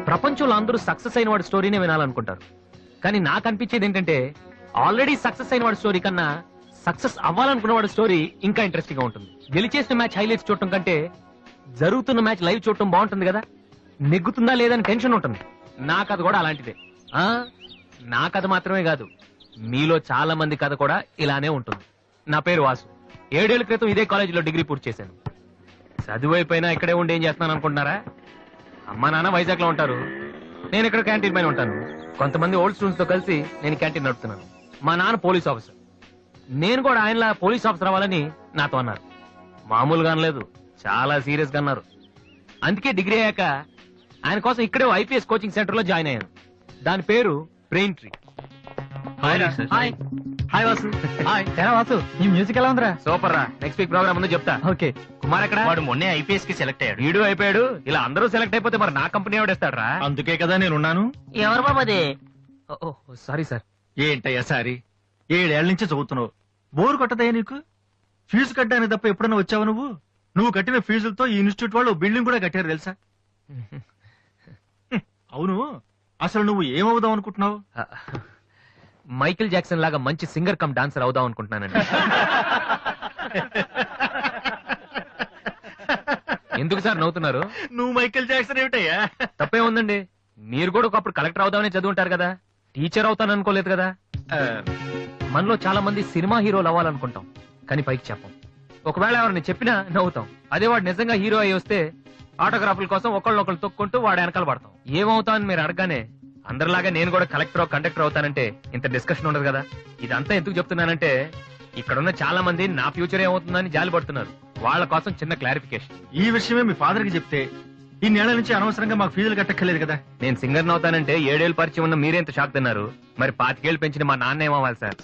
ప్రపంచంలో అందరూ సక్సెస్ అయిన వాడి స్టోరీనే వినాలనుకుంటారు. కానీ నాకు అనిపించేది ఏంటంటే ఆల్రెడీ సక్సెస్ అయిన వాడి స్టోరీ కన్నా సక్సెస్ అవ్వాలనుకున్న వాడి స్టోరీ ఇంకా ఇంట్రెస్టింగ్ గా ఉంటుంది. గెలిచేసిన మ్యాచ్ హైలైట్స్ చూడటం కంటే జరుగుతున్న మ్యాచ్ లైవ్ చూడటం బాగుంటుంది కదా. నెగ్గుతుందా లేదని టెన్షన్ ఉంటుంది. నా కథ కూడా అలాంటిదే. నా కథ మాత్రమే కాదు, మీలో చాలా మంది కథ కూడా ఇలానే ఉంటుంది. నా పేరు వాసు. 7 ఏళ్ల క్రితం ఇదే కాలేజీలో డిగ్రీ పూర్తి చేశాను. చదువు అయిపోయినా ఇక్కడే ఉండి ఏం చేస్తున్నాను అనుకుంటున్నారా? అమ్మా నాన్న వైజాగ్ లో ఉంటారు, నేను ఇక్కడ క్యాంటీన్ పైన ఉంటాను. కొంతమంది ఓల్డ్ స్టూడెంట్స్ తో కలిసి నేను క్యాంటీన్ నడుపుతున్నాను. మా నాన్న పోలీస్ ఆఫీసర్, నేను కూడా ఆయనలా పోలీస్ ఆఫీసర్ అవ్వాలని నాతో అన్నారు. మామూలుగా అనలేదు, చాలా సీరియస్ గా అన్నారు. అందుకే డిగ్రీ అయ్యాక ఆయన కోసం ఇక్కడే ఐపీఎస్ కోచింగ్ సెంటర్ లో జాయిన్ అయ్యాను. దాని పేరు brain tree. Hi Vasu. Hi Vasu, ఈ మ్యూజిక్ ఎలా ఉందిరా? సూపర్ రా. నెక్స్ట్ వీక్ ప్రోగ్రామ్ ముందు చెప్తా. ఓకే. కుమార్ ఎక్కడ? వాడు మొన్నే ఐపీఎస్ కి సెలెక్ట్ అయ్యాడు. వీడు అయిపోయాడు. ఇలా అందరూ సెలెక్ట్ అయిపోతే మరి నా కంపెనీ ఎవడేస్తాడు రా? అందుకే కదా నేను ఉన్నాను. ఎవరు బాబదే? Sorry sir. ఏంటయ్యా సారీ? 7 ఏళ్ల నుంచి చదువుతున్నావు, బోరు కొట్టదయ్యా నీకు? ఫీజు కట్టడానికి తప్ప ఎప్పుడన్నా వచ్చావు నువ్వు? నువ్వు కట్టిన ఫీజులతో ఈ ఇన్స్టిట్యూట్ వాళ్ళు బిల్డింగ్ కూడా కట్టారు తెలుసా? అవును, అసలు నువ్వు ఏమవుదాం అనుకుంటున్నావు? మైకేల్ జాక్సన్ లాగా మంచి సింగర్ కమ్ డాన్సర్ అవుదాం అనుకుంటున్నానండి. ఎందుకు సార్ నవ్వుతున్నారు? నువ్వు మైకేల్ జాక్సన్ ఏమిటయ్యా? తప్పే ఉందండి. మీరు కూడా ఒకప్పుడు కలెక్టర్ అవుదామని చదువుంటారు కదా. టీచర్ అవుతాను అనుకోలేదు కదా. మనలో చాలా మంది సినిమా హీరోలు అవ్వాలనుకుంటాం, కానీ పైకి చెప్పం. ఒకవేళ ఎవరిని చెప్పినా నవ్వుతాం. అదే వాడు నిజంగా హీరో అయ్యి వస్తే ఆటోగ్రాఫ్ల కోసం ఒకళ్ళొకళ్ళు తొక్కుంటూ వాడు వెనకాల పడతాం. ఏమవుతామని మీరు అడగానే అందరిలాగా నేను కూడా కలెక్టర్ కండక్టర్ అవుతానంటే ఇంత డిస్కషన్ ఉండదు కదా. ఇదంతా ఎందుకు చెప్తున్నానంటే ఇక్కడున్న చాలా మంది నా ఫ్యూచర్ ఏమవుతుందని జాలి పడుతున్నారు. వాళ్ళ కోసం చిన్న క్లారిఫికేషన్. ఈ విషయమే మీ ఫాదర్ కి చెప్తే ఈ నెల నుంచి అనవసరంగా మాకు ఫీజులు కట్టక్కర్లేదు కదా. నేను సింగర్ అవుతానంటే 7 ఏళ్ళు పరిచయం ఉన్న మీరెంత షాక్ తిన్నారు. మరి 25 ఏళ్ళు పెంచిన మా నాన్న ఏమవ్వాలి సార్?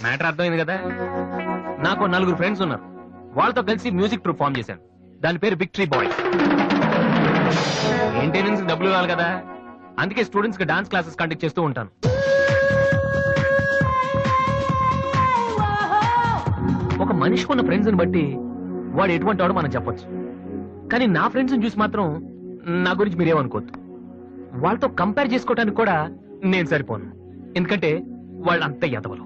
మ్యాటర్ అర్థమైంది కదా. నాకు 4 ఫ్రెండ్స్ ఉన్నారు. వాళ్ళతో కలిసి మ్యూజిక్ ట్రూప్ ఫామ్ చేశాను. దాని పేరు బిగ్ ట్రీ బాయ్స్. మెయింటెనెన్స్ డబ్బులు కావాలి కదా, అందుకే స్టూడెంట్స్ కి డాన్స్ క్లాసెస్ కండక్ట్ చేస్తూ ఉంటాను. ఒక మనిషికి ఉన్న ఫ్రెండ్స్ ని బట్టి వాడు ఎటువంటి వాడు మనం చెప్పొచ్చు. కానీ నా ఫ్రెండ్స్ ని చూసి మాత్రం నా గురించి మీరేమనుకోవద్దు. వాళ్ళతో కంపేర్ చేసుకోవడానికి కూడా నేను సరిపోను, ఎందుకంటే వాళ్ళు అంత ఎదవలు.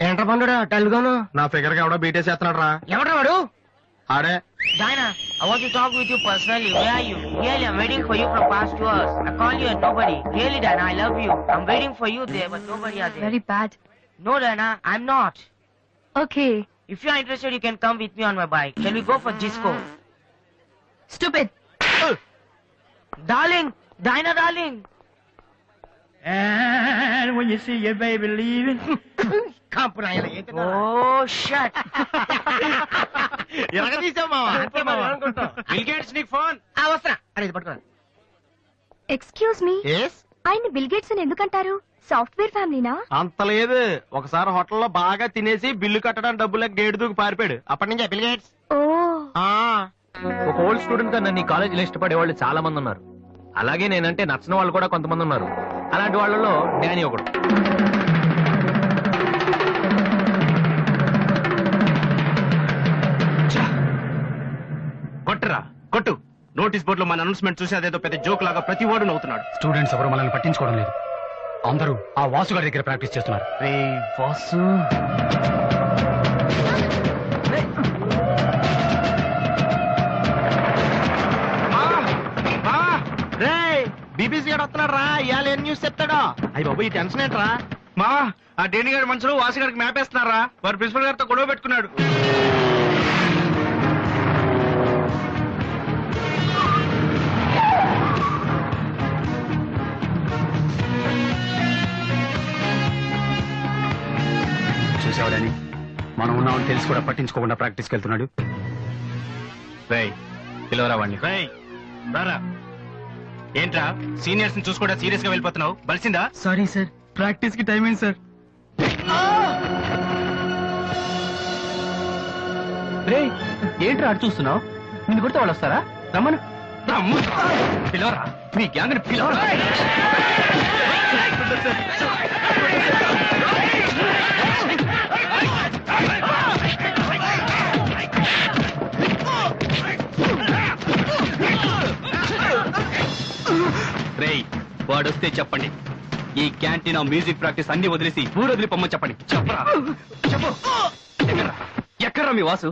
ఏంట్రా పండుడా టెల్గాను? నా ఫిగర్ గా ఎవడో బీటే చేస్తున్నాడు రా. ఎవడ్రా వాడు? ఆడే. Diana, I want to talk with you personally. Where are you? Really, I'm waiting for you from past 2 hours. I call you and nobody. Really, Diana, I love you. I'm waiting for you there, but nobody are there. Very bad. No, Diana, I'm not. Okay. If you're interested, you can come with me on my bike. Can we go for disco? Stupid. Darling, Diana, darling. And when you see your baby leaving. Oh, shut. Excuse me. ఆయన bill gates అని ఎందుకంటారు? Software ఫ్యామిలీనా? అంత లేదు, ఒకసారి హోటల్లో బాగా తినేసి bill కట్టడానికి డబ్బులకు గేటు దూకి పారిపోయాడు. అప్పటి నుంచి బిల్ గేట్స్. ఓ. ఒక ఓల్డ్ స్టూడెంట్ గా నన్ను ఈ కాలేజీలో ఇష్టపడే వాళ్ళు చాలా మంది ఉన్నారు. అలాగే నేనంటే నచ్చిన వాళ్ళు కూడా కొంతమంది ఉన్నారు. అలాంటి వాళ్ళలో డానీ ఒకడు. కొట్టరా కొట్టు. నోటీస్ బోర్డు లో మన అనౌన్స్మెంట్ చూసి అదేదో పెద్ద జోక్ లాగా ప్రతి వాడు నవ్వుతున్నాడు. స్టూడెంట్స్ ఎవరు మనల్ని పట్టించుకోవడం లేదు. అందరూ ఆ వాసు గారి దగ్గర ప్రాక్టీస్ చేస్తున్నారు. వాసు బీబీసీ గారు వస్తున్నాడు రా. ఇవాళ ఏం న్యూస్ చెప్తాడో. అయ్యి బాబు, ఈ టెన్షన్ ఏంట్రా? మా ఆ డేని గారి మనుషులు వాసి గారికి మ్యాప్ వేస్తున్నారా? వారు ప్రిన్సిపల్ గారితో గొడవ పెట్టుకున్నాడు. చూసేవాడని మనం ఉన్నామని తెలిసి కూడా పట్టించుకోకుండా ప్రాక్టీస్కి వెళ్తున్నాడు. పిలవరా వాడిని. రారా. ఏంట్రా సీనియర్స్ ని చూసి కూడా సీరియస్ గా వెళ్ళిపోతున్నావు? బలిసిందా? సారీ సార్, ప్రాక్టీస్ కి టైం అయింది సార్. ఏంట్రా అటు చూస్తున్నావు? నిన్ను కొడితే వాళ్ళు వస్తారా? రమ్మను. పిలవరా, మీ గ్యాంగ్ ని పిలవరా. తెలిస్తే చెప్పండి. ఈ క్యాంటీన్ మ్యూజిక్ ప్రాక్టీస్ అన్ని వదిలేసి ఊరు వదిలి పొమ్మని చెప్పండి. చెప్పరా చెప్పు. ఎక్కడ్రా మీ వాసు?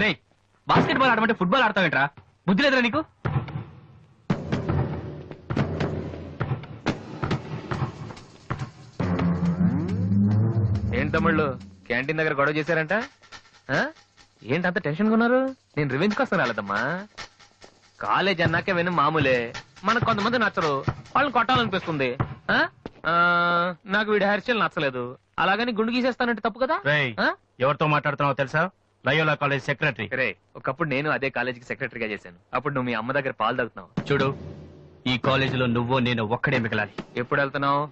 రే, బాస్కెట్ బాల్ ఆడమంటే ఫుట్బాల్ ఆడతావేంట్రా? బుద్ధి లేదురా నీకు? ఏంటి తమ్ముళ్ళు క్యాంటీన్ దగ్గర గొడవ చేశారంట? ఆ? ఏంటంత టెన్షన్ ఉన్నారు? నేను రివెంజ్ కోసం రాలేదమ్మా. కాలేజ్ అన్నాకే విని మామూలే. మనకు కొంతమంది నచ్చరు, వాళ్ళని కొట్టాలనిపిస్తుంది. ఆ? ఆ, నాకు వీడి హెయిర్ స్టైల్ నచ్చలేదు, అలాగని గుండు గీసేస్తానంటే తప్పు కదా? ఆ? ఎవరితో మాట్లాడుతున్నావు తెలుసా? Loyola college secretary. రే, ఒకప్పుడు నేను అదే కాలేజీకి సెక్రటరీగా చేశాను. అప్పుడు నువ్వు మీ అమ్మ దగ్గర పాలు తాగుతున్నావు. చూడు, ఈ కాలేజీలో నువ్వు నేను ఒక్కడే మిగలాలి. ఎప్పుడు వెళ్తున్నావు?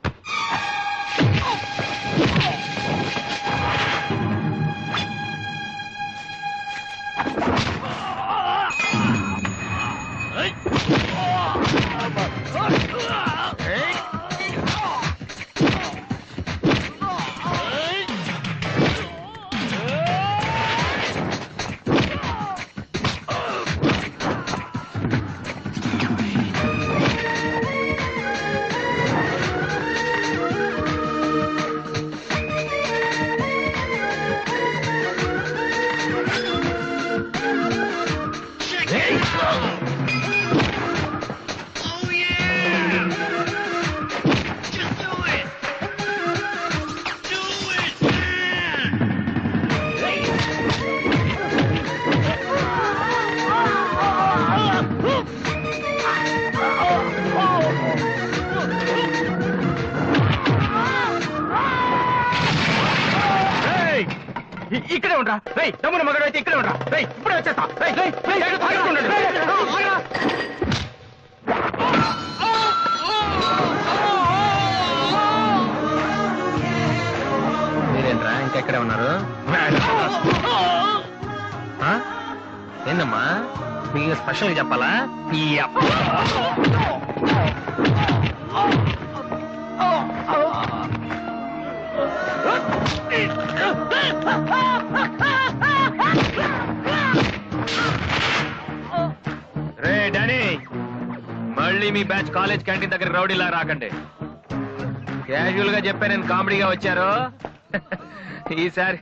ఇక్కడే ఉండరా? రేయ్, తమ్ముడు మగడు అయితే ఇక్కడే ఉండరా? రేయ్, ఇప్పుడే వచ్చేస్తా. రేయ్, రేయ్, రేయ్, తాగుతూ ఉండండి. రేయ్, ఆగరా. మీరేంట్రా ఇంకెక్కడే ఉన్నారు? ఆ? ఏందమ్మా, మీకు స్పెషల్ గా చెప్పాలా? రే డానీ, మళ్ళీ మీ బ్యాచ్ కాలేజ్ క్యాంటీన్ దగ్గర రౌడీలా రాకండి. క్యాజువల్ గా చెప్పా, నేను కామెడీగా వచ్చారు. ఈసారి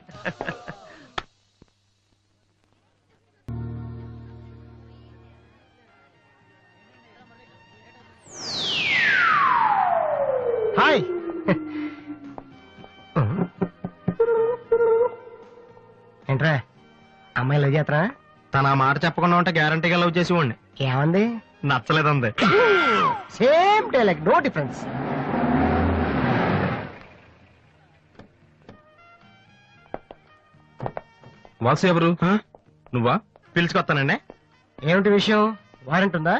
హాయ్. ఏంట్రా అమ్మాయి లవ్ చేతరా? తన ఆ మాట చెప్పకుండా ఉంటే గ్యారంటీగా లవ్ చేసి వాడిని. ఏమంది? నచ్చలేదంది. Same dialogue, no difference. Vasu ఎవరు? నువ్వా? పిలుచుకొస్తానండి. ఏమిటి విషయం? వారెంట్ ఉందా?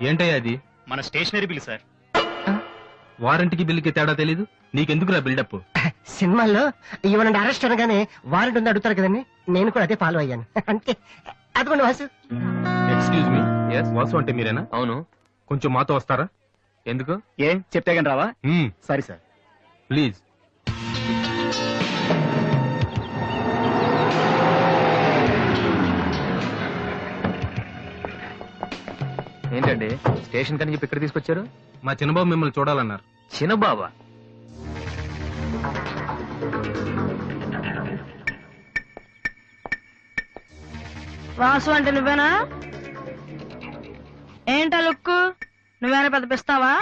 ఏంటయ్యా అది? మన స్టేషనరీ బిల్ సార్. వారంటీకి బిల్లుకి తేడా తెలీదు నీకెందుకురా బిల్డప్? సినిమాల్లో ఇవ్వనండి అరెస్ట్ అనగానే వారెంట్ ఉందా అడుగుతారు కదండి, నేను కూడా అదే ఫాలో అయ్యాను. అంటే అదిగోండి వాసు. ఎక్స్క్యూజ్ మీ, వాసు అంటే మీరేనా? అవును. కొంచెం మాతో వస్తారా? ఎందుకు? ఏం చెప్తే కానీ రావా? Sorry sir. ప్లీజ్. ఏంటండి స్టేషన్ కని చెప్పి ఇక్కడ తీసుకొచ్చారు? మా చిన్నబాబు మిమ్మల్ని చూడాలన్నారు. చిన్నబాబా? వాసు అంటే నువ్వేనా? ఏంటా లుక్కు? నువ్వేనా పెద్ద పిస్తావా?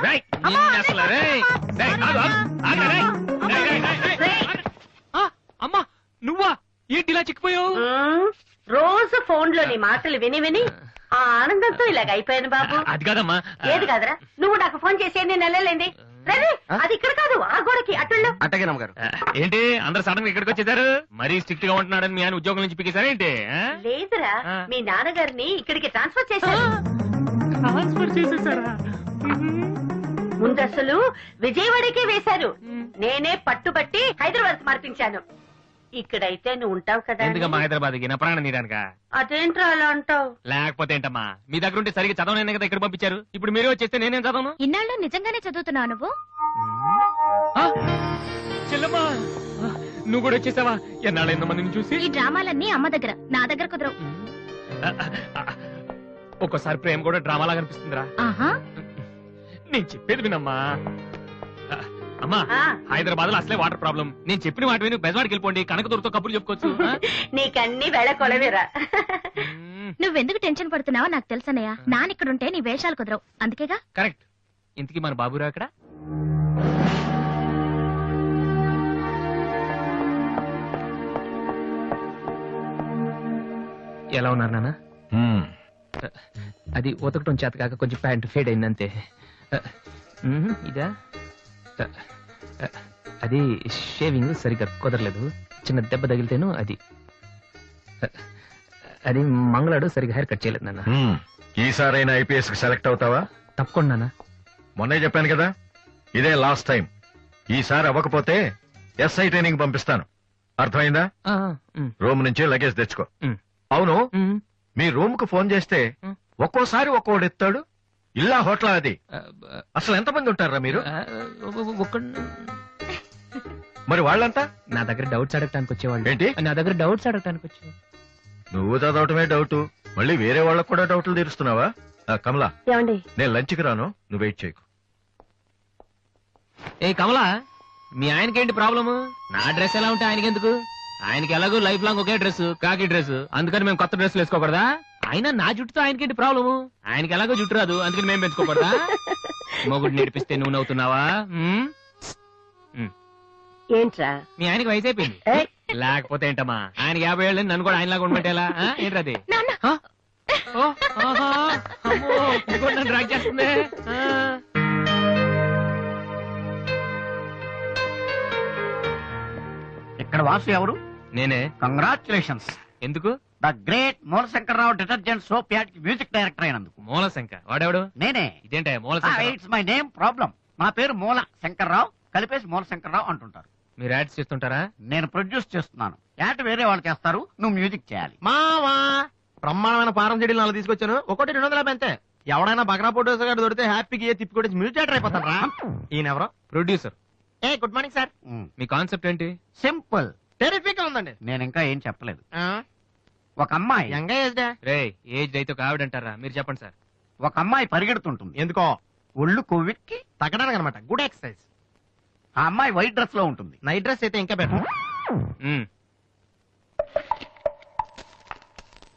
అమ్మా, నువ్వా? ఏంటి ఇలా చిక్కిపోయావు? రోజు ఫోన్ లో నీ మాటలు విని విని ఆ ఆనందంతో ఇలాగ అయిపోయాను బాబు. అది కాదమ్మా. ఏది కాదురా, నువ్వు నాకు ఫోన్ చేసి నేను వెళ్ళలేండి. రవి, అది ఇక్కడ కాదు, ఆ గోడకి అటుళ్ళు. అట్టగే నమ్మగారు. ఏంటి అందరు సడన్ గా ఇక్కడికి వచ్చేసారు? మరీ స్ట్రిక్ట్ గా ఉంటున్నాడని మీ ఆయన ఉద్యోగం నుంచి పికేశారా ఏంటి? లేదురా, మీ నాన్నగారిని ఇక్కడికి ట్రాన్స్ఫర్ చేశారు. ట్రాన్స్ఫర్ చేసేసారా? ముందసలు విజయవాడకే వేశారు. నేనే పట్టుబట్టి హైదరాబాద్ మార్పించాను. ఇక్కడైతే నువ్వు ఉంటావు కదా. ఎందుకమ్మా హైదరాబాద్ కి నా ప్రాణం తీయడానిక? అదేంట్రా అలా అంటావు? లేకపోతే ఏంటమ్మా, మీ దగ్గర ఉంటే సరిగ్గా చదవనైనా కదా ఇక్కడ పంపించారు. ఇప్పుడు మీరే వచ్చేస్తే నేనేం చదవను? ఇన్నాళ్ళు నిజంగానే చదువుతున్నావు నువ్వు? ఆ, చెల్లమ్మా నువ్వు కూడా వచ్చేసావా? ఎన్నాళ్ళు ఎంతమందిని చూసి. ఈ డ్రామాలన్నీ అమ్మ దగ్గర, నా దగ్గర కుదరవు. ఒక్కోసారి ప్రేమ కూడా డ్రామాలా కనిపిస్తుందిరా. ఆహా, నేను చెప్పేది వినమ్మా. అమ్మా ఆ. హైదరాబాద్ లో అసలే వాటర్ ప్రాబ్లం. నేను చెప్పిన వాటి విని బెజవాడికి వెళ్ళిపోండి, కనకదుర్తో కబుర్లు చెప్పుకోవచ్చు. నీకన్నీ వేళ కొలవేరా. నువ్వెందుకు టెన్షన్ పడుతున్నావో నాకు తెలుసనయ్య. నానిక్కడుంటే నీ వేషాలు కుదరవు, అందుకేగా. కరెక్ట్. ఇంతకీ మన బాబురా అక్కడ? ఎలా ఉన్నారు నాన్న? అది ఉతకటం చేత కాక కొంచెం ప్యాంట్ ఫేడ్ అయిందంతే. ఇదా? అది షేవింగ్ సరిగ్గా కుదరలేదు, చిన్న దెబ్బ తగిలితేను. అది మంగళాడు సరిగ్గా హెయిర్ కట్ చేయలేదు నాన్న. ఈసారైనా ఐపీఎస్ కి సెలెక్ట్ అవుతావా? తప్పకుండా నాన్న. మొన్నే చెప్పాను కదా, ఇదే లాస్ట్ టైం. ఈసారి అవ్వకపోతే ఎస్ఐ ట్రైనింగ్ పంపిస్తాను. అర్థమైందా? రూమ్ నుంచి లగేజ్ తెచ్చుకో. అవును, మీ రూమ్ కు ఫోన్ చేస్తే ఒక్కోసారి ఒక్కోడు ఎత్తాడు. ఇల్లా హోటల్ అది? అసలు ఎంతమంది ఉంటారా మీరు? మరి వాళ్ళంతా నా దగ్గర డౌట్స్ అడగటానికి వచ్చేవాళ్ళు. ఏంటి? నా దగ్గర డౌట్స్ అడగటానికి వచ్చేవాళ్ళు. నువ్వు చదవటమే డౌట్, మళ్ళీ వేరే వాళ్ళకు కూడా డౌట్లు తీరుస్తున్నావా? కమలా, ఏమండి? నేను లంచ్కి రాను, నువ్వు వెయిట్ చేయకు. ఏ కమలా, మీ ఆయనకేంటి ప్రాబ్లము? నా డ్రెస్ ఎలా ఉంటే ఆయనకెందుకు? ఆయనకి ఎలాగో లైఫ్ లాంగ్ ఒకే డ్రెస్, కాకి డ్రెస్. అందుకని మేము కొత్త డ్రెస్లు వేసుకోకూడదా? అయినా నా జుట్టుతో ఆయనకేంటి ప్రాబ్లము? ఆయనకి ఎలాగో జుట్టు రాదు, అందుకని మేము పెంచుకోకూడదా? మొగుడు నేర్పిస్తే నువ్వు నవ్వుతున్నావా? ఏంట్రా? మీ ఆయనకి వయసు అయిపోయింది. లేకపోతే ఏంటమ్మా, ఆయనకి 50 ఏళ్ళు, నన్ను కూడా ఆయనలాగా ఉండమంటేలా? ఏంటది? నన్ను డ్రాక్ చేస్తుంది. ఇక్కడ వాసు ఎవరు? నేనే. కంగ్రాచులేషన్స్. ఎందుకు? ద గ్రేట్ మూలశంకర్రావు డిటర్జెంట్ సోప్ యాడ్ కి మ్యూజిక్ డైరెక్టర్ అయినందుకు. మూలశంక వాడెవడు? నేనే. ఇదేంటే మూలశంక? It's my name problem. నా పేరు మూల శంకర్రావు, కలిపేసి మూలశంకర్రావు అంటుంటారు. మీరు యాడ్స్ చేస్తుంటారా? నేను ప్రొడ్యూస్ చేస్తున్నాను. యాడ్ వేరే వాళ్ళు చేస్తారు, నువ్వు మ్యూజిక్ చేయాలి. మావా బ్రహ్మాండమైన పారం చెడీలు 4 తీసుకొచ్చాను. ఒకటి 250 అంతే. ఎవడైనా బగ్రా ఫోటోస్ గారు దొరికితే హ్యాపీకి తిప్పి కొట్టేసి మ్యూజిక్ డైరెక్టర్ అయిపోతారా? ఈయన ఎవరో ప్రొడ్యూసర్. Good morning sir. మీ కాన్సెప్ట్ ఏంటి? సింపుల్, టెరిఫిక్ గా ఉందండి. నేను ఇంకా ఏం చెప్పలేదు. ఒక అమ్మాయి యంగ్ ఏజ్ రే ఏజ్ అయితే కావిడంటారా? మీరు చెప్పండి సార్. ఒక అమ్మాయి పరిగెడుతుంటుంది. ఎందుకో? ఒళ్ళు కొవ్వెక్కి తగ్గడానికి అనమాట. Good exercise. ఆ అమ్మాయి వైట్ డ్రెస్ లో ఉంటుంది. నైట్ డ్రెస్ అయితే ఇంకా బెటర్.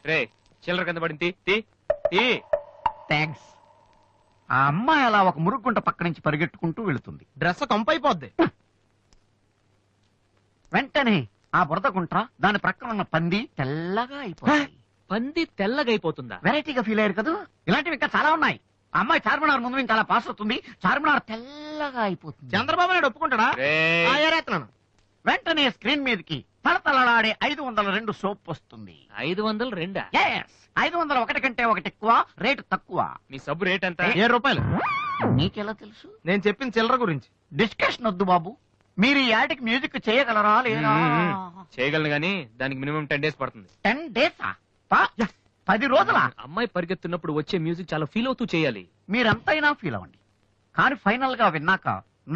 రే చిల్లర కింద పడింది, తీ తీ. థ్యాంక్స్. ఆ అమ్మాయి అలా ఒక మురుగుంట పక్క నుంచి పరిగెట్టుకుంటూ వెళుతుంది. డ్రెస్ కంపైపోద్ది. వెంటనే ఆ బురద గుంట, దాని ప్రక్కన ఉన్న పంది తెల్లగా అయిపోతుంది. పంది తెల్లగా అయిపోతుందా? వెరైటీగా ఫీల్ అయ్యారు కదా. ఇలాంటివి ఇంకా చాలా ఉన్నాయి. ఆ అమ్మాయి చార్మినార్ ముందు నుంచి అలా పాస్ అవుతుంది, చార్మినార్ తెల్లగా అయిపోతుంది. చంద్రబాబు నాయుడు ఒప్పుకుంటాడా? ఏరేస్తున్నాను. వెంటనే స్క్రీన్ మీదకి తలతలలాడే 502 సోప్ వస్తుంది. 502? 501 కంటే ఒకటి ఎక్కువ, రేటు తక్కువ. మీ సబ్బు రేట్ ఎంత? 7 రూపాయలు. నీకెలా తెలుసు? నేను చెప్పిన చిల్లర గురించి. డిస్కషన్ వద్దు బాబు. మీరు ఈ యాడ్కి మ్యూజిక్ చేయగలరా లేదా? చేయగలను గానీ దానికి మినిమం 10 days పడుతుంది. 10 days? 10 రోజుల? అమ్మాయి పరిగెత్తున్నప్పుడు వచ్చే మ్యూజిక్ చాలా ఫీల్ అవుతూ చేయాలి. మీరంతైనా ఫీల్ అవ్వండి, కానీ ఫైనల్ గా విన్నాక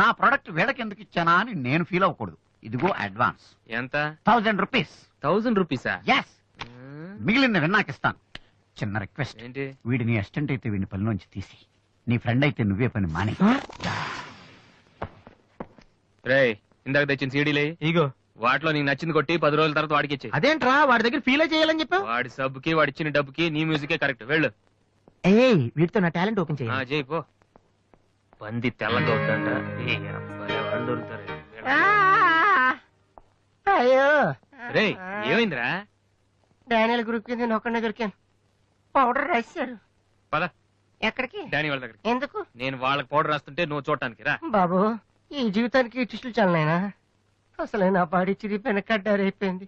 నా ప్రొడక్ట్ వీళ్ళకి ఎందుకు ఇచ్చానా అని నేను ఫీల్ అవ్వకూడదు. ఇదిగో అడ్వాన్స్. ఎంత? 1000 రూపీస్. 1000 రూపీసా? ఎస్. మిగిలింది విన్నాక ఇస్తాను. చిన్న రిక్వెస్ట్. ఏంటి? వీడిని అసిస్టెంట్ అయితే వీడిని పనిలోంచి తీసి, నీ ఫ్రెండ్ అయితే నువ్వే పని మానే. రే ఇందాక తెచ్చిన సీడీలే ఇగో. వాటిలో నీకు నచ్చింది కొట్టి 10 రోజుల తర్వాత వాడికి ఇచ్చే. అదేంట్రా వాడి దగ్గర ఫీల్ చేయాలని చెప్పావు? వాడి సబ్బుకి వాడి ఇచ్చిన డబ్బుకి నీ మ్యూజికే కరెక్ట్. వెళ్ళు. వీటితో నా టాలెంట్ ఓపెన్ చేయాలి. చేయి పో. పంది తెల్లగా అవుతాంట. వాళ్ళు దొరుకుతారు. అయ్యో రే ఏమైందిరా? డానియల్ గ్రూప్ కింద నేను ఒక్కడే దొరికాను. పౌడర్ రాశారు. పద ఎక్కడికి? డానీ వాళ్ళ దగ్గరికి. ఎందుకు? నేను వాళ్ళకి పౌడర్ రాస్తుంటే నువ్వు చూడటానికి రా. బాబు ఈ జీవితానికి టిస్టులు చాలనైనా. అసలే నా బాడీ చిరిగిపోయిన కడ్డారైపోయింది.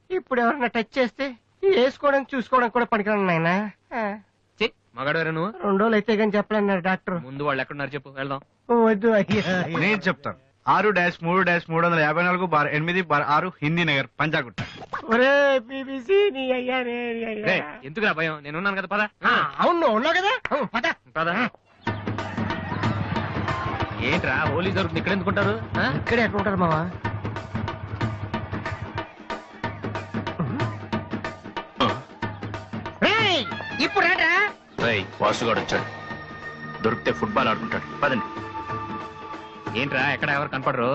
ఇప్పుడు ఎవరన్నా టచ్ చేస్తే వేసుకోవడానికి చూసుకోవడానికి కూడా పనికిరాను నాయనా. మగాడు వేరే నువ్వు? 2 రోజులు అయితే కానీ చెప్పలేన్నారు డాక్టర్. ముందు వాళ్ళు ఎక్కడున్నారు చెప్పు, వెళ్దాం. వద్దు అయ్యా. నేను చెప్తాను. 6-3-380-8/6 హిందీ నగర్ పంజాగుట్ట. ఒరే బీబీసీ నీ అయ్యా రే అయ్యా. రేయ్, ఎందుకురా భయం, నేను ఉన్నాను కదా, పద. అవును నువ్వు ఉన్నావు కదా, పద. పద. ఏంట్రా హోలీ జరుగుతుంది, ఇక్కడ ఎందుకుంటారు? ఇక్కడే ఎక్కడ ఉంటారు మావా? ఇప్పుడు రా. వాసుగాడు వచ్చాడు, దొరికితే ఫుట్బాల్ ఆడుకుంటాడు. పదండి. ఏంట్రా ఎక్కడ ఎవరు కనపడరు?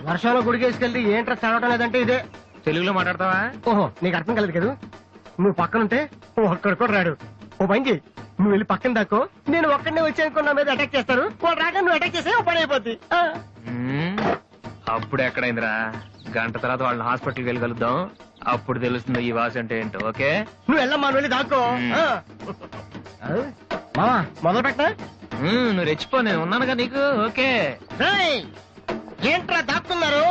వర్షంలో గుడికేసుకెళ్ళి ఏంట్రా చదవటం లేదంటే ఇదే. తెలుగులో మాట్లాడతావా? ఓహో నీకు అర్థం కలదు కదా, నువ్వు పక్కనుంటే ఒక్కడు కూడా రాడు. ఓ పని చెయ్యి, నువ్వు వెళ్ళి పక్కన దాక్కో, నేను ఒక్కడనే వచ్చానుకో నా మీద అటాక్ చేస్తారు. వాళ్ళు రాక నువ్వు అటాక్ చేస్తే ఓ పని అయిపోద్ది. అప్పుడు ఎక్కడైందిరా, గంట తర్వాత వాళ్ళని హాస్పిటల్కి వెళ్ళి కలుద్దాం, అప్పుడు తెలుస్తుంది ఈ వాసి అంటే ఏంటో. ఓకే నువ్వు వెళ్ళమ్మా, నువ్వు వెళ్ళి దాక్కో. మావా మొదలు పెట్ట. నువ్వు రెచ్చిపో, నేను ఉన్నానుగా నీకు. ఓకే ఏంట్రా దాక్కున్నారు?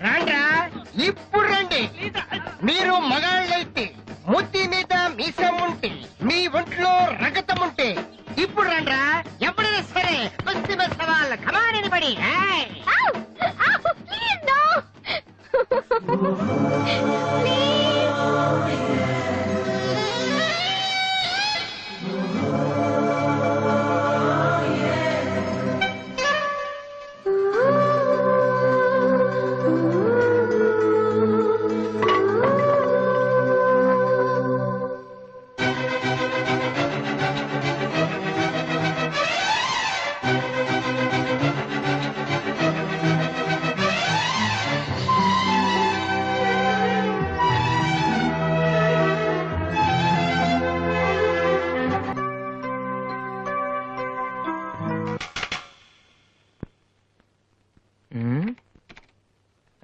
రాండ్రా, ఇప్పుడు రండి. మీరు మగాళ్ళైతే ముత్తి మీద మీసం ఉంటే, మీ ఒంట్లో రగతం ఉంటే ఇప్పుడు రండ్రా. ఎవరైనా సరే కొద్ది సవాల్ కమాని పడి.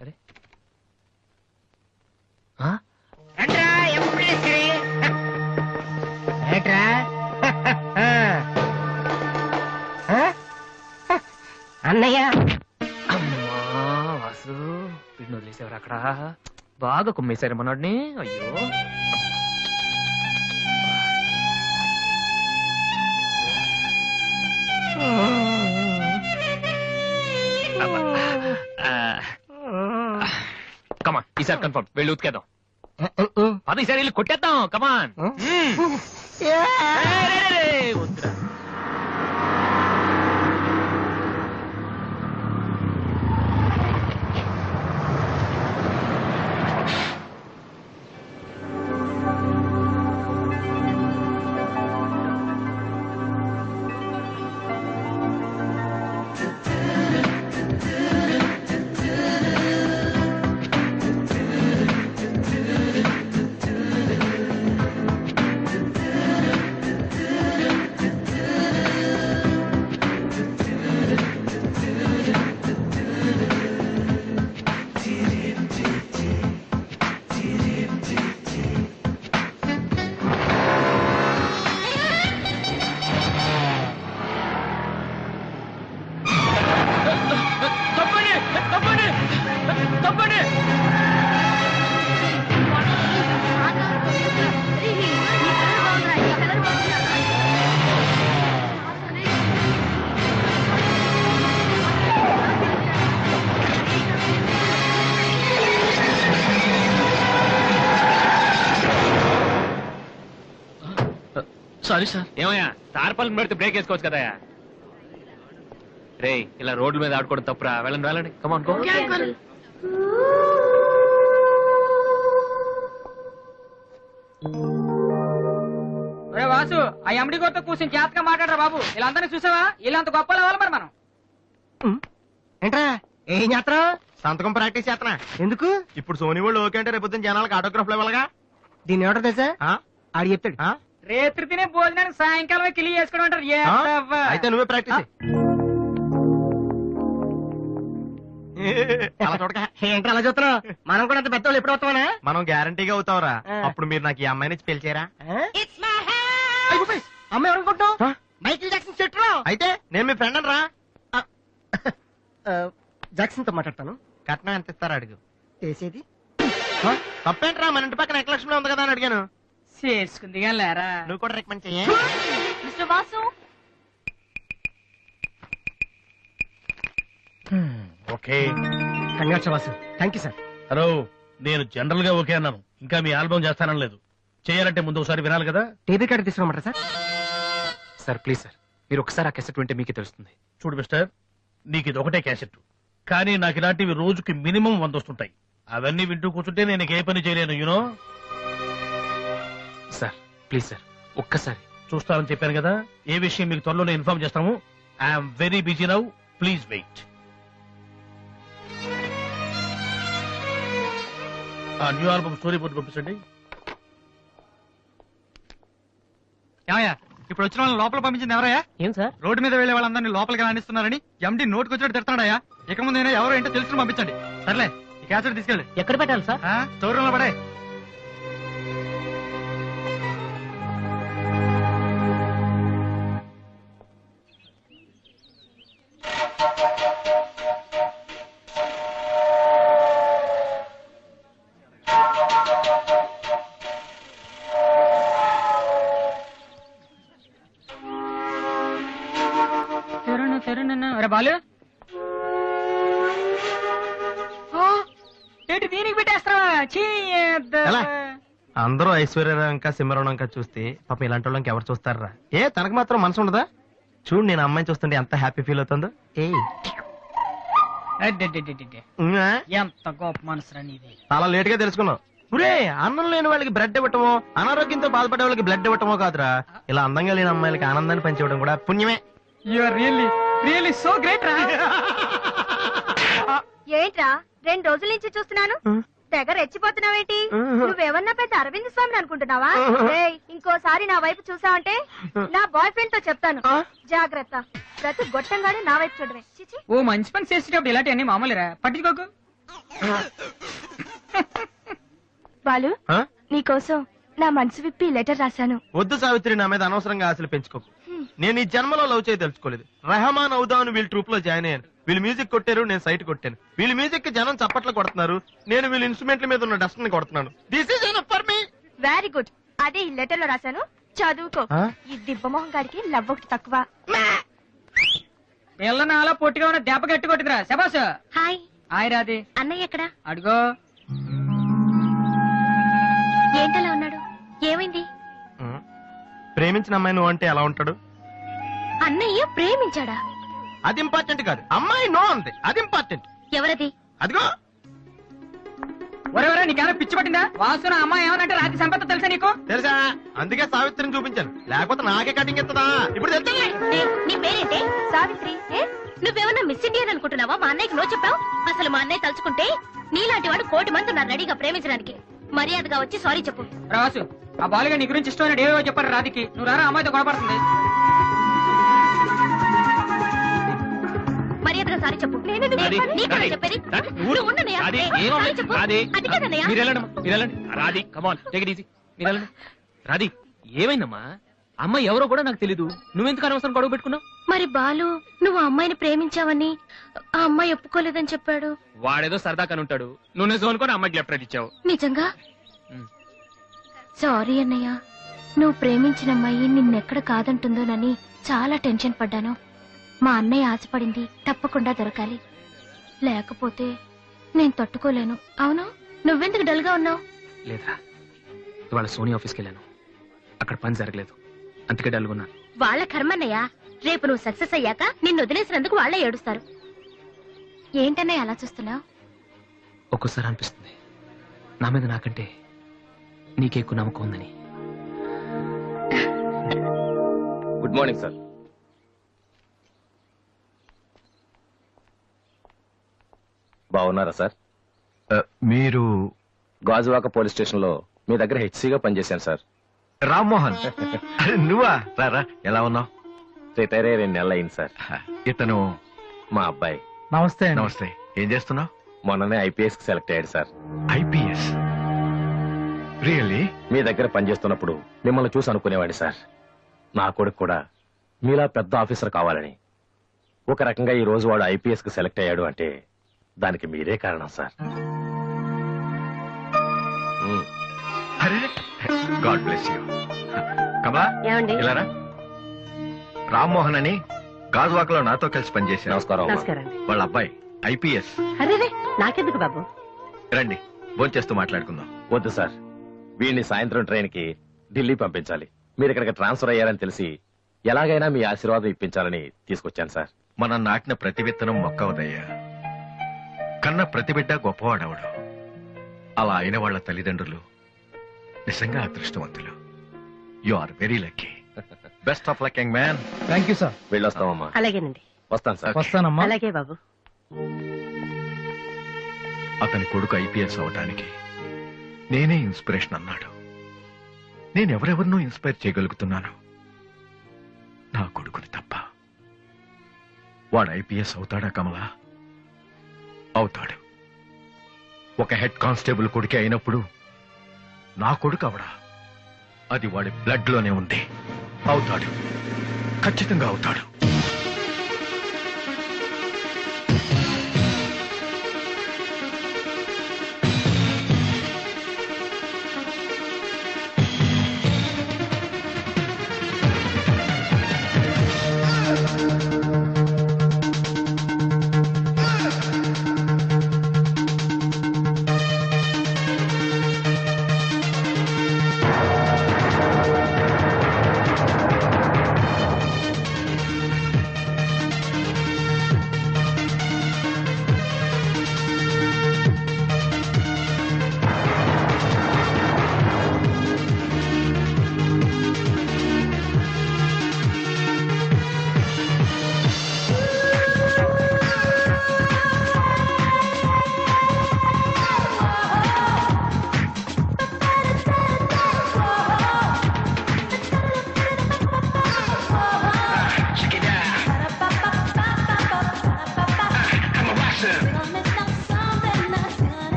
అరే రండ్రా, ఎప్పుడైనా సరే. ఏంట్రా? అన్నయ్య. అమ్మా వాసు, వీడిని వదిలేసేవారు అక్కడ, బాగా కుమ్మేశారు మనోడిని. అయ్యో కమాన్, ఈసారి కన్ఫర్మ్ వెళ్ళి ఉతికేద్దాం. పది ఈసారి వెళ్ళి కొట్టేద్దాం. కమాన్. వద్దురా. Sorry sir. ఏమయ్యా, తార్పాలను పెడితే బ్రేక్ వేసుకోవచ్చు కదా. రే, ఇలా రోడ్ల మీద ఆడుకోవడం తప్పురా. వెళ్ళండి వెళ్ళండి. Come on go. వాసు, ఆ ఎమ్డి గొప్ప కూర్చొని జాతగా మాట్లాడరా బాబు. వీళ్ళందరినీ చూసావా? వీళ్ళంత గొప్ప అవ్వాలి మరి మనం. ఏంట్రా ఏం చేస్తారా? సంతకం ప్రాక్టీస్ చేస్తున్నా. ఎందుకు? ఇప్పుడు సోనీ వాళ్ళు ఓకే అంటే రేపు జనాలకు ఆటోగ్రాఫ్ ఇవ్వాలగా. దీన్ని ఏమంటారు తెలుసా? ఆడు చెప్తాడు. రేత్రి తినే భోజనానికి సాయంకాలం కిలి చేసుకోవడం అంటారు. అయితే నువ్వే ప్రాక్టీస్. ఏంట్రా అలా చూస్తున్నావు? మనం కూడా అంత పెద్దవాళ్ళు ఎప్పుడు అవుతామనా? మనం గ్యారంటీగా అవుతావురా. అప్పుడు మీరు నాకు ఈ అమ్మాయిని పెళ్లి చేయరా? అమ్మాయి ఎవరనుకుంటావు? మైకిల్ జాక్సన్ చెట్టు. అయితే నేను మీ ఫ్రెండ్ అని రా. జాక్సన్ తో మాట్లాడతాను. కట్నం ఎంత ఇస్తారా అడుగు. చేసేది తప్పేంట్రా? మన ఇంటి పక్కన ఎక్లక్ష్మి ఉంది కదా అని అడిగాను. చేసుకుంది కానీ లేరా. నువ్వు కూడా రికమెండ్ చెయ్యి. Mister Vasu okay. Congrats Vasu. Thank you sir. Hello, నేను జనరల్ గా ఓకే అన్నాను, ఇంకా మీ ఆల్బమ్ చేస్తానని లేదు. చేయాలంటే ముందు ఒకసారి వినాలి కదా. టేబుల్ కార్డు తీసుకురమ్మంటారా సార్? సార్ ప్లీజ్ సార్, మీరు ఒకసారి ఆ కెసెట్ వింటే మీకే తెలుస్తుంది. చూడు మిస్టర్, నీకు ఇది ఒకటే క్యాసెట్, కానీ నాకు ఇలాంటివి రోజుకి మినిమం 100 వస్తుంటాయి. అవన్నీ వింటూ కూర్చుంటే నేను ఏ పని చేయలేను. యూనో. సార్ ప్లీజ్ సార్, ఒక్కసారి. చూస్తానని చెప్పాను కదా. ఏ విషయం మీకు త్వరలోనే ఇన్ఫార్మ్ చేస్తాము. I'm very busy now, please wait. ఆ న్యూ ఆల్బమ్ స్టోరీ బోర్డు పంపించండి. ఏమయ్యా, ఇప్పుడు వచ్చిన వాళ్ళని లోపల పంపించింది ఎవరయ్యా? ఏం సార్? రోడ్డు మీద వెళ్లే వాళ్ళందరినీ లోపలికి రాణిస్తున్నారని ఎండి నోటుకు వచ్చినట్టు తిడుతున్నాడయ్యా. ఇక ముందు ఎవరో ఏంటో తెలుసుకుని పంపించండి. సర్లే, ఈ క్యాసెట్ తీసుకెళ్ళి ఎక్కడ పెట్టాలి సార్? స్టోర్ రూమ్ లో పడే. అరే బాలు, ఏంటి దీనికి పెట్టేస్తారా? ఎలా? అందరూ ఐశ్వర్యరాంక సింహరణంక చూస్తే పాపం ఇలాంటి వాళ్ళకి ఎవరు చూస్తారా? తనకు మాత్రం మనసు ఉండదా? చూడు, నేను అమ్మాయిని చూస్తుంటే ఎంత హ్యాపీ ఫీల్ అవుతుందో. ఎంత గొప్ప మనసురా నీది. చాలా లేట్ గా తెలుసుకున్నావు. ఒరే, అన్నం లేని వాళ్ళకి బ్లడ్ ఇవ్వటమో, అనారోగ్యంతో బాధపడే వాళ్ళకి బ్లడ్ ఇవ్వటమో కాదురా, ఇలా అందంగా లేని అమ్మాయిలకి ఆనందాన్ని పంచివ్వడం కూడా పుణ్యమే. You are really so great రా. ఏంట్రా 2 రోజుల నుంచి చూస్తున్నాను, తెగ రెచ్చిపోతున్నావేంటి? నువ్వేమన్నా పెద్ద అరవింద్ స్వామిని అనుకుంటున్నావా? ఏయ్, ఇంకోసారి నా వైపు చూసావంటే నా బాయ్ ఫ్రెండ్ తో చెప్తాను, జాగ్రత్త. ప్రతి గొట్టంగాడు నా వైపు చూడవే. చిచి. ఓ మంచి పని చేసేటప్పుడు ఇలాంటి అన్ని మామూలురా, పట్టించుకోకు. బాలు, నీకోసం నా మనసు విప్పి లెటర్ రాశాను. వద్దు సావిత్రి, నా మీద అనవసరంగా ఆశలు పెంచుకోకు. నేను ఈ జన్మలో లవ్ చేయ తెలుసుకోలేదు. రెహమాన్ అవుదామని వీళ్ళ ట్రూప్ లో జాయిన్ అయ్యాను. వీళ్ళు మ్యూజిక్ కొట్టారు, నేను సైట్ కొట్టాను. వీళ్ళ మ్యూజిక్ కి జనం చప్పట్లు కొడుతున్నారు, నేను వీళ్ళ ఇన్స్ట్రుమెంట్ల మీద ఉన్న డస్ట్ ని కొడుతున్నాను. This is enough for me. Very good. అదే ఈ లెటర్ లో రాశాను, చదువుకో. ఈ దిబ్బమోహం గారికి లవ్ ఒకటి తక్కువ. పిల్లని అలా పొట్టిగా ఉన్న దెబ్బ గట్టి కొట్టిందిరా. శబాస్. హాయ్. హాయ్ రాది. అన్నయ్య ఎక్కడా? అడుగో. ఏంటలా ఉన్నాడు? ఏమైంది? ప్రేమించిన అమ్మాయి నువ్వు అంటే ఎలా ఉంటాడు? అన్నయ్య ప్రేమించాడా? అది ఇంపార్టెంట్ కాదు, అమ్మాయి నో అంతే, అది ఇంపార్టెంట్. ఎవరది? అదిగో. ఒరే నీకేమైనా పిచ్చి పట్టిందా? వాసు నా అమ్మాయి ఏమనంటే రాత్రి సంపద తెలుసా నీకు? తెలుసా, అందుకే సావిత్రిని చూపించాను, లేకపోతే నాకే కటింగ్ ఎత్తదా. ఇప్పుడు తెలుసా? నీ పేరేంటి? సావిత్రి. నువ్వేమన్నా మిస్ ఇండియన్ అనుకుంటున్నావా? మా అన్నయ్యకి నో చెప్పావు. అసలు మా అన్నయ్య తలుచుకుంటే నీలాంటి వాడు 1,000,000 మంది ఉన్నారు రెడీగా ప్రేమించడానికి. మర్యాదగా వచ్చి సారీ చెప్పు. రాసు, ఆ బాలుగా నీ గురించి ఇష్టమైన ఏవో చెప్పారు రాధికి. నువ్వు రారా, అమ్మాయితో గొడవపడుతుంది. మర్యాదగా సారీ చెప్పు. చెప్పేది నువ్వు ఉండనయ్యా. సారీ చెప్పు. అది కాదన్నయ్యా. రాధి, కమాన్, టేక్ ఇట్ ఈజీ. రాధి, ఏమైందమ్మా? అమ్మాయి ఎవరో కూడా నాకు తెలీదు, నువ్వెందుకు అనవసరం గొడవ పెట్టుకున్నావు? మరి బాలు, నువ్వు ఆ అమ్మాయిని ప్రేమించావని ఆ అమ్మాయి ఒప్పుకోలేదని చెప్పాడు. వాడేదో సరదా కని ఉంటాడు, నువ్వు నిజం అనుకోని అమ్మాయికి లెఫ్ట్ రైట్ ఇచ్చావు. నిజంగా? సారీ అన్నయ్య, నువ్వు ప్రేమించిన అమ్మాయి నిన్నెక్కడ కాదంటుందోనని చాలా టెన్షన్ పడ్డాను. మా అన్నయ్య ఆశపడింది తప్పకుండా దొరకాలి, లేకపోతే నేను తట్టుకోలేను. అవును, నువ్వెందుకు డల్ గా ఉన్నావు? లేదురా, ఇవాళ సోనీ ఆఫీస్కి వెళ్ళాను, అక్కడ పని జరగలేదు, అందుకే డల్గున్నా. వాళ్ళ కర్మన్నయ్య, రేపు నువ్వు సక్సెస్ అయ్యాక నిన్ను వదిలేసినందుకు వాళ్ళే ఏడుస్తారు. ఏంటన్నయ్య అలా చూస్తున్నావు? ఒక్కోసారి అనిపిస్తుంది నా మీద నాకంటే నీకే ఎక్కువ నమ్మకం ఉందని. Good morning sir. బాగున్నారా సార్? మీరు గాజువాక పోలీస్ స్టేషన్ లో మీ దగ్గర హెచ్సీగా పనిచేశాను సార్. రామ్మోహన్. అరే నువ్వా? రారా, ఎలా ఉన్నావు? రిటైర్ అయ్యి 2 నెలలు అయింది సార్. ఇతను మా అబ్బాయి. నమస్తే. నమస్తే. ఏం చేస్తున్నావు? మొన్ననే ఐపీఎస్ కి సెలెక్ట్ అయ్యాడు సార్. ఐపీఎస్? రియల్లీ? మీ దగ్గర పనిచేస్తున్నప్పుడు మిమ్మల్ని చూసి అనుకునేవాడి సార్, నా కొడుకు కూడా మీలా పెద్ద ఆఫీసర్ కావాలని. ఒక రకంగా ఈ రోజు వాడు ఐపీఎస్ కి సెలెక్ట్ అయ్యాడు అంటే దానికి మీరే కారణం సార్. అరే గాడ్ బ్లెస్ యూ. కమలా ఏమండి? ఇలారా. రామ్మోహన్ అని గాజువాకలో నాతో కలిసి పనిచేశారు. నమస్కారం. నమస్కారం అండి. వాళ్ళ అబ్బాయి ఐపీఎస్. అరే నాకెందుకు బాబు? రండి భోంచేస్తూ మాట్లాడుకుందాం. వద్దు సార్, వీడిని సాయంత్రం ట్రైన్ కి ఢిల్లీ పంపించాలి. మీరు ఇక్కడికి ట్రాన్స్ఫర్ అయ్యారని తెలిసి ఎలాగైనా మీ ఆశీర్వాదం ఇప్పించాలని తీసుకొచ్చాను సార్. మనం నాటిన ప్రతి విత్తనం మొక్కవదయ్యా. కన్న ప్రతి బిడ్డ గొప్పవాడవడు. అలా అయిన వాళ్ళ తల్లిదండ్రులు నిజంగా అదృష్టవంతులు. You are very lucky. Best of luck young man. Thank you sir. వెళ్ళొస్తామమ్మా. అలాగేనండి. వస్తాను సార్. వస్తానమ్మా. అలాగే బాబు. అతని కొడుకు ఐపీఎస్ అవటానికి నేనే ఇన్స్పిరేషన్ అన్నాడు. నేనెవరెవరినో ఇన్స్పైర్ చేయగలుగుతున్నాను, నా కొడుకుని తప్ప. వాడు ఐపీఎస్ అవుతాడా కమలా? అవుతాడు. ఒక హెడ్ కానిస్టేబుల్ కొడుకే అయినప్పుడు నా కొడుకు అవడా? అది వాడి బ్లడ్ లోనే ఉంది. అవుతాడు, ఖచ్చితంగా అవుతాడు.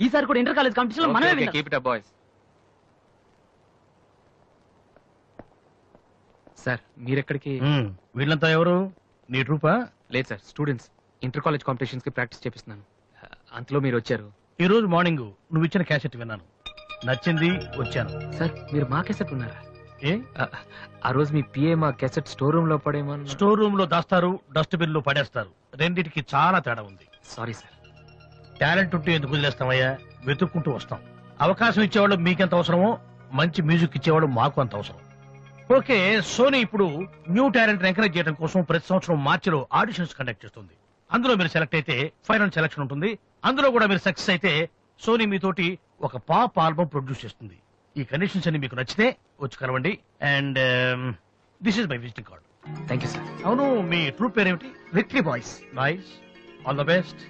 ఈసారి కూడా ఇంటర్ కాలేజ్ కాంపిటీషన్ లో మనమే విన్నాం. Keep it up boys. Sir మీరెక్కడికి? వీళ్ళంతా ఎవరు? నీ ట్రూపా? లేదు sir, students. Inter college competitions కి ప్రాక్టీస్ చేపిస్తున్నాను. అంతలో మీరు వచ్చారు. ఈ రోజు మార్నింగ్ నువ్వు ఇచ్చిన క్యాసెట్ విన్నాను, నచ్చింది, వచ్చాను. సార్ మీరు మా కెసెట్ ఉన్నారా? ఏ ఆ రోజు మీ పిఏ మా కెసెట్ స్టోర్ రూమ్ లో పడేమో. స్టోర్ రూమ్ లో దాస్తారు, డస్ట్బిన్ లో పడేస్తారు. రెండిటికి చాలా తేడా ఉంది. Sorry sir. టాలెంట్ ఉంటే ఎందుకు వదిలేస్తామయ్యా? వెతుక్కుంటూ వస్తాం. అవకాశం ఇచ్చేవాళ్ళు మీకెంత అవసరమో మంచి మ్యూజిక్ ఇచ్చేవాళ్ళు మాకు అంత అవసరం. ఓకే, సోనీ ఇప్పుడు న్యూ టాలెంట్ ఎంకరేజ్ చేయడం కోసం ప్రతి సంవత్సరం మార్చిలో ఆడిషన్స్ కండక్ట్ చేస్తుంది. అందులో మీరు సెలెక్ట్ అయితే ఫైనల్ సెలక్షన్ ఉంటుంది. అందులో కూడా మీరు సక్సెస్ అయితే సోనీ మీతోటి ఒక పాప్ ఆల్బమ్ ప్రొడ్యూస్ చేస్తుంది. ఈ కండిషన్స్ అన్ని మీకు నచ్చితే వచ్చి కలవండి. And this is my visiting card. Thank you sir. అవును, మీ ట్రూప్ పేరేమిటి? Victory boys. Nice, all the best.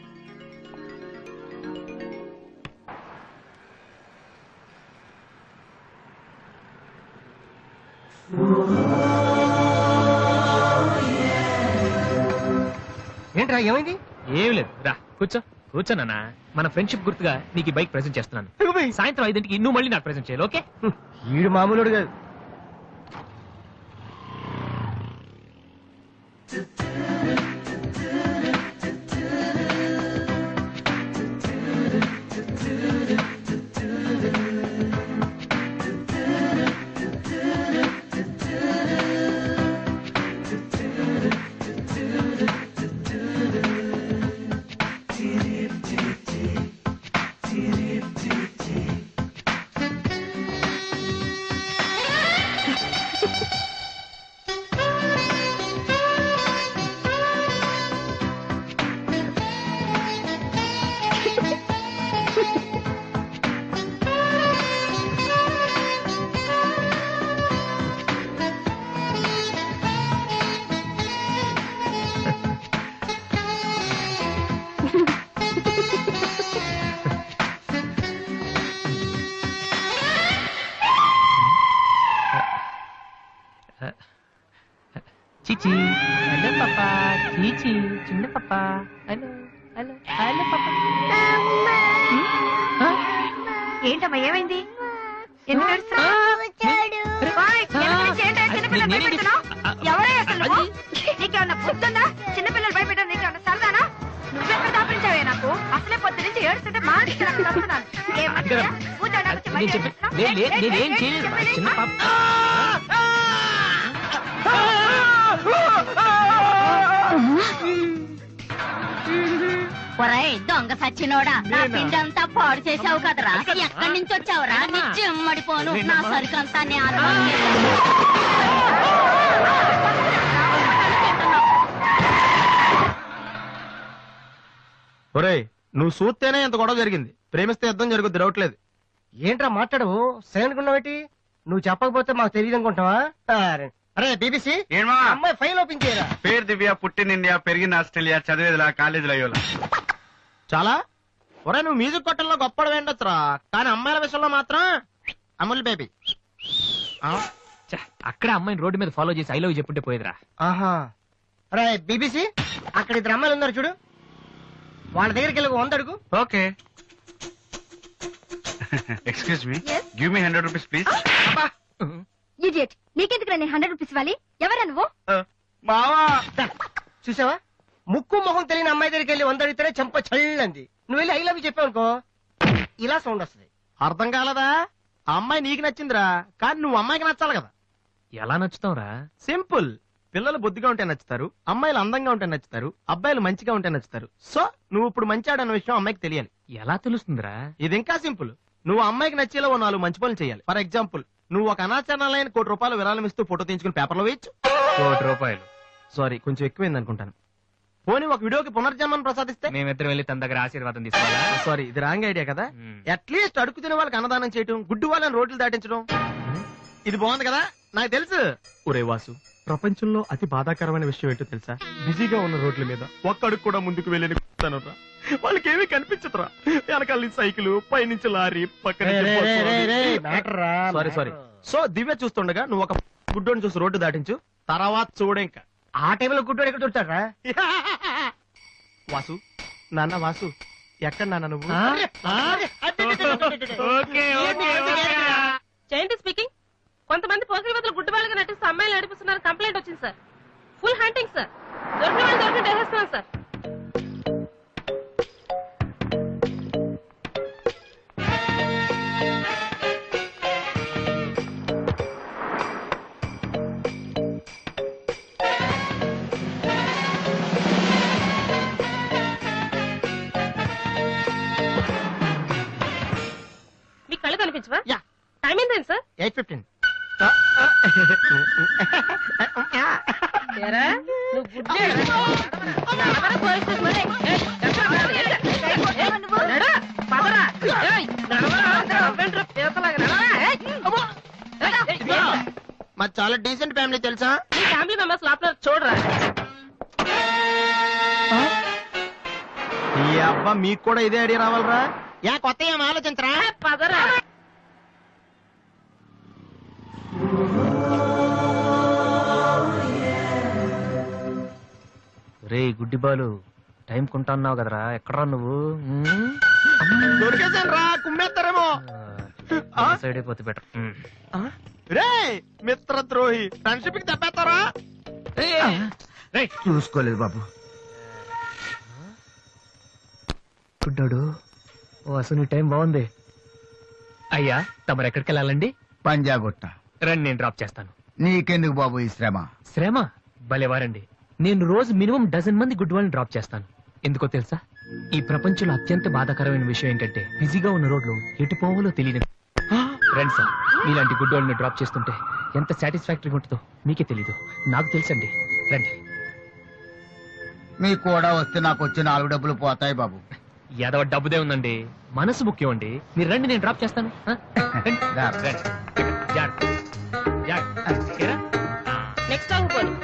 ఏంట్రా ఏమైంది? ఏం లేదు, రా కూర్చో. కూర్చోనా? మన ఫ్రెండ్షిప్ గుర్తుగా నీకు ఈ బైక్ ప్రెజెంట్ చేస్తున్నాను. సాయంత్రం 5ంటికి నువ్వు మళ్ళీ నాకు ప్రెజెంట్ చేయాలి, ఓకే? ఈడు మామూలుడు కాదు. చిచి హలో పాపా. చీచి చిన్న పాపా హలో. ఏంటమ్మా ఏమైంది? ఎందుకు ఏడుస్తున్నావ్? ఓయ్, వెనక నుంచి ఏంటా చిన్నపిల్లలు భయపెడుతున్నావ్? ఎవరే అసలు నువ్వు? నీకేమన్నా బుద్ధుందా? చిన్నపిల్లలు భయపెట్టడం నీకేమన్నా సరదానా? నువ్వెక్కడ దాపించావే నాకు? అసలే పొద్దు నుంచి ఏడుస్తుంటే మానేసి నాకు వస్తున్నాను. ఏమన్నా? కూర్చోండి, నాకు చెప్పండి. నేనేం చేయలేదు చిన్న పాప. ఒరేయ్ దొంగ సచ్చినోడా, నా పిండంతా పాడు చేసావు కదరా. ఎక్కడి నుంచి వచ్చావురా? నీ చెమ్మడిపోను. నా సరుకంతా ఒరేయ్, నువ్వు చూస్తేనే ఇంత గొడవ జరిగింది. ప్రేమిస్తే యుద్ధం జరుగుద్ది, రావట్లేదు. ఏంట్రా మాట్లాడవు? సైలెంట్ ఉన్నావేటి? నువ్వు చెప్పకపోతే మాకు తెలియదు అనుకుంటావా? అరే బీబీసీ, అమ్మాయి ఫైల్ ఓపెన్ చేయరా. పేరు దివ్య, పుట్టిన ఇండియా, పెరిగిన ఆస్ట్రేలియా, చదివేదిలా కాలేజీలో అయ్యోలా. చాలా ఒరే, నువ్వు మ్యూజిక్ కొట్టంలో గొప్ప వేండొచ్చురా, కానీ అమ్మాయిల విషయంలో మాత్రం అమూల్ బేబీ. అక్కడే అమ్మాయిని రోడ్డు మీద ఫాలో చేసి ఐ లవ్ చెప్పుంటే పోయేదిరా. ఆహా. అరే బీబీసీ, అక్కడ ఇద్దరు అమ్మాయిలు ఉన్నారు చూడు, వాళ్ళ దగ్గరికి వెళ్ళి 100 అడుగు. Okay. Excuse me, give me 100 rupees please. Idiot, నీకెందుకు నేను 100 రూపీస్ ఇవ్వాలి? ఎవరా నువ్వు? మావా, చూసావా, ముక్కు మొహం తెలియని అమ్మాయి దగ్గరికి వెళ్ళి 100 అడిగితేనే చెంప చల్లంది. నువ్వు వెళ్ళి ఐ లవ్ యూ చెప్పావు అనుకో, ఇలా సౌండ్ వస్తుంది. అర్థం కాలదా? ఆ అమ్మాయి నీకు నచ్చిందిరా, కానీ నువ్వు అమ్మాయికి నచ్చాలి కదా. ఎలా నచ్చుతావురా? సింపుల్. పిల్లలు బొద్దుగా ఉంటే నచ్చుతారు, అమ్మాయిలు అందంగా ఉంటే నచ్చుతారు, అబ్బాయిలు మంచిగా ఉంటే నచ్చుతారు. సో నువ్వు ఇప్పుడు మంచివాడన్న విషయం అమ్మాయికి తెలియాలి. ఎలా తెలుస్తుందిరా? ఇది ఇంకా సింపుల్. నువ్వు అమ్మాయికి నచ్చేలా 4 మంచి పనులు చేయాలి. ఫర్ ఎగ్జాంపుల్, నువ్వు ఒక అనాచరణలైన ₹1,00,00,000 విరాళం ఇస్తూ ఫోటో తీయించుకుని పేపర్లో వేయచ్చు. ₹1,00,00,000 సారీ, కొంచెం ఎక్కువైంది అనుకుంటాను. పోనీ ఒక వీడియోకి పునర్జన్మను ప్రసాదిస్తే? మేమిద్దరం వెళ్ళి తన దగ్గర ఆశీర్వాదం తీసుకోవాలా? సారీ, ఇది రాంగ్ ఐడియా కదా. అట్లీస్ట్ అడుగు తినే వాళ్ళకి అన్నదానం చేయటం, గుడ్డు వాళ్ళని రోడ్లు దాటించడం, ఇది బాగుంది కదా. నాకు తెలుసు. ఒరే వాసు, ప్రపంచంలో అతి బాధాకరమైన విషయం ఏంటో తెలుసా? బిజీగా ఉన్న రోడ్ల మీద ఒక్కడుగు కూడా ముందుకు వెళ్ళని కూర్చున్నానురా. వాళ్ళకి ఏమీ కనిపించదురా. వెనకాల సైకిల్, పైనుంచి లారీ, పక్కన సారీ. సో దివ్య చూస్తుండగా నువ్వు ఒక గుడ్డోని చూసి రోడ్డు దాటించు, తర్వాత చూడ. ఇంకా ఆ టైంలో గుడ్డోడు ఎక్కడ చూడతాడా? వాసు, నాన్న వాసు, ఎక్కడ నాన్న నువ్వు? జయంతి స్పీకింగ్. కొంతమంది పోకిరి వద్దలు గుడ్డి వాళ్ళగా నటిస్తూ అమ్మాయిలు నడిపిస్తున్నారు. కంప్లైంట్ వచ్చింది సార్. Full hunting sir. దొరికిన వాళ్ళు దొరికినట్టు వేసేస్తున్నాం సార్. మీ కళ్ళు కనిపించవా? టైం ఏంటండి సార్? 8:15. నువ్వు మా చాలా డీసెంట్ ఫ్యామిలీ తెలుసా? మీ ఫ్యామిలీ మెంబర్స్ లోపల చూడరా. ఈ అబ్బా మీకు కూడా ఇదే ఐడియా రావాలరా? కొత్త ఏం ఆలోచించరా? పదరా. రే గుడ్డి బాలు, టైం కొంటా అన్నావు కదరా, ఎక్కడరా నువ్వు? దొరికేసాను రా, కుమ్మేస్తారేమో. సైడ్ అయిపోతే బెటర్. రే మిత్రద్రోహి, ఫ్రెండ్షిప్ కి తప్పేస్తారా? చూసుకోలేదు బాబు. గుడ్డాడు, ఓ అసలు నీ టైం బాగుంది. అయ్యా, తమరు ఎక్కడికి వెళ్ళాలండి? పంజాగుట్ట. రండి, నేను డ్రాప్ చేస్తాను. నీకెందుకు బాబు ఈ శ్రమ? శ్రమ భలేవారండి. నేను రోజు మినిమం 12 మంది గుడ్ వాళ్ళని డ్రాప్ చేస్తాను. ఎందుకో తెలుసా? ఈ ప్రపంచంలో అత్యంత బాధాకరమైన విషయం ఏంటంటే బిజీగా ఉన్న రోడ్లు ఎటు పోవాలో తెలియదు. రండి సార్, మీలాంటి గుడ్ వాళ్ళని డ్రాప్ చేస్తుంటే ఎంత సాటిస్ఫాక్టరీగా ఉంటుందో మీకే తెలీదు, నాకు తెలుసండి. రండి. మీకు కూడా వస్తే నాకు వచ్చే 4 డబ్బులు పోతాయి బాబు. ఏదో డబ్బుదే ఉందండి, మనసు ముఖ్యం అండి. మీరు రండి, నేను డ్రాప్ చేస్తాను. నెక్స్ట్ అనుకోండి.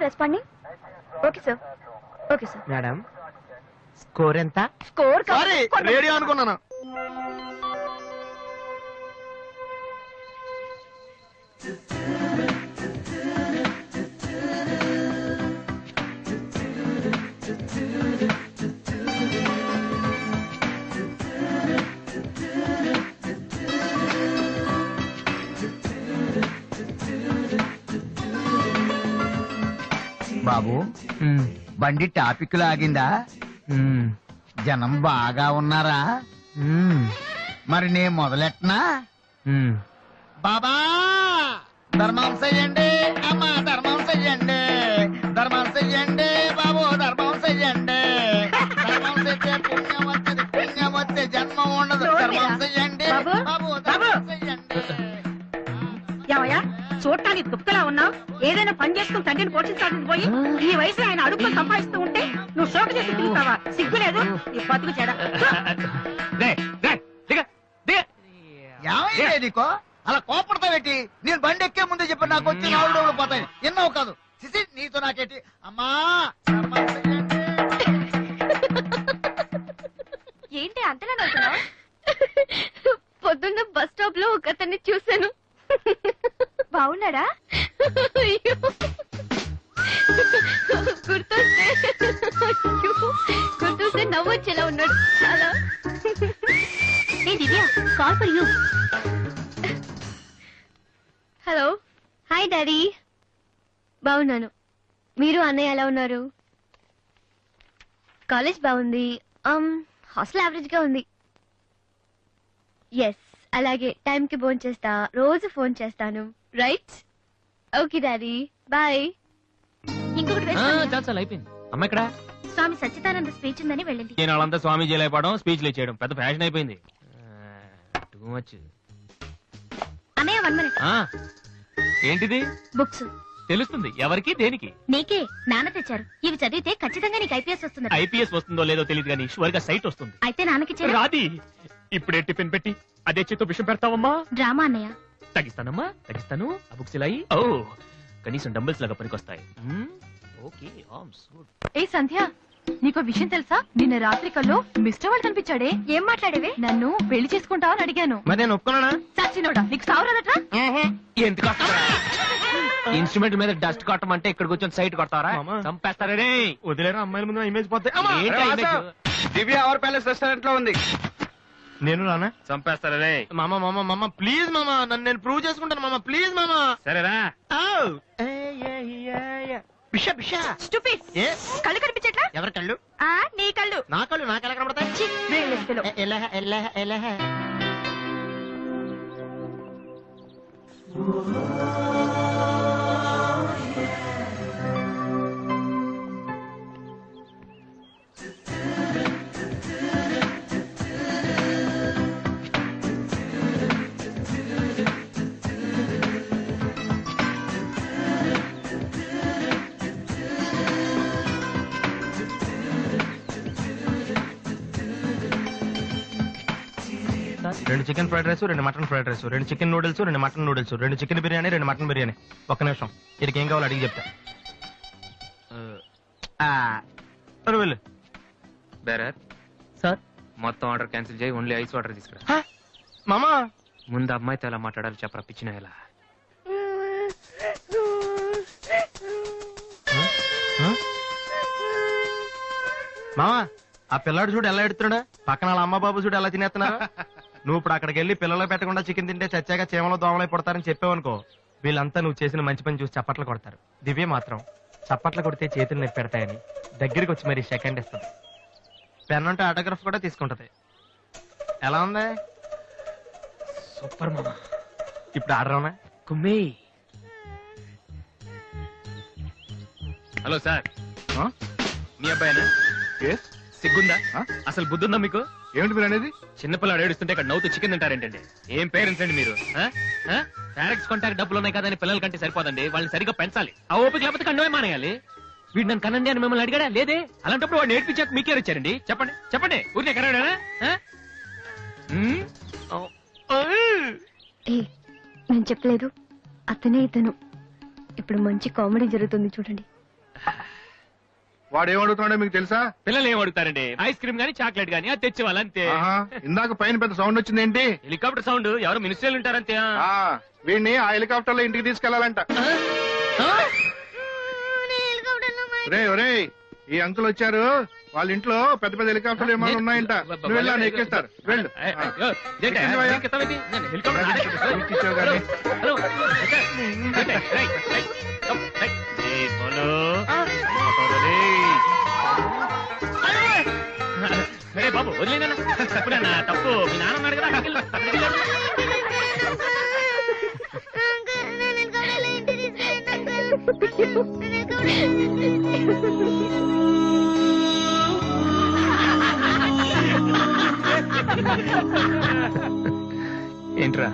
Responding. Okay sir, okay sir. Madam score ఎంత? స్కోర్ రేడియో అనుకున్నాను. బాబు బండి టాపిక్ లాగిందా? జనం బాగా ఉన్నారా? మరి నేను మొదలెట్టనా? బాబా ధర్మం చెయ్యండి, అమ్మా ధర్మం చెయ్యండి, ధర్మం చెయ్యండి బాబు, ధర్మం చెయ్యండి. ధర్మం చేస్తే పుణ్యం వచ్చేది, పుణ్యం వచ్చే జన్మ ఉండదు. ధర్మం చెయ్యండి బాబు, ధర్మం చెయ్యండి. ఏమయ్యా చూడటానికి దుఃఖలా ఉన్నావు? ఏదైనా పని చేసుకుని తండ్రిని పోషించాలని పోయి ఈ వయసులో ఆయన అడుగులు సంపాదిస్తూ ఉంటే నువ్వు షోక చేసి తిరుగుతావా? సిగ్గులేదు ఈ బతుకు చెడ. ఏమైంది నీకో అలా కోపడతావేటి? నేను బండి ఎక్కే ముందే చెప్పి నాకు వచ్చి 4 రోజులు పోతాయి. ఎన్నో కాదు సిసి నీతో నాకేటి? అమ్మా ఏంటి అంతలా నవ్వుతున్నావ్? పొద్దున్న బస్ స్టాప్ లో ఒక అతన్ని చూశాను. బాగున్నాడా? గుర్తొస్తే నవ్వొచ్చేలా ఉన్నాడు చాలా. ఏ Divya, call for you. Hello, hi daddy. బాగున్నాను. మీరు అన్నయ్య ఎలా ఉన్నారు? కాలేజ్ బాగుంది. హాస్టల్ యావరేజ్ గా ఉంది. ఎస్, అలాగే టైం కి ఫోన్ చేస్తా, రోజు ఫోన్ చేస్తాను. రైట్? Okay daddy, bye. ఇంకొకటి చాలా అయిపోయింది. అమ్మ ఇక్కడ స్వామి సచ్చిదానంద స్పీచ్ ఉందని వెళ్ళింది. నేను వాళ్ళంతా స్వామీజీ అయిపోవడం, స్పీచ్లు చేయడం పెద్ద ఫ్యాషన్ అయిపోయింది. Too much. అన్నయ్య 1 minute. ఏంటిది? బుక్స్. తెలుస్తుంది ఎవరికి దేనికి? నీకే. నాన్న తెచ్చారు. ఇవి చదివితే ఖచ్చితంగా నీకు ఐపీఎస్ వస్తుంది. ఐపీఎస్ వస్తుందో లేదో తెలియదు కానీ షువర్ గా సైట్ వస్తుంది. అయితే నాన్నకి రాది. ఇప్పుడే టిఫిన్ పెట్టి అదే చేతో విషయం పెడతావమ్మా? డ్రామా అన్నయ్య. తగ్గిస్తానమ్మా, తగ్గిస్తాను. ఆ బుక్స్ ఇలా ఓ కనీసం డంబుల్స్ లాగా పనికొస్తాయి. ఓకే, ఏ సంధ్య, నీకో విషయం తెలుసా? నిన్న రాత్రి కల్లో మిస్టర్ వాళ్ళు కనిపించాడే. ఏం మాట్లాడేవే? నన్ను పెళ్లి చేసుకుంటావని అడిగాను. మరి నేను ఒప్పుకున్నానా? చచ్చినోడా, నీకు సావరాదట్రా? ఎందుకు ఇన్స్ట్రుమెంట్ మీద డస్ట్ కొట్టమంటే ఇక్కడ కూర్చొని సైట్ కొడతారా? చంపేస్తారే. వదిలేరా, అమ్మాయిల ముందు ఇమేజ్ పోతే. దివ్య అవర్ ప్యాలెస్ రెస్టారెంట్ లో ఉంది. నేను రానా? చంపేస్తారే. మామ ప్లీజ్ మామ, నన్ను నేను ప్రూవ్ చేసుకుంటాను మామ, ప్లీజ్ మామ. సరేరా. బిషా బిషా. Stupid. కళ్ళు కనిపించట్లా? ఎవరి కళ్ళు? నీ కళ్ళు. నా కళ్ళు నాకెలా కనబడతాయి? ఎలా రెండు చికెన్ ఫ్రైడ్ రైస్, రెండు మటన్ ఫ్రైడ్ రైస్, రెండు చికెన్ నూడిల్స్, రెండు మటన్ నూడిల్స్, రెండు చికెన్ బిర్యానీ, రెండు మటన్ బిర్యానీ. ఒక్క నిమిషం, వీడికి ఏం కావాలో అడిగి చెప్తా. వెళ్ళు. బేరర్ సార్, మొత్తం ఆర్డర్ క్యాన్సిల్ చేయి, ఓన్లీ ఐస్ వాటర్ తీసుకురా. మామా ముందు అమ్మాయితో ఎలా మాట్లాడాలి చెప్పరా పిచ్చిన ఎలా. మామా ఆ పిల్లాడు చూడు ఎలా ఎడుతున్నాడా, పక్కన వాళ్ళ అమ్మ బాబు చూడు ఎలా తినేస్తున్నా. నువ్వు ఇప్పుడు అక్కడికి వెళ్ళి పిల్లలకు పెట్టకుండా చికెన్ తింటే చచ్చాక చీమలో దోమలై పడతారని చెప్పావనుకో, వీళ్ళంతా నువ్వు చేసిన మంచి పని చూసి చప్పట్లు కొడతారు. దివ్య మాత్రం చప్పట్లు కొడితే చేతులు నొప్పి పెడతాయని దగ్గరికి వచ్చి మరి సెకండ్ ఇస్తుంది. పెన్ అంటే ఆటోగ్రాఫ్ కూడా తీసుకుంటది. ఎలా ఉంది? సూపర్ మామా. ఇప్పుడు ఆర్డర్ అవునా? కుమ్మి. హలో సార్, మీ అబ్బాయినా? సిగ్గుందా? అసలు బుద్ధుందా మీకు? ఏమిటి మీరు అనేది? చిన్నపిల్లాడు ఏడుస్తుంటే ఇక్కడ నవ్వుతూ చికెన్ తింటారేంటండి? ఏం పేరెంట్స్ అండి మీరు? పేరెంట్స్ కొంటానికి డబ్బులు ఉన్నాయి కదని పిల్లల కంటే సరిపోదండి, వాళ్ళని సరిగ్గా పెంచాలి. ఆ ఓపిక లేకపోతే కండమే మానేయాలి. వీడు నన్ను కనండి అని మిమ్మల్ని అడిగాడా? లేదే. అలాంటప్పుడు వాడు నేర్పించాక మీకే వచ్చారండి. చెప్పండి చెప్పండి, ఊరినే కనడా? నేను చెప్పలేదు, అతనే ఇతను. ఇప్పుడు మంచి కామెడీ జరుగుతుంది చూడండి. వాడు ఏమడుగుతున్నాడో మీకు తెలుసా? పిల్లలు ఏం అడుగుతారండి? ఐస్ క్రీమ్ గానీ చాక్లెట్ గానీ అది తెచ్చి వాళ్ళంతే. ఇందాక పైన పెద్ద సౌండ్ వచ్చింది ఏంటి? Helicopter sound. ఎవరు మినిస్టర్లు ఉంటారంతే. వీడిని ఆ హెలికాప్టర్ లో ఇంటికి తీసుకెళ్లాలంట. రే ఈ అంకుల్ వచ్చారు, వాళ్ళ ఇంట్లో పెద్ద పెద్ద హెలికాప్టర్లు ఏమైనా ఉన్నాయంట. నువ్వు వెళ్ళాను ఎక్కిస్తారు. వెళ్ళు. బాబు వదిలేనా? తప్పుడన్నా తప్పు. మీ నాన్న ఉన్నాడు కదా. ఏంట్రా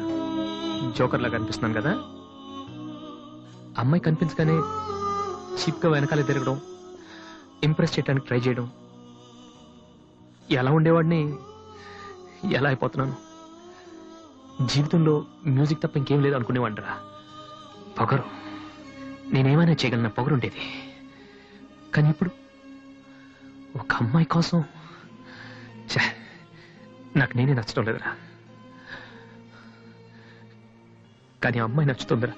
జోకర్ లా కనిపిస్తున్నాను కదా? అమ్మాయి కనిపించగానే చీప్ గా వెనకాలే తిరగడం, ఇంప్రెస్ చేయడానికి ట్రై చేయడం, ఎలా ఉండేవాడిని ఎలా అయిపోతున్నాను. జీవితంలో మ్యూజిక్ తప్ప ఇంకేం లేదు అనుకునేవాడిరా. పొగరు, నేనేమైనా చేయగలన పొగరు ఉండేది. కానీ ఇప్పుడు ఒక అమ్మాయి కోసం నాకు నేనే నచ్చడం లేదురా. కానీ అమ్మాయి నచ్చుతుందిరా.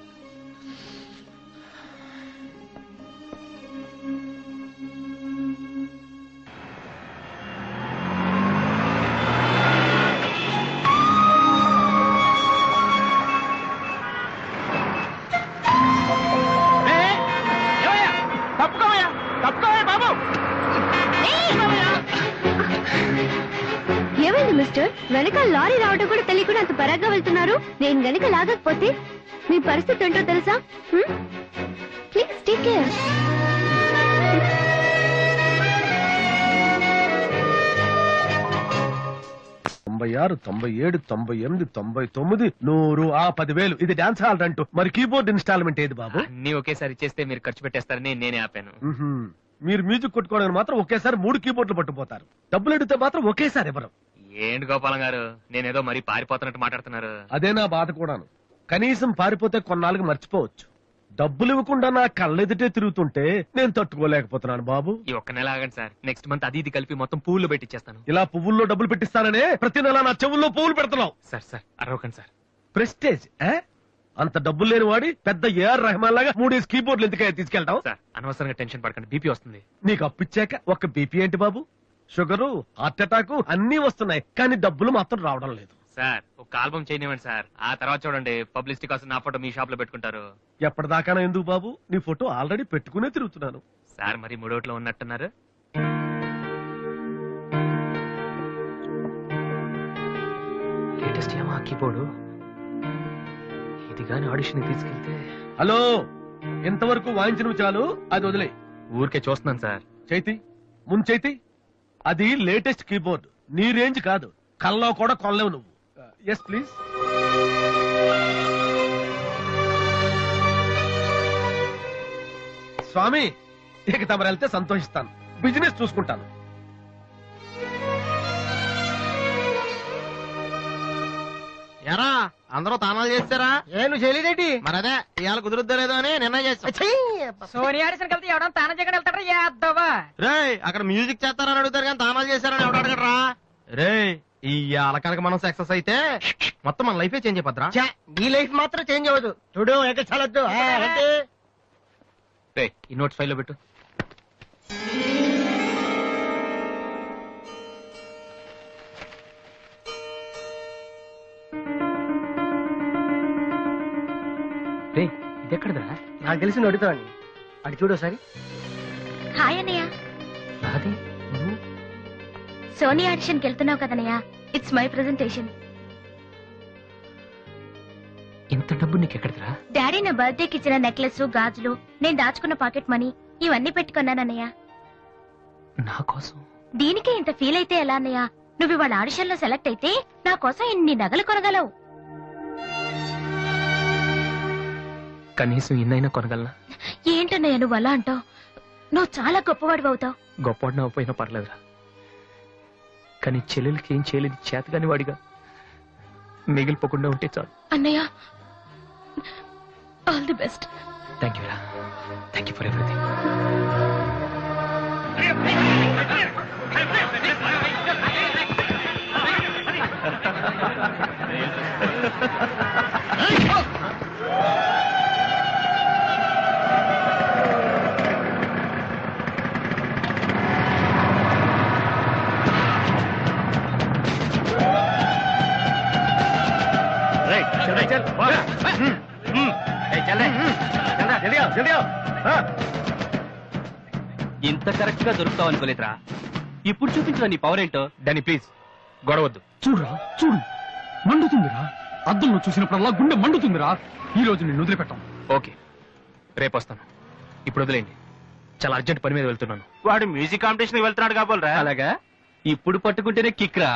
ఏమైంది మిస్టర్? వెనక లారీ రావడం కూడా తెలియకుండా అంత పరాగ్గా వెళ్తున్నారు. నేను గనక లాగకపోతే మీ పరిస్థితి ఏంటో తెలుసా? Please take care. 96, 97, 98, 99, 100, 10,000. ఇది డాన్స్ హాల్ అంటూ. మరి కీబోర్డ్ ఇన్స్టాల్మెంట్ ఏది బాబు? అన్ని ఒకేసారి చేస్తే మీరు ఖర్చు పెట్టేస్తారని నేనే ఆపాను. మీరు మ్యూజిక్ కొట్టుకోవడానికి మాత్రం ఒకేసారి 3 కీబోర్డులు పట్టుకుపోతారు. డబ్బులు అడిగితే మాత్రం ఒకేసారి ఎవరు? ఏంటి గోపాలం గారు, నేనేదో మరీ పారిపోతున్నట్టు మాట్లాడుతున్నారు. అదే నా బాధ కూడాను. కనీసం పారిపోతే కొన్నాళ్ళకి మర్చిపోవచ్చు. డబ్బులు ఇవ్వకుండా నా కళ్ళెదుటే తిరుగుతుంటే నేను తట్టుకోలేకపోతున్నాను బాబు. ఈ ఒక్క నెల ఆగండి సార్. నెక్స్ట్ మంత్ అది ఇది కలిపి మొత్తం పువ్వులు పెట్టిచ్చేస్తాను. ఇలా పువ్వుల్లో డబ్బులు పెట్టిస్తాననే ప్రతి నెల నా చెవుల్లో పువ్వులు పెడుతున్నావు. సార్ సార్ అరవకండి సార్. ప్రెస్టేజ్ అంత డబ్బులు లేని వాడి పెద్ద ఏఆర్ రెహమాన్ లాగా 3 కీబోర్డులు ఎందుకయ్యా తీసుకెళ్తావు? సార్ అనవసరంగా టెన్షన్ పడకండి, బీపీ వస్తుంది. నీకు అప్పిచ్చాక ఒక్క బీపీ ఏంటి బాబు? షుగరు, హార్ట్ అటాక్ అన్ని వస్తున్నాయి, కానీ డబ్బులు మాత్రం రావడం లేదు. సార్ ఒక ఆల్బమ్ చేయనివ్వండి సార్, ఆ తర్వాత చూడండి పబ్లిసిటీ కోసం నా ఫోటో మీ షాప్ లో పెట్టుకుంటారు. ఎప్పటిదాకా ఎందుకు బాబు? నీ ఫోటో ఆల్రెడీ పెట్టుకునే తిరుగుతున్నాను. సార్ మరి మూడోట్లో ఉన్నట్టున్నారు. లేటెస్ట్ ఏమా కీబోర్డు ఇది గాని ఆడిషన్ తీసుకెళ్తే. హలో, ఇంతవరకు వాయించిన చాలు, అది వదిలే. ఊరికే చూస్తున్నాను సార్. చైతి ముంచైతి, అది లేటెస్ట్ కీబోర్డ్, నీ రేంజ్ కాదు. కల్లో కూడా కొనలేవు నువ్వు. Yes please. స్వామి, ఇక తమరు వెళ్తే సంతోషిస్తాను. బిజినెస్ చూసుకుంటాను. ఎరా అందరూ తానాలు చేస్తారా? నువ్వు చేయలేదేంటి? మరి అదే ఇవాళ కుదురుద్దో లేదో అని నిర్ణయం చేస్తా. సోనియా ఆడిషన్ కలిసి ఎవడం తాన జగన్ వెళ్తారా? యాదవా రే అక్కడ మ్యూజిక్ చేస్తారని అడుగుతారు కానీ తానాలు చేస్తారని ఎవడు అడగడరా? రే ఇవాళ కనుక మనం సక్సెస్ అయితే మొత్తం మన లైఫే చేంజ్ అయిపోద్రా. నీ లైఫ్ మాత్రం చేంజ్ అవ్వదు. చూడు ఎక్కడొద్దు. ఈ నోట్స్ ఫైల్ లో పెట్టు. ఇది ఎక్కడదా? నాకు తెలిసి అడుగుతావండి. అటు చూడు ఒకసారి. హాయ్ అన్నయ్య. అది సోనీ ఆడిషన్ కి వెళ్తున్నావు కదన్నయ్య, ఇట్స్ మై ప్రెజెంటేషన్. ఇంత డబ్బు నీకు ఎక్కడదా? డాడీ నా బర్త్డేకి ఇచ్చిన నెక్లెస్, గాజులు, నేను దాచుకున్న పాకెట్ మనీ ఇవన్నీ పెట్టుకున్నానన్నయ్య. నా కోసం? దీనికే ఇంత ఫీల్ అయితే ఎలా అన్నయ్య? నువ్వు ఇవాళ ఆడిషన్ లో సెలెక్ట్ అయితే నా కోసం ఇన్ని నగలు కొనగలవు. కనీసం ఇన్నైనా కొనగలనా? ఏంటన్నయ్య నువ్వు అలా అంటావు? నువ్వు చాలా గొప్పవాడు అవుతావు. గొప్పవాడిని అవ్వపోయినా పర్లేదురా, కానీ చెల్లెలకి ఏం చేయలేదు చేతగాని వాడిగా మిగిలిపోకుండా ఉంటే చాలు. అన్నయ్య, all the best. Thank you రా, థ్యాంక్ యూ ఫర్ ఎవ్రీథింగ్. ఇంత కరెక్ట్ గా దొరుకుతావు అనుకోలేదురా. ఇప్పుడు చూపించిన నీ పవర్ ఏంటో. దాన్ని ప్లీజ్ గొడవద్దు. చూడురా చూడు, మండుతుందిరా. అద్దంలో చూసినప్పుడల్లా గుండె మండుతుందిరా. ఈ రోజు నేను వదిలిపెట్టాం. ఓకే, రేపు వస్తాను. ఇప్పుడు వదిలేండి, చాలా అర్జెంట్ పని మీద వెళ్తున్నాను. వాడు మ్యూజిక్ కాంపిటీషన్ వెళ్తున్నాడు కాబోలరా. అలాగా, ఇప్పుడు పట్టుకుంటేనే కిక్ రా.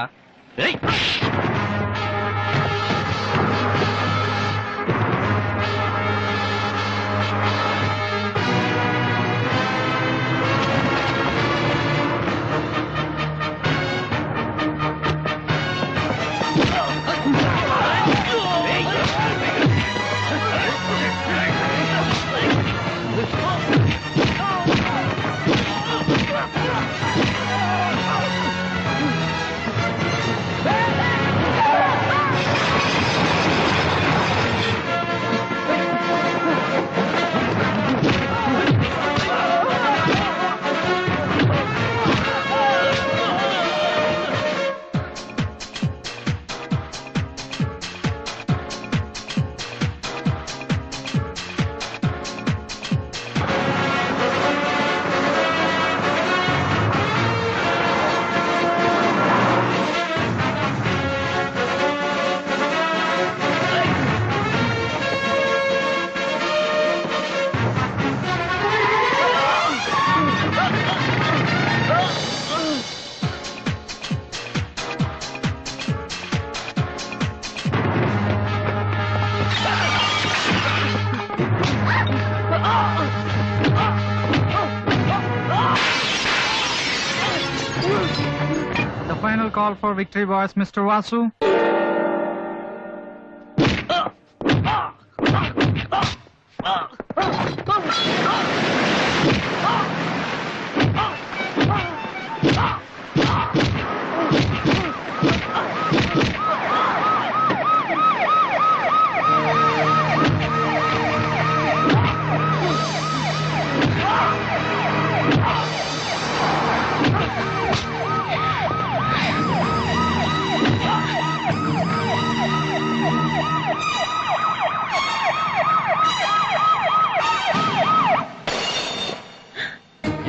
The final call for victory was Mr. Vasu.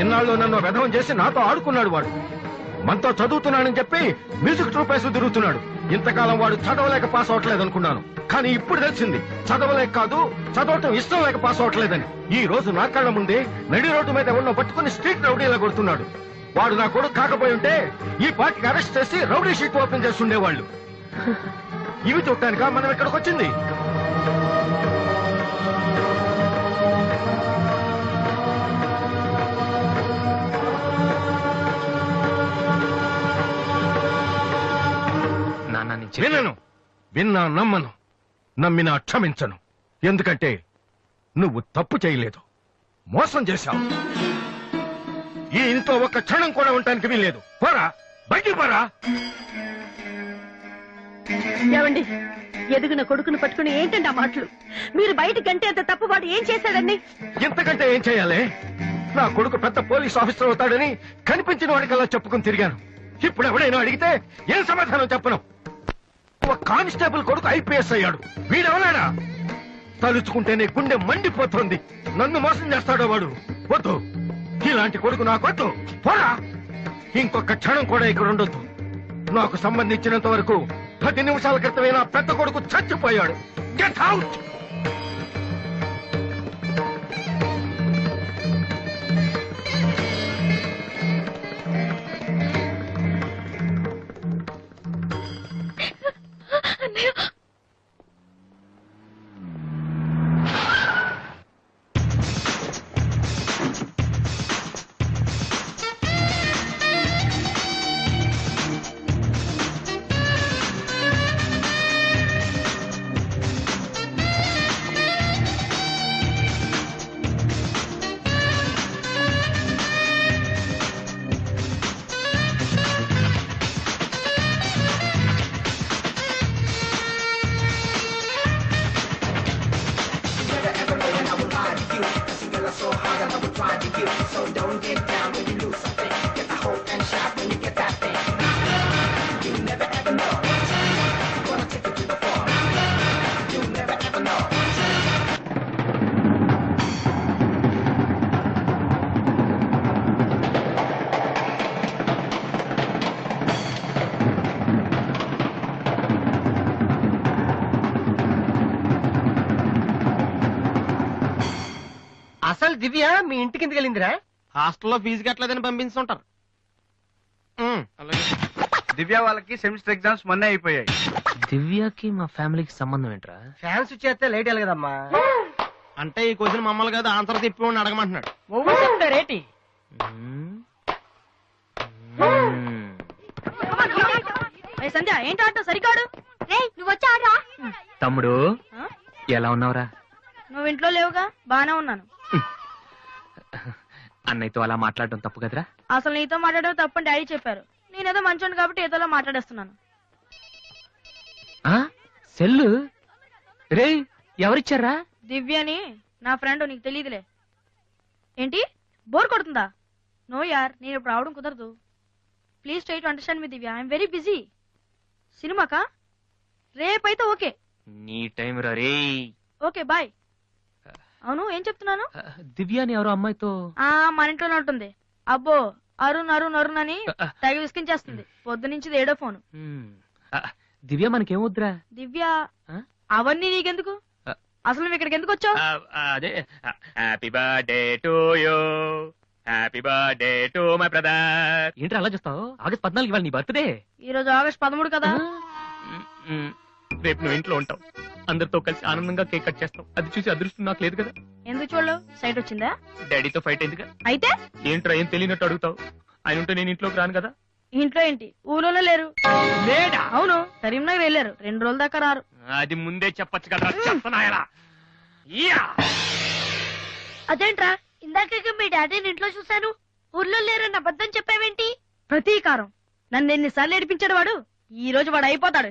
ఇన్నాళ్ళు నన్ను వెధవం చేసి నాతో ఆడుకున్నాడు వాడు. మనతో చదువుతున్నానని చెప్పి మ్యూజిక్ ట్రూప్ వేసి తిరుగుతున్నాడు. ఇంతకాలం వాడు చదవలేక పాస్ అవట్లేదు అనుకున్నాను, కానీ ఇప్పుడు తెలిసింది చదవలేక కాదు, చదవటం ఇష్టం లేక పాస్ అవట్లేదని. ఈ రోజు నా కళ్ళ ముందే నడి రోడ్డు మీద ఉన్న పట్టుకుని స్ట్రీట్ రౌడీలా కొడుతున్నాడు. వాడు నా కొడుకు కాకపోయి ఉంటే ఈ పార్టీకి అరెస్ట్ చేసి రౌడీ షీట్ ఓపెన్ చేస్తుండేవాళ్ళు. ఇవి చూడటానికా మనం ఇక్కడికి వచ్చింది? వినను, విన్నా నమ్మను, నమ్మినా క్షమించను. ఎందుకంటే నువ్వు తప్పు చేయలేదు, మోసం చేశావు. ఈ ఇంట్లో ఒక్క క్షణం కూడా ఉండటానికి వీల్లేదు. పోరా, బయటికి పోరా. ఏమండి, ఎదిగిన కొడుకును పట్టుకుని ఏంటండి ఆ మాటలు? మీరు బయటకు అంటే అంత తప్పు వాడు ఏం చేశాడండి? ఇంతకంటే ఏం చేయాలి? నా కొడుకు పెద్ద పోలీస్ ఆఫీసర్ అవుతాడని కనిపించిన వాడికల్లా చెప్పుకుని తిరిగాను. ఇప్పుడు ఎవడైనా అడిగితే ఏం సమాధానం చెప్పను. ఒక కానిస్టేబుల్ కొడుకు ఐపీఎస్ అయ్యాడు. వీడెవనాడా? తలుచుకుంటేనే గుండె మండిపోతుంది. నన్ను మోసం చేస్తాడో వాడు. వద్దు, ఇలాంటి కొడుకు నాకొద్దు. పోరా, ఇంకొక క్షణం కూడా ఇక్కడ ఉండొద్దు. నాకు సంబంధించినంత వరకు 10 నిమిషాల క్రితమే నా పెద్ద కొడుకు చచ్చిపోయాడు. Get out. అసలు దివ్య మీ ఇంటికి ఎందుకు వెళ్ళిందిరా? హాస్టల్లో ఫీజు కట్టలేదని పంపిస్తుంటారు. దివ్య వాళ్ళకి సెమిస్టర్ ఎగ్జామ్స్ మొన్నే అయిపోయాయి. దివ్యకి మా ఫ్యామిలీకి సంబంధం ఏంట్రా? ఫ్యాన్స్ చేస్తే లేట్ అయ్యాలి కదమ్మా. అంటే ఈ క్వశ్చన్ మమ్మల్ని కాదు ఆన్సర్ తిప్పి అడగమంటున్నాడు. రేటి సంధ్య ఏంటి ఆట సరికాడు? నువ్వు వచ్చి ఆడరా. తమ్ముడు ఎలా ఉన్నావురా? నువ్వు ఇంట్లో లేవుగా. బానే ఉన్నాను. అన్నయ్యతో అలా మాట్లాడడం తప్పు కదరా? అసలు నీతో మాట్లాడడం తప్పని డాడీ చెప్పారు. నేనేదో మంచోడు కాబట్టి ఏదోలా మాట్లాడేస్తున్నాను. సెల్లు రే ఎవరిచ్చారా? దివ్యని నా ఫ్రెండ్, నీకు తెలియదులే. ఏంటి బోర్ కొడుతుందా? నో యార్, నేను ఇప్పుడు రావడం కుదరదు. Please try to understand me Divya. I'm very busy. సినిమాకా? రేపైతే ఓకే. నీ టైం రా రే. Okay bye. అవును ఏం చెప్తున్నాను? దివ్యాని ఎవరో అమ్మాయితో మన ఇంట్లోనే ఉంటుంది. అబ్బో అరుణ్ అరుణ్ అరుణ్ అని తెగ విసికించేస్తుంది. పొద్దు నుంచి ఏడో ఫోను. దివ్య మనకేమొద్దురా? దివ్య అవన్నీ నీకెందుకు? అసలు నువ్వు ఇక్కడికి ఎందుకు వచ్చావు? అదే happy birthday to you, happy birthday to my brother. ఏంటి అలా చూస్తావు? ఆగస్ట్ 14 ఇవాళ నీ బర్త్డే. ఈ రోజు ఆగస్ట్ 13 కదా. రేపు నువ్వు ఇంట్లో ఉంటావు, అందరితో కలిసి ఆనందంగా కేక్ కట్ చేస్తావు. అది చూసి అదృష్టం నాకు లేదు కదా. ఎందుకు చూడలేవు? సైట్ వచ్చిందా? డాడీతో ఫైట్ అయిందిగా. అయితే ఏంట్రా ఏం తెలియనట్టు అడుగుతావు? ఆయన ఉంటే నేను ఇంట్లోకి రాను కదా. ఇంట్లో ఏంటి? ఊళ్ళోనే లేరు. లేడా? అవును, కరీంనగర్ వెళ్ళారు. 2 రోజుల దాకా రారు. అది ముందే చెప్పొచ్చు కదా. చెప్తున్నాయలా అదేంట్రా ఇందాక మీ డాడీని ఇంట్లో చూశాను, ఊర్లో లేరన్న అబద్ధం చెప్పావేంటి? ప్రతీకారం. నన్ను ఎన్నిసార్లు ఏడిపించాడు వాడు. ఈ రోజు వాడు అయిపోతాడు.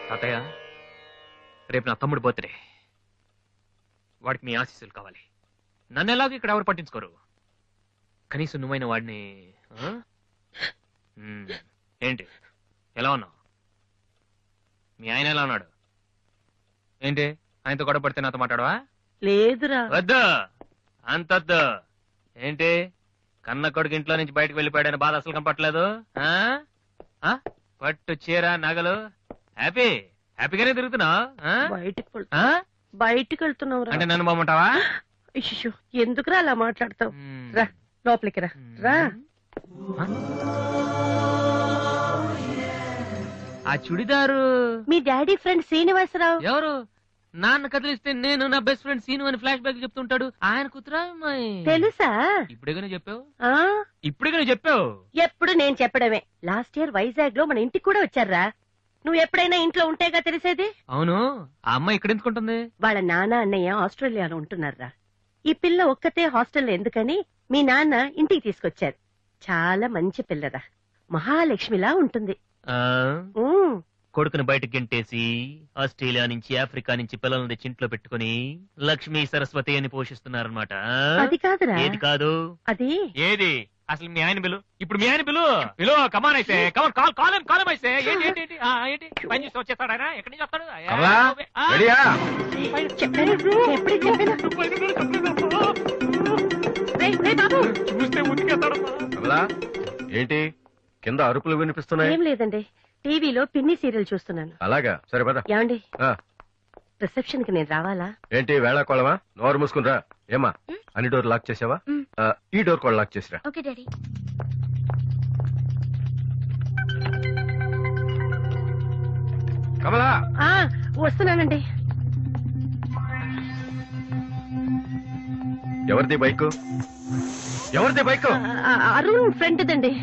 తాతయ్య, రేపు నా తమ్ముడు బర్త్డే. వాడికి మీ ఆశీస్సులు కావాలి. నన్ను ఎలాగో ఇక్కడ ఎవరు పట్టించుకోరు. కనీసం నువ్వైన వాడిని. ఏంటి ఎలా ఉన్నావు? మీ ఆయన ఎలా ఉన్నాడు? ఏంటి ఆయనతో గొడవ పడితే నాతో మాట్లాడవా? లేదురా. వద్దు, అంతొద్దు. ఏంటి కన్న కొడుకు ఇంట్లో నుంచి బయటకు వెళ్ళిపోయాడని బాధ అసలు కనపట్లేదు? పట్టు చీర నగలు హ్యాపీగానే తిరుగుతున్నావు. బయటికి వెళ్తున్నావు అంటే నన్ను బాగుంటావా? ఎందుకురా అలా మాట్లాడతావు? రా లోపలికి రా. రా. ఆ చుడిదారు మీ డాడీ ఫ్రెండ్ శ్రీనివాసరావు. ఎవరు? నాన్న కదిలిస్తే నేను నా బెస్ట్ ఫ్రెండ్ సీను అని ఫ్లాష్ బ్యాక్ చెప్తుంటాడు. ఆయన కూతురా? తెలుసా? ఇప్పుడేగానే చెప్పావు. ఇప్పుడేగానే చెప్పావు. ఎప్పుడు నేను చెప్పడమే. లాస్ట్ ఇయర్ వైజాగ్ లో మన ఇంటికి కూడా వచ్చారా. నువ్వు ఎప్పుడైనా ఇంట్లో ఉంటేగా తెలిసేది. అవును, ఆ అమ్మాయి ఇక్కడ ఎందుకుంటుంది? వాళ్ళ నాన్న అన్నయ్య ఆస్ట్రేలియాలో ఉంటున్నారా. ఈ పిల్ల ఒక్కతే హాస్టల్లో ఎందుకని మీ నాన్న ఇంటికి తీసుకొచ్చారు. చాలా మంచి పిల్లరా, మహాలక్ష్మిలా ఉంటుంది. కొడుకుని బయటకు గెంటేసి ఆస్ట్రేలియా నుంచి ఆఫ్రికా నుంచి పిల్లల్ని తెచ్చి ఇంట్లో పెట్టుకుని లక్ష్మీ సరస్వతి అని పోషిస్తున్నారన్నమాట. అది కాదురా. ఏది కాదు? అది ఏది? అసలు మీ ఆయన బిలు. ఇప్పుడు మీ ఆయన బిలు కమాన్ అయితే కాలం అయితే ఏంటి పని చేసి వచ్చేస్తాడు ఆయన. ఎక్కడి నుంచి వస్తాడు? చూస్తే ఉతికేస్తాడు. ఏంటి కింద అరుపులు వినిపిస్తున్నాయి? ఏం లేదండి, టీవీలో పిన్ని సీరియల్ చూస్తున్నాను. అలాగా, సరే పద. ఏమండి రిసెప్షన్ కి నేను రావాలా? ఏంటి వేళాకోళమా? నోరు మూసుకుని రా. ఏమా అన్ని డోర్ లాక్ చేసావా? ఈ డోర్ కూడా లాక్ చేసిరా. Okay daddy. కమలా వస్తున్నానండి. ఎవరిది బైక్? ఎవరిది బైక్? అరుణ్ ఫ్రెండ్ దండి.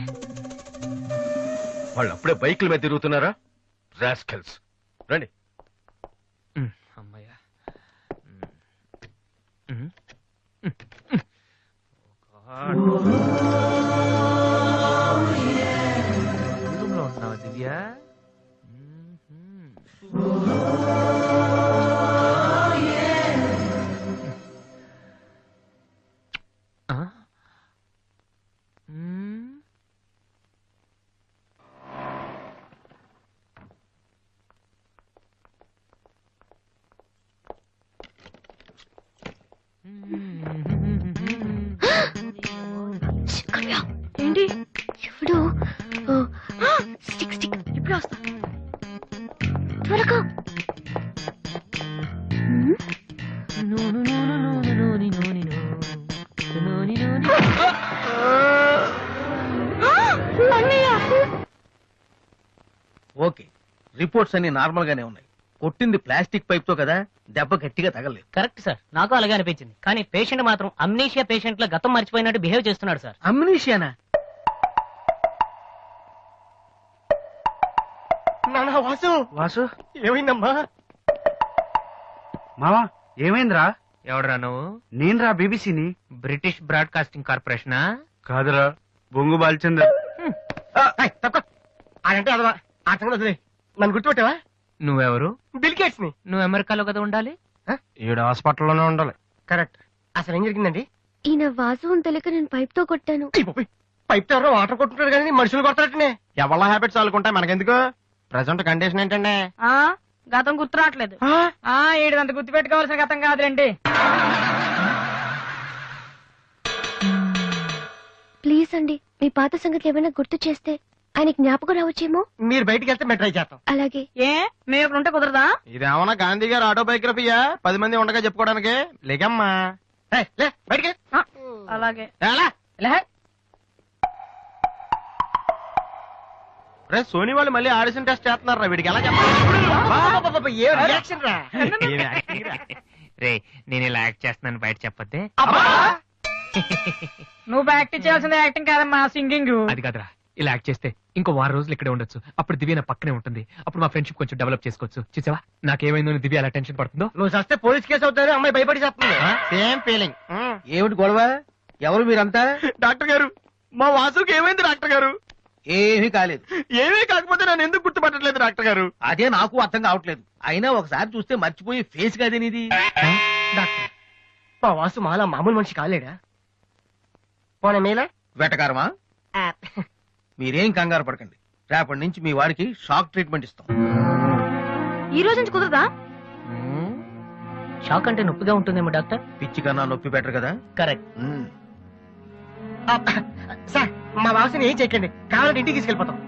వాళ్ళు అప్పుడే బైకుల మీద తిరుగుతున్నారా? రాస్కెల్స్. రండి. అమ్మయ్యా. ఉంటున్నావా దివ్య? ఏంటి ఇప్పుడు స్టిక్ స్టిక్ ఇప్పుడు వస్తా త్వరగా ఓకే, రిపోర్ట్స్ అన్ని నార్మల్ గానే ఉన్నాయి. కొట్టింది ప్లాస్టిక్ పైప్ తో కదా, దెబ్బ గట్టిగా తగలేదు. కరెక్ట్ సార్, నాకు అలాగే అనిపించింది. కానీ పేషెంట్ మాత్రం అమ్నీషియా పేషెంట్ లో గతం మర్చిపోయినట్టు బిహేవ్ చేస్తున్నాడు సార్. అమ్నీషియానా? నాన్న వాసు వాసు ఏమైందమ్మా? మావా ఏమైందిరా? ఎవడరా నువ్వు? నేనురా బీబీసీని. British broadcasting కార్పొరేషనా? కాదురా, బొంగు బాల్చందర్. అదంటే అదవా ఆ సంగతి వదిలేయ్. నన్ను గుర్తుపెట్టావా? నువ్వెవరు? బిల్ గేట్స్ ని. నువ్వు అమెరికాలో కదా ఉండాలి. ఈడ హాస్పిటల్లోనే ఉండాలి. కరెక్ట్. అసలు ఏం జరిగిందండి? ఈయన వాసు అని తెలియక నేను పైప్ తో కొట్టాను. పైప్ తో ఎవరో వాటర్ కొట్టుకుంటారు కానీ మనుషులు కొడతారటనే. ఎవరి హ్యాబిట్స్ వాళ్ళకుంటాయి, మనకెందుకు? ప్రెసెంట్ కండిషన్ ఏంటండి? గతం గుర్తు రావట్లేదు. ఏడు గుర్తు పెట్టుకోవాల్సిన గతం కాదులేండి. ప్లీజ్ అండి, మీ పాత సంగతి ఏమైనా గుర్తు చేస్తే ఆయనకి జ్ఞాపకం రావచ్చేమో. మీరు బయటికి వెళ్తే మేము ట్రై చేస్తాం. అలాగే. ఏ మేము ఇక్కడ ఉంటే కుదరదా? ఇదేమన్నా గాంధీ గారు ఆటోబయోగ్రఫీయా 10 మంది ఉండగా చెప్పుకోవడానికి? లేకమ్మా బయటికి. అలాగే. రే సోనీ వాళ్ళు మళ్ళీ ఆడిషన్ టెస్ట్ చేస్తున్నారా? వీడికి ఎలా చెప్పాలి? ఏ రియాక్షన్ రా? రే నేను ఇలా యాక్ట్ చేస్తున్నాను బయట చెప్పొద్దే. నువ్వు యాక్టింగ్ చేయాల్సింది యాక్టింగ్ కాదమ్మా, సింగింగ్. అది కాదురా, ఇలా యాక్ట్ చేస్తే ఇంకో 6 రోజులు ఇక్కడే ఉండొచ్చు. అప్పుడు దివ్య నా పక్కనే ఉంటుంది. అప్పుడు మా ఫ్రెండ్షిప్ కొంచెం డెవలప్ చేసుకోవచ్చు. చూసావా నాకేమైందో దివ్య అలా టెన్షన్ పడుతుందో. నువ్వు చస్తే పోలీస్ కేసు అవుతారు. అమ్మాయి భయపడి చెప్తుంది. Same feeling. ఏమిటి గొడవ? ఎవరు మీరంతా? డాక్టర్ గారు, మా వాసుకి ఏమైంది డాక్టర్ గారు? ఏమీ కాలేదు. ఏమీ కాకపోతే నన్ను ఎందుకు గుర్తుపట్టట్లేదు డాక్టర్ గారు? అదే నాకు అర్థం కావట్లేదు. అయినా ఒకసారి చూస్తే మర్చిపోయి ఫేస్ కాదేనిది. డాక్టర్, మా వాసు మాలా మామూలు మనిషి కాలేడా? పోన మేలా వెటకారమా? మీరేం కంగారు పడకండి. రేపటి నుంచి మీ వాడికి షాక్ ట్రీట్మెంట్ ఇస్తాం. ఈ రోజు నుంచి కుదరదా? షాక్ అంటే నొప్పిగా ఉంటుందేమో డాక్టర్. పిచ్చి కన్నా నొప్పి బెటర్ కదా. కరెక్ట్. సార్ మా వాసుని ఏం చేయకండి, కావాలంటే ఇంటికి తీసుకెళ్ళిపోతాం.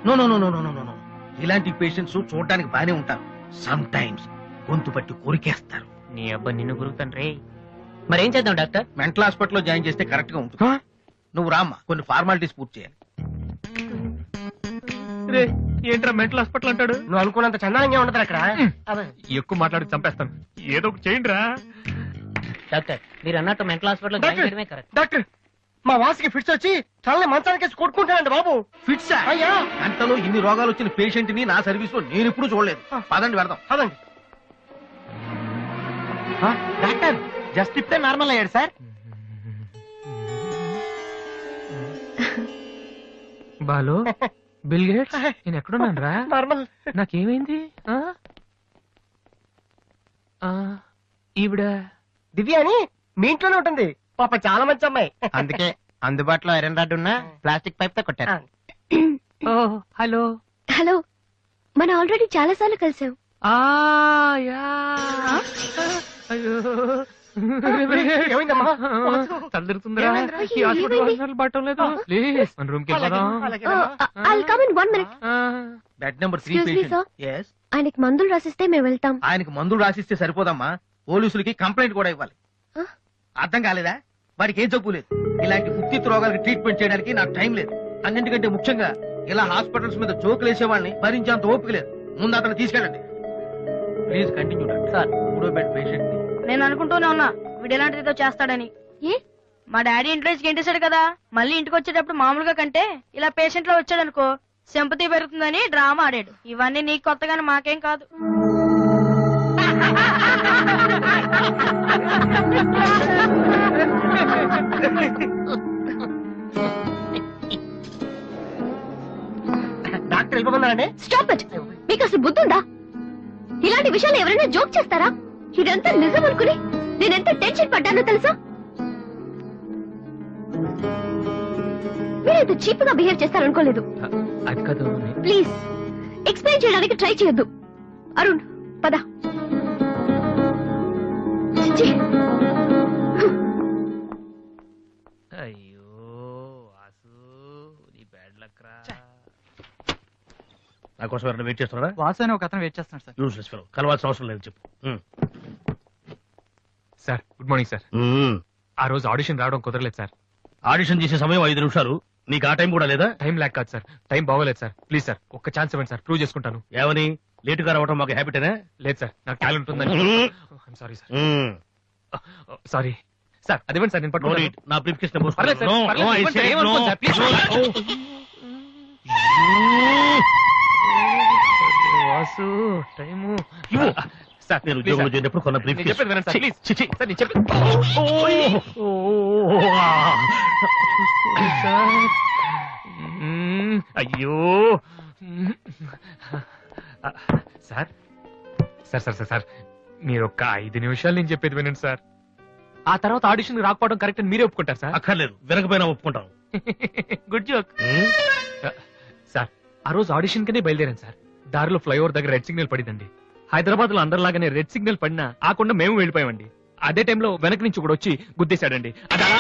No no no no no no no. ఇలాంటి పేషెంట్స్ చూడడానికి బానే ఉంటారు. సమ్ టైమ్స్ గొంతు పట్టి కొరికేస్తారు. నీ అబ్బా నిన్ను గురుతాను రే. మరేం చేద్దాం డాక్టర్? మెంటల్ హాస్పిటల్లో జాయిన్ చేస్తే కరెక్ట్ గా ఉంటుంది. నువ్వు రామ్మా, కొన్ని ఫార్మాలిటీస్ పూర్తి చేయాలి. ఏంట్రా మెంటల్ హాస్పిటల్ అంటాడు? నువ్వు అనుకున్నంత చందానంగా ఉండదు అక్కడ. ఎక్కువ మాట్లాడి చంపేస్తాను. ఏదో ఒకటి చేయండి రా. డాక్టర్ మీరు అన్నట్టు మెంటల్ హాస్పిటల్ జాయిన్ చేయడమే కరెక్ట్. డాక్టర్, మా వాసుకి ఫిట్స్ వచ్చి తలని మంచానికి కొట్టుకుంటానండి బాబు. ఫిట్స్ అయ్యా, గంటలో ఇన్ని రోగాలు వచ్చిన పేషెంట్ ని నా సర్వీస్ లో నేను ఎప్పుడు చూడలేదు. పదండి వెళ్దాం. పదండి. డాక్టర్ జస్ట్ ఇప్పుడే నార్మల్ అయ్యాడు సార్. బాలు, బిల్ గేట్స్, నేను ఎక్కడున్నాను రా? నార్మల్. నాకేమైంది? ఈవిడ దివ్య అని మీ ఇంట్లోనే ఉంటుంది. పాప చాలా మంచి అమ్మాయి. అందుకే అందుబాటులో ఐరన్ రాడ్ ఉన్న ప్లాస్టిక్ పైప్ తో కొట్టారు. హలో హలో, మనం ఆల్రెడీ చాలా సార్లు కలిసాం. ఏమైందమ్మా? తలదిరుతుందిరా. ఈ హాస్పిటల్ బట్టం లేదు. ప్లీజ్ మన రూమ్ కి వెళ్దాం. I'll come in 1 minute. Bed number 3 Excuse me, sir. Patient. yes. ఆయనకి మందులు రాసిస్తే మేము వెళ్తాం. ఆయనకు మందులు రాసిస్తే సరిపోదమ్మా, పోలీసులకి కంప్లైంట్ కూడా ఇవ్వాలి. అర్థం కాలేదా? వాడికి ఏం జబ్బు లేదు. ఇలాంటి ఉత్తిత్ రోగాలకి ట్రీట్మెంట్ చేయడానికి నాకు టైం లేదు. అన్నింటికంటే ముఖ్యంగా ఇలా హాస్పిటల్స్ మీద జోకులు వేసే వాళ్ళని భరించేంత ఓపిక లేదు. ముందు అతను తీసుకెళ్ళండి. Please continue doctor. సార్, 3వ బెడ్ పేషెంట్. నేను అనుకుంటూనే ఉన్నా వీడు ఎలాంటిది ఏదో చేస్తాడని. మా డాడీ ఇంట్లో నుంచి గెంటేశాడు కదా, మళ్ళీ ఇంటికి వచ్చేటప్పుడు మామూలుగా కంటే ఇలా పేషెంట్ లో వచ్చాడు అనుకో సింపతి పెరుగుతుందని డ్రామా ఆడాడు. ఇవన్నీ నీకు కొత్తగానే మాకేం కాదు. డాక్టర్ వెళ్ళిపోమన్నారండి. Stop it. మీకు అసలు బుద్ధి ఉందా? ఇలాంటి విషయాలు ఎవరైనా జోక్ చేస్తారా? ఇదంతా నిజం అనుకుని నేనెంత టెన్షన్ పడ్డానో తెలుసా? మీరైతే చీప్ గా బిహేవ్ చేస్తారనుకోలేదు. అది కాదు. ప్లీజ్ ఎక్స్ప్లెయిన్ చేయడానికి ట్రై చేయొద్దు. అరుణ్ పద. కోసం ఎవరైనా వెయిట్ చేస్తున్నారా? వాసు అని ఒక అతను వెయిట్ చేస్తున్నాడు సార్. యూస్లెస్ ఫెలో, కలవాల్సిన అవసరం లేదు చెప్పు. Sir good morning sir. ఆ రోజు ఆడిషన్ రావడం కుదరలేదు సార్. ఆడిషన్ చేసే సమయం 5 నిమిషాలు, నీకు ఆ టైం కూడా లేదా? టైం లేక కాదు సార్, టైం బాగోలేదు సార్. ప్లీజ్ సార్ ఒక్క ఛాన్స్ ఇవ్వండి సార్, ప్రూవ్ చేసుకుంటాను. ఏమని లేటుగా రావడం మాకు హ్యాబిటేనా? లేదు సార్, నాకు టాలెంట్ ఉందని. Sorry sir, sorry sir. అదేమండి సార్, నేను పట్టుకోండి. నా briefcase Vasu time sir. నేను ఉద్యోగంలో చేరినప్పుడు కొన్న బ్రీఫ్ కేస్. చెప్పేది వినండి సార్, ప్లీజ్. సార్ నేను చెప్పేది అయ్యో sir. Sir sir sir sir మీరు ఒక్క 5 నిమిషాలు నేను చెప్పేది వినండి సార్. ఆ తర్వాత ఆడిషన్ రాకపోవడం కరెక్ట్ అని మీరే ఒప్పుకుంటారు సార్? అక్కర్లేదు, వినకపోయినా ఒప్పుకుంటాం. Good joke sir. ఆ రోజు ఆడిషన్ కనే బయలుదేరాను సార్. దారిలో ఫ్లైఓవర్ దగ్గర రెడ్ సిగ్నల్ పడిందండి. హైదరాబాద్ లో అందరిలాగానే రెడ్ సిగ్నల్ పడినా ఆకుండా మేము వెళ్ళిపోయామండి. అదే టైంలో వెనక నుంచి కూడా వచ్చి గుద్దేశాడండి. అది అలా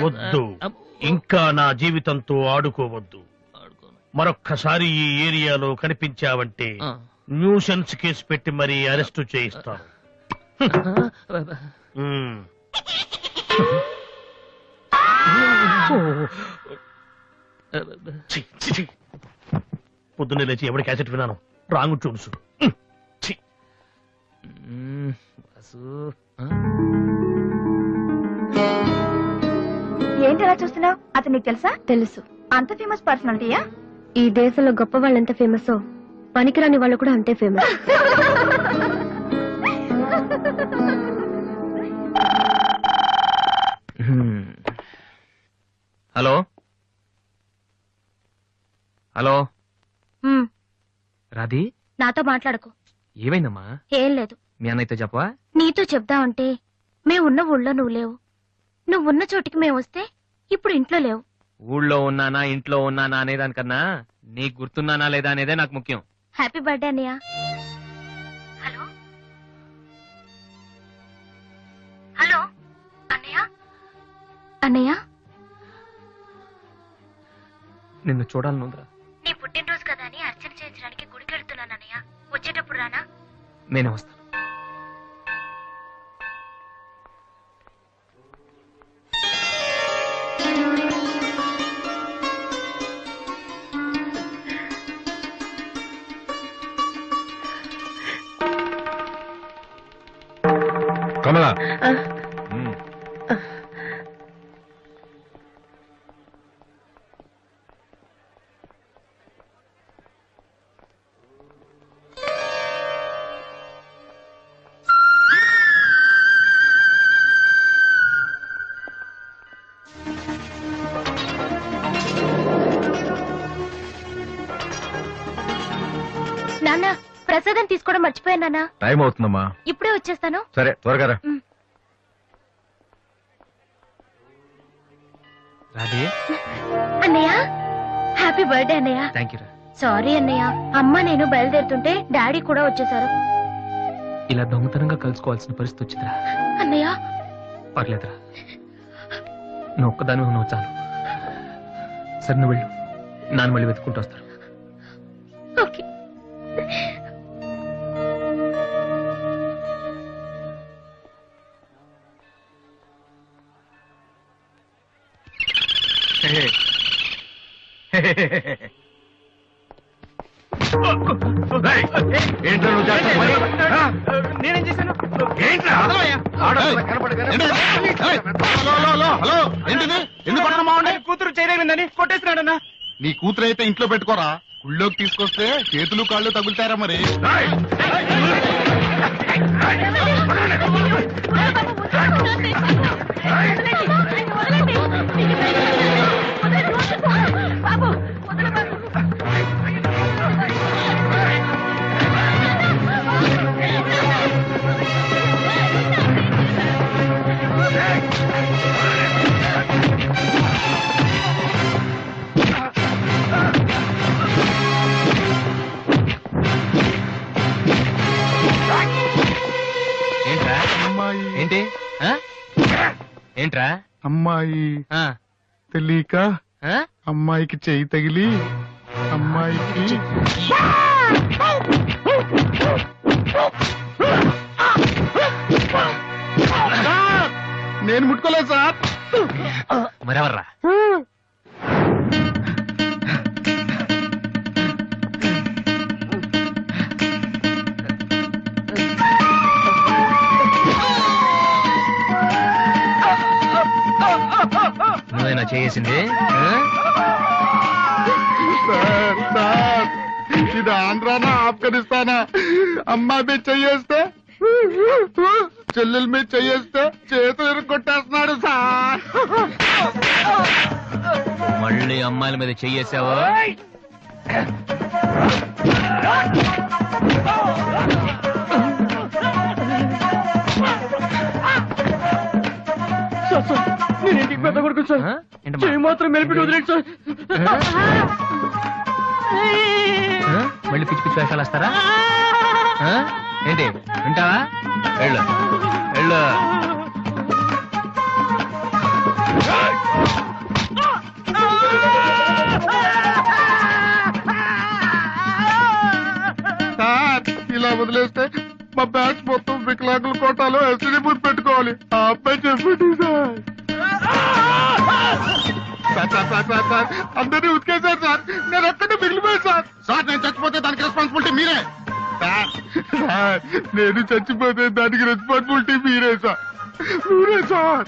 వద్దు, ఇంకా నా జీవితంతో ఆడుకోవద్దు. మరొక్కసారి ఈ ఏరియాలో కనిపించావంటే న్యూసెన్స్ కేసు పెట్టి మరీ అరెస్టు చేయిస్తాను. పొద్దున్నే లేచి ఎవడి క్యాసెట్ విన్నాను, రాంగ్ చూడుసు. ఏంటి అలా చూస్తున్నావు? అతను నీకు తెలుసా? తెలుసు. అంత ఫేమస్ పర్సనాలిటీయా? ఈ దేశంలో గొప్ప వాళ్ళు ఎంత ఫేమస్, పనికిరాని వాళ్ళు కూడా అంతే ఫేమస్. హలో హలో రాధి, నాతో మాట్లాడకు. ఏమైందమ్మా? ఏం లేదు. మీ అన్నయ్యతో చెప్పవా? నీతో చెప్దామంటే మేమున్న ఊళ్ళో నువ్వు లేవు, నువ్వున్న చోటికి మేము వస్తే ఇప్పుడు ఇంట్లో లేవు. ఊళ్ళో ఉన్నానా ఇంట్లో ఉన్నానా అనేదానికన్నా నీకు గుర్తున్నానా లేదా అనేదే నాకు ముఖ్యం. హ్యాపీ బర్త్డే అన్నయ్య. హలో హలో అన్నయ్య. అన్నయ్య నిన్ను చూడాలనుందిరా. నీ పుట్టినరోజు కదా అని అర్చన చేయించడానికి గుడికి వెళ్తున్నాను అన్నయ్య. వచ్చేటప్పుడు రానా? నేనే వస్తాను. కమలా, నాన్న ప్రసాదం తీసుకోవడం మర్చిపోయాను నాన్న. టైం అవుతుందమ్మా. ఇప్పుడే వచ్చేస్తాను. సరే త్వరగా రా. రాధే. అన్నయ్య హ్యాపీ బర్త్డే అన్నయ్య. థ్యాంక్ యూ రా. సారీ అన్నయ్య, అమ్మ నేను బయలుదేరుతుంటే డాడీ కూడా వచ్చేసారు. ఇలా దొంగతనంగా కలుసుకోవాల్సిన పరిస్థితి వచ్చిందిరా. అన్నయ్య పర్లేదురా, నువ్వు ఒక్కదాని నువ్వు చాలు. సరే నువ్వు వెళ్ళు, నాన్న మళ్ళీ వెతుక్కుంటూ వస్తారు. ఓకే. నేనేం చేశాను? కూతురు చేయలేదని కొట్టేస్తున్నాడన్నా. నీ కూతురు అయితే ఇంట్లో పెట్టుకోరా, గుళ్ళోకి తీసుకొస్తే చేతులు కాళ్ళు తగులుతారా మరి. ఏంట్రా ఏంట్రా? అమ్మాయి తెలియక అమ్మాయికి చెయ్యి తగిలి అమ్మాయికి నేను ముట్టుకోలేదు సార్. మరెవర్రా? నువ్వేనా చేసింది? సార్ ఇది ఆంధ్రానా ఆఫ్ఘనిస్తానా? అమ్మాయి మీద చెయ్యేస్తే చెల్లెల మీద చెయ్యేస్తే చేతులు కొట్టేస్తున్నాడు సార్. మళ్ళీ అమ్మాయిల మీద చెయ్యేసావా? నేను ఇంటికి పెద్ద కొడుకు సార్. చెయ్యి మాత్రం మెలిపి వదిలేడు సార్. మళ్ళీ పిచ్చి పిచ్చి వేషాలు వస్తారా? ఏంటి వింటావా? వెళ్ళు వెళ్ళు. సార్ ఇలా వదిలేస్తే మా బ్యాచ్ మొత్తం వికలాంగుల కోటాలో ఎస్టీ బూత్ పెట్టుకోవాలి. ఆ అబ్బాయి చెప్పండి సార్. అందరినీ ఉతికేశారు సార్. నేను ఎక్కడ మిగిలిపోయాను సార్. సార్ నేను చచ్చిపోతే దానికి రెస్పాన్సిబిలిటీ మీరే సార్. సార్ నేను చచ్చిపోతే దానికి రెస్పాన్సిబిలిటీ మీరే సార్. మీరే సార్.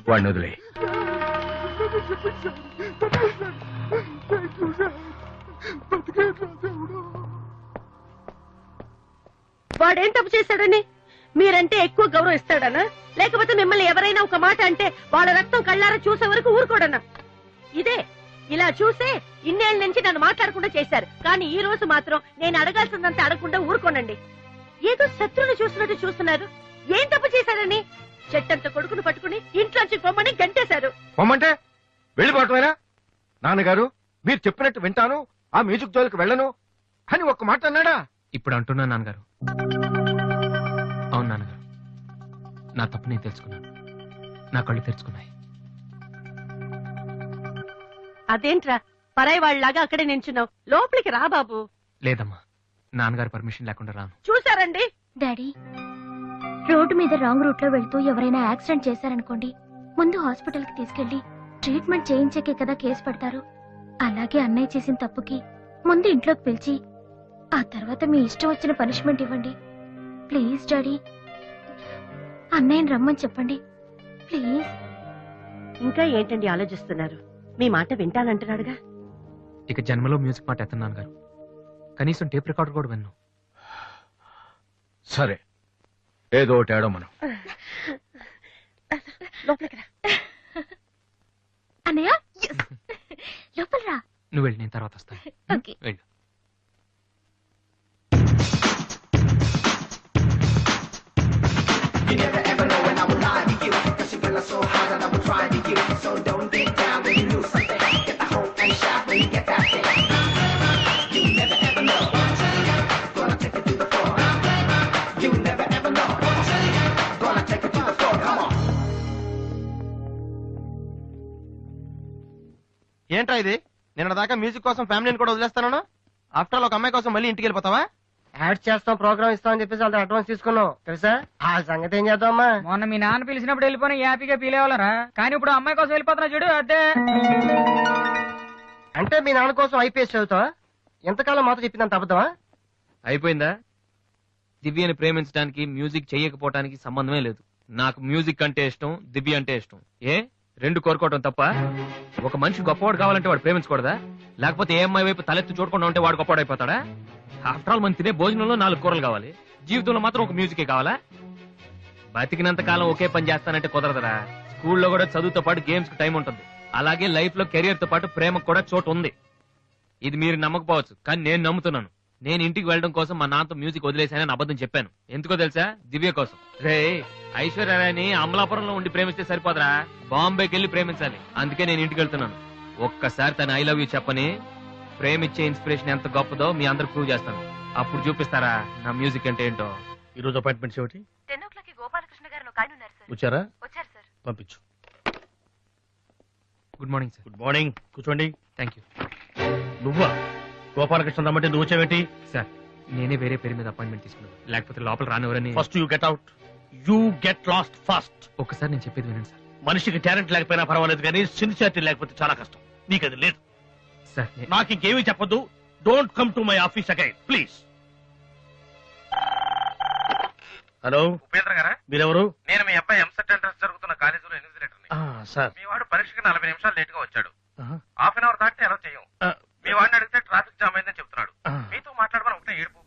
వాడిని వదిలే. వాడేం తప్పు చేశాడని మీరంటే ఎక్కువ గౌరవం ఇస్తాడనా? లేకపోతే మిమ్మల్ని ఎవరైనా ఒక మాట అంటే వాళ్ళ రక్తం కళ్ళారా చూసే వరకు ఊరుకోడనా? ఇదే ఇలా చూసే ఇన్నేళ్ల నుంచి నన్ను మాట్లాడకుండా చేశారు. కానీ ఈ రోజు మాత్రం నేను అడగాల్సిందంతా అడగకుండా ఊరుకోనండి. ఏదో శత్రువుని చూసినట్టు చూస్తున్నారు. ఏం తప్పు చేశారని చెట్టంత కొడుకును పట్టుకుని ఇంట్లోంచి పొమ్మని గంటేశారు. పొమ్మంటే వెళ్ళిపోవటమేనా? నాన్నగారు మీరు చెప్పినట్టు వింటాను, ఆ మ్యూజిక్ జోలికి వెళ్ళను అని ఒక్క మాట అన్నాడా? ఇప్పుడు అంటున్నా నాన్నగారు. అవును నాన్నగారు, నా తప్పు నేను తెలుసుకున్నాను. నా కళ్ళు తెరుచుకున్నాయి. అదేంట్రా పరాయి వాళ్ళలాగా అక్కడే నించున్నావు? లోపలికి రా బాబు. లేదమ్మా, నాన్నగారు పర్మిషన్ లేకుండా రాను. చూసారండి డాడీ, రోడ్డు మీద రాంగ్ రూట్ లో వెళ్తూ ఎవరైనా యాక్సిడెంట్ చేశారనుకోండి, ముందు హాస్పిటల్ కి తీసుకెళ్లి ట్రీట్మెంట్ చేయించకే కదా కేసు పెడతారు. అలాగే అన్నయ్య చేసిన తప్పుకి ముందు ఇంట్లోకి పిలిచి ఆ తర్వాత మీ ఇష్టం వచ్చిన పనిష్మెంట్ ఇవ్వండి. ప్లీజ్ డాడీ, అన్నయ్యని రమ్మని చెప్పండి ప్లీజ్. ఇంకా ఏంటండి ఆలోచిస్తున్నారు? మీ మాట వింటానంటున్నాడుగా. ఇక జన్మలో మ్యూజిక్ మాట ఎత్తన్నాను గారు. కనీసం టేప్ రికార్డర్ కూడా విన్ను. సరే ఏదో ఒకటి ఆడో మనం. లోపలికి రా అన్నయ్య. లోపల రా. నువ్వు వెళ్ళి నేను తర్వాత వస్తాను. ఓకే వెళ్ళు. ఏంట్రా ఇది? నిన్న దాకా మ్యూజిక్ కోసం ఫ్యామిలీని కూడా వదిలేస్తాను. ఆఫ్టర్ ఆల్ ఒక అమ్మాయి కోసం మళ్ళీ ఇంటికి వెళ్ళిపోతావా? యాడ్ చేస్తాం, ప్రోగ్రామ్ ఇస్తామని చెప్పేసి వాళ్ళ అడ్వాన్స్ తీసుకున్నాం తెలుసా? ఆ సంగతి ఏం చేద్దామా? మొన్న మీ నాన్న పిలిచినప్పుడు వెళ్ళిపోయిన హ్యాపీగా ఫీల్ అవ్వాలరా, కానీ ఇప్పుడు అమ్మాయి కోసం వెళ్ళిపోతున్నా చూడు. అదే అంటే మీ నాన్న కోసం ఐపీఎస్ చదువుతావా? ఎంతకాలం మాతో చెప్పిందంత అబద్ధమా? అయిపోయిందా? దివ్యని ప్రేమించడానికి మ్యూజిక్ చెయ్యకపోవటానికి సంబంధమే లేదు. నాకు మ్యూజిక్ అంటే ఇష్టం, దివ్య అంటే ఇష్టం. ఏ రెండు కోరుకోవటం తప్ప? ఒక మనిషి గొప్పవాడు కావాలంటే వాడు ప్రేమించకూడదా? లేకపోతే ఏ అమ్మాయి వైపు తలెత్తి చూడకుండా ఉంటే వాడు గొప్పవాడు అయిపోతాడా? ఆఫ్టర్ ఆల్ మనం తినే భోజనంలో 4 కూరలు కావాలి, జీవితంలో మాత్రం ఒక మ్యూజికే కావాలా? బతికినంత కాలం ఒకే పని చేస్తానంటే కుదరదరా. స్కూల్లో కూడా చదువుతో పాటు గేమ్స్ కి టైం ఉంటుంది. అలాగే లైఫ్ లో కెరియర్ తో పాటు ప్రేమకు కూడా చోటు ఉంది. ఇది మీరు నమ్మకపోవచ్చు, కానీ నేను నమ్ముతున్నాను. నేను ఇంటికి వెళ్ళడం కోసం మా నాన్నతో మ్యూజిక్ వదిలేశానని అబద్ధం చెప్పాను. ఎందుకో తెలుసా? దివ్య కోసం. రే ఐశ్వర్యరాయని అమలాపురంలో ఉండి ప్రేమిస్తే సరిపోదరా, బాంబేకి వెళ్ళి ప్రేమించాలి. అందుకే నేను ఇంటికి వెళ్తున్నాను. ఒక్కసారి తన ఐ లవ్ యూ చెప్పని ప్రేమించే ఇన్స్పిరేషన్ ఎంత గొప్పదో మీ అందరికి ప్రూవ్ చేస్తాను. అప్పుడు చూపిస్తారా నా మ్యూజిక్ అంటే ఏంటో. ఈ రోజు అపాయింట్మెంట్స్ ఏమిటి? 10 o'clock గోపాలకృష్ణ గారు ఒక ఆయన ఉన్నారు సార్. వచ్చారా? వచ్చారు సార్. పంపించు. Good morning sir. Good morning. కూర్చోండి. Thank you. నువ్వా? గోపాలకృష్ణ రమ్మంటే నువ్వు వచ్చావేంటి? సార్ నేనే వేరే పేరు మీద అపాయింట్మెంట్ తీసుకున్నాను, లేకపోతే లోపల రానివరని. First you get out. You get lost fast. ఒక్కసారి నేను చెప్పేది వినండి సార్. మనిషికి టాలెంట్ లేకపోయినా పర్వాలేదు, కానీ సిన్సియారిటీ లేకపోతే చాలా కష్టం. నీకు అది లేదు సార్. నాకు ఇంకేమీ చెప్పొద్దు. Don't come to my office again please. Hello Upendra గారా? మీరెవరు? నేను మీ అబ్బాయి ఎంసెట్ ఎంట్రన్స్ జరుగుతున్న కాలేజీలో ఇన్విజిలేటర్ని. సార్ మీ వాడు పరీక్షకి 40 నిమిషాలు లేట్ గా వచ్చాడు. హాఫ్ అన్ అవర్ దాటితే ఎలా చేయం. మీ వాడిని అడిగితే ట్రాఫిక్ జామ్ అయిందని చెప్తున్నాడు. మీతో మాట్లాడమని ఒకటే ఏడుపు.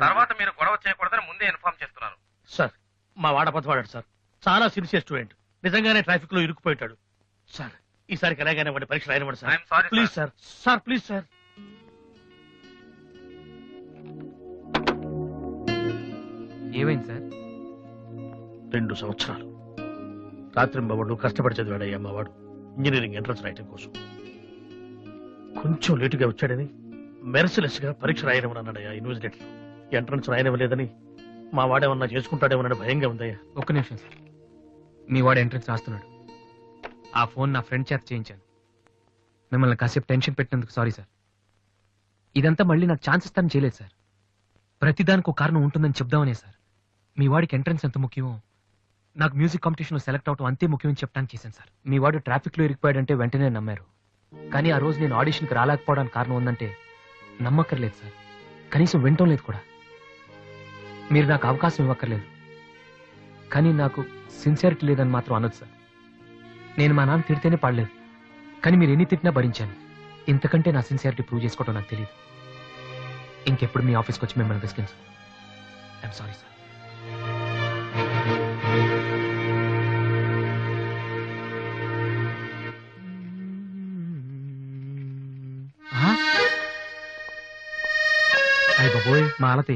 తర్వాత మీరు గొడవ చేయకూడదని ముందే ఇన్ఫార్మ్ చేస్తున్నాను. సార్ మా వాడ పతవాడాడు సార్. చాలా సిన్సియర్ స్టూడెంట్. నిజంగానే ట్రాఫిక్ లో ఇరుక్కుపోయాడు సార్. ఈసారికి ఎలాగైనా వాడి పరీక్ష రాయనివ్వండి sir. I'm sorry please sir. Sir please sir. ఏమైంది సార్? 2 సంవత్సరాలు రాత్రింబవడు కష్టపడి చదివాడయ్యా మా వాడు ఇంజనీరింగ్ ఎంట్రన్స్ రాయటం కోసం. కొంచెం లేటుగా వచ్చాడని మెర్సిలెస్ గా పరీక్ష రాయనివ్వనన్నాడయ్యా యూనివర్సిటీ. ఎంట్రన్స్ రాయనివ్వలేదని మా వాడేమన్నా చేసుకుంటాడేమోనని భయంగా ఉందయ్యా. ఒక్క నిమిషం సార్. మీ వాడు ఎంట్రన్స్ రాస్తున్నాడు. ఆ ఫోన్ నా ఫ్రెండ్ చేత చేయించాను. మిమ్మల్ని కాసేపు టెన్షన్ పెట్టినందుకు సారీ సార్. ఇదంతా మళ్ళీ నాకు ఛాన్స్ ఇస్తానని చేయలేదు సార్. ప్రతిదానికి ఒక కారణం ఉంటుందని చెప్దామనే సార్. మీ వాడికి ఎంట్రన్స్ ఎంత ముఖ్యమో నాకు మ్యూజిక్ కాంపిటీషన్ సెలెక్ట్ అవడం అంతే ముఖ్యమని చెప్పడానికి చేశాను సార్. మీ వాడు ట్రాఫిక్ లో ఇరికిపోయాడంటే వెంటనే నమ్మారు. కానీ ఆ రోజు నేను ఆడిషన్కి రాలేకపోవడానికి కారణం ఉందంటే నమ్మక్కర్లేదు సార్. కనీసం వినటం లేదు కూడా. మీరు నాకు అవకాశం ఇవ్వక్కర్లేదు, కానీ నాకు సిన్సియారిటీ లేదని మాత్రం అనొచ్చు సార్. నేను మా నాన్న తిడితేనే పాడలేదు, కానీ మీరు ఎన్ని తిట్టినా భరించాను. ఇంతకంటే నా సిన్సియారిటీ ప్రూవ్ చేసుకోవడం నాకు తెలియదు. ఇంకెప్పుడు మీ ఆఫీస్కి వచ్చి మిమ్మల్ని విసిగించు. I'm sorry sir. అయ్య బాబోయ్ మాలతి,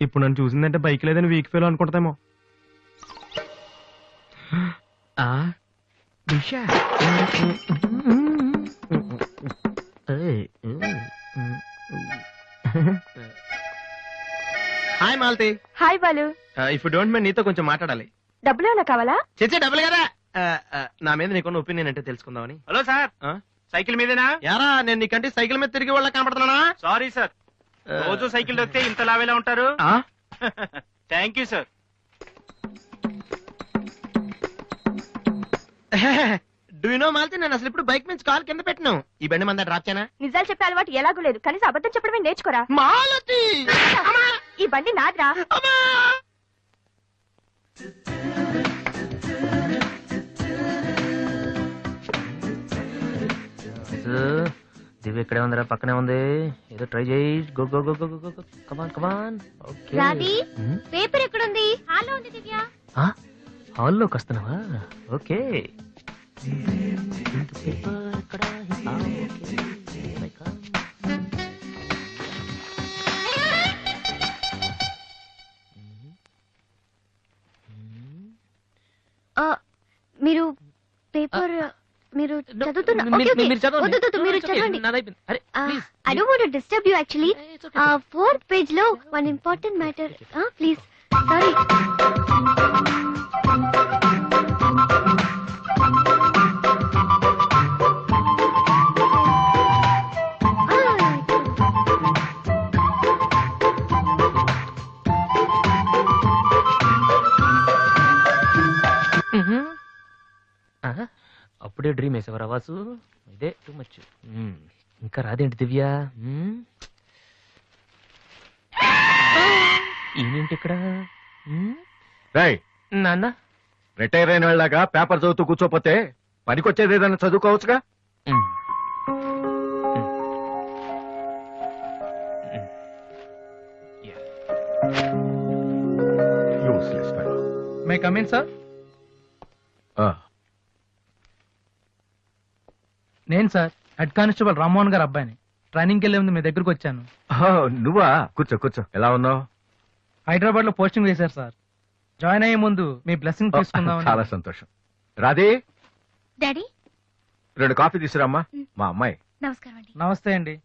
ఇప్పుడు నన్ను చూసిందంటే బైక్ లేదని వీక్ ఫెయిల్ అనుకుంటామేమో. Hi Malathi. Hi Balu. If you don't mind నీతో కొంచెం మాట్లాడాలి. డబ్బులు ఏమైనా కావాలా? చచ్చే డబ్బులు కదా. నా మీద నీకున్న ఒపీనియన్ అంటే తెలుసుకుందామని. హలో సార్, సైకిల్ మీదేనా? యారా నేను నీకంటే సైకిల్ మీద తిరిగి వాళ్ళ కనపడుతున్నానా? సారీ సార్, రోజు సైకిల్ దొక్కితే ఇంత లావేలా ఉంటారు. Thank you sir. Do you know Malathi, నేను అసలు ఇప్పుడు బైక్ నుంచి కాల్ కింద పెట్టినాం. ఈ బండి మంద డ్రాప్ చేయనా? నిజాలు చెప్పే అలవాటు ఎలాగూ లేదు, కనీసం అబద్ధం చెప్పడమే నేర్చుకోరా. మాలతి ఈ బండి నాదిరా. దివ్య ఇక్కడే ఉందిరా, పక్కనే ఉంది. ఏదో ట్రై చేయి. Go go go go go go. Come on come on. Okay. Radhi, paper ఎక్కడుంది? హాల్లో ఉంది దివ్య. హాల్లోకి వస్తున్నావా? ఓకే. మీరు పేపర్ మీరు చదువుతున్నా? మీరు చదవండి. I don't want to disturb you actually. 4th page లో one important matter. Please. Sorry. అప్పుడే డ్రీమ్ వేసేవారు వాసు. ఇదే టూ మచ్. ఇంకా రాదేంటి దివ్య? ఈయనేంటి ఇక్కడ? నాన్న రిటైర్ అయిన వాళ్ళగా పేపర్ చదువుతూ కూర్చోపోతే పనికొచ్చేది ఏదైనా చదువుకోవచ్చుగా. May come in sir? నేను sir head constable Rammohan garu అబ్బాయిని. ట్రైనింగ్కి వెళ్ళే ముందు మీ దగ్గరకు వచ్చాను. నువ్వా? కూర్చో కూర్చో. ఎలా ఉన్నావు? హైదరాబాద్ లో పోస్టింగ్ వేశారు సార్. జాయిన్ అయ్యే ముందు మీ బ్లెస్సింగ్ తీసుకుందాం. చాలా సంతోషం. రాధే, డాడీ 2 కాఫీ తీసుకురామ్మా. మా అమ్మాయి. నమస్కారం అండి. నమస్తే అండి.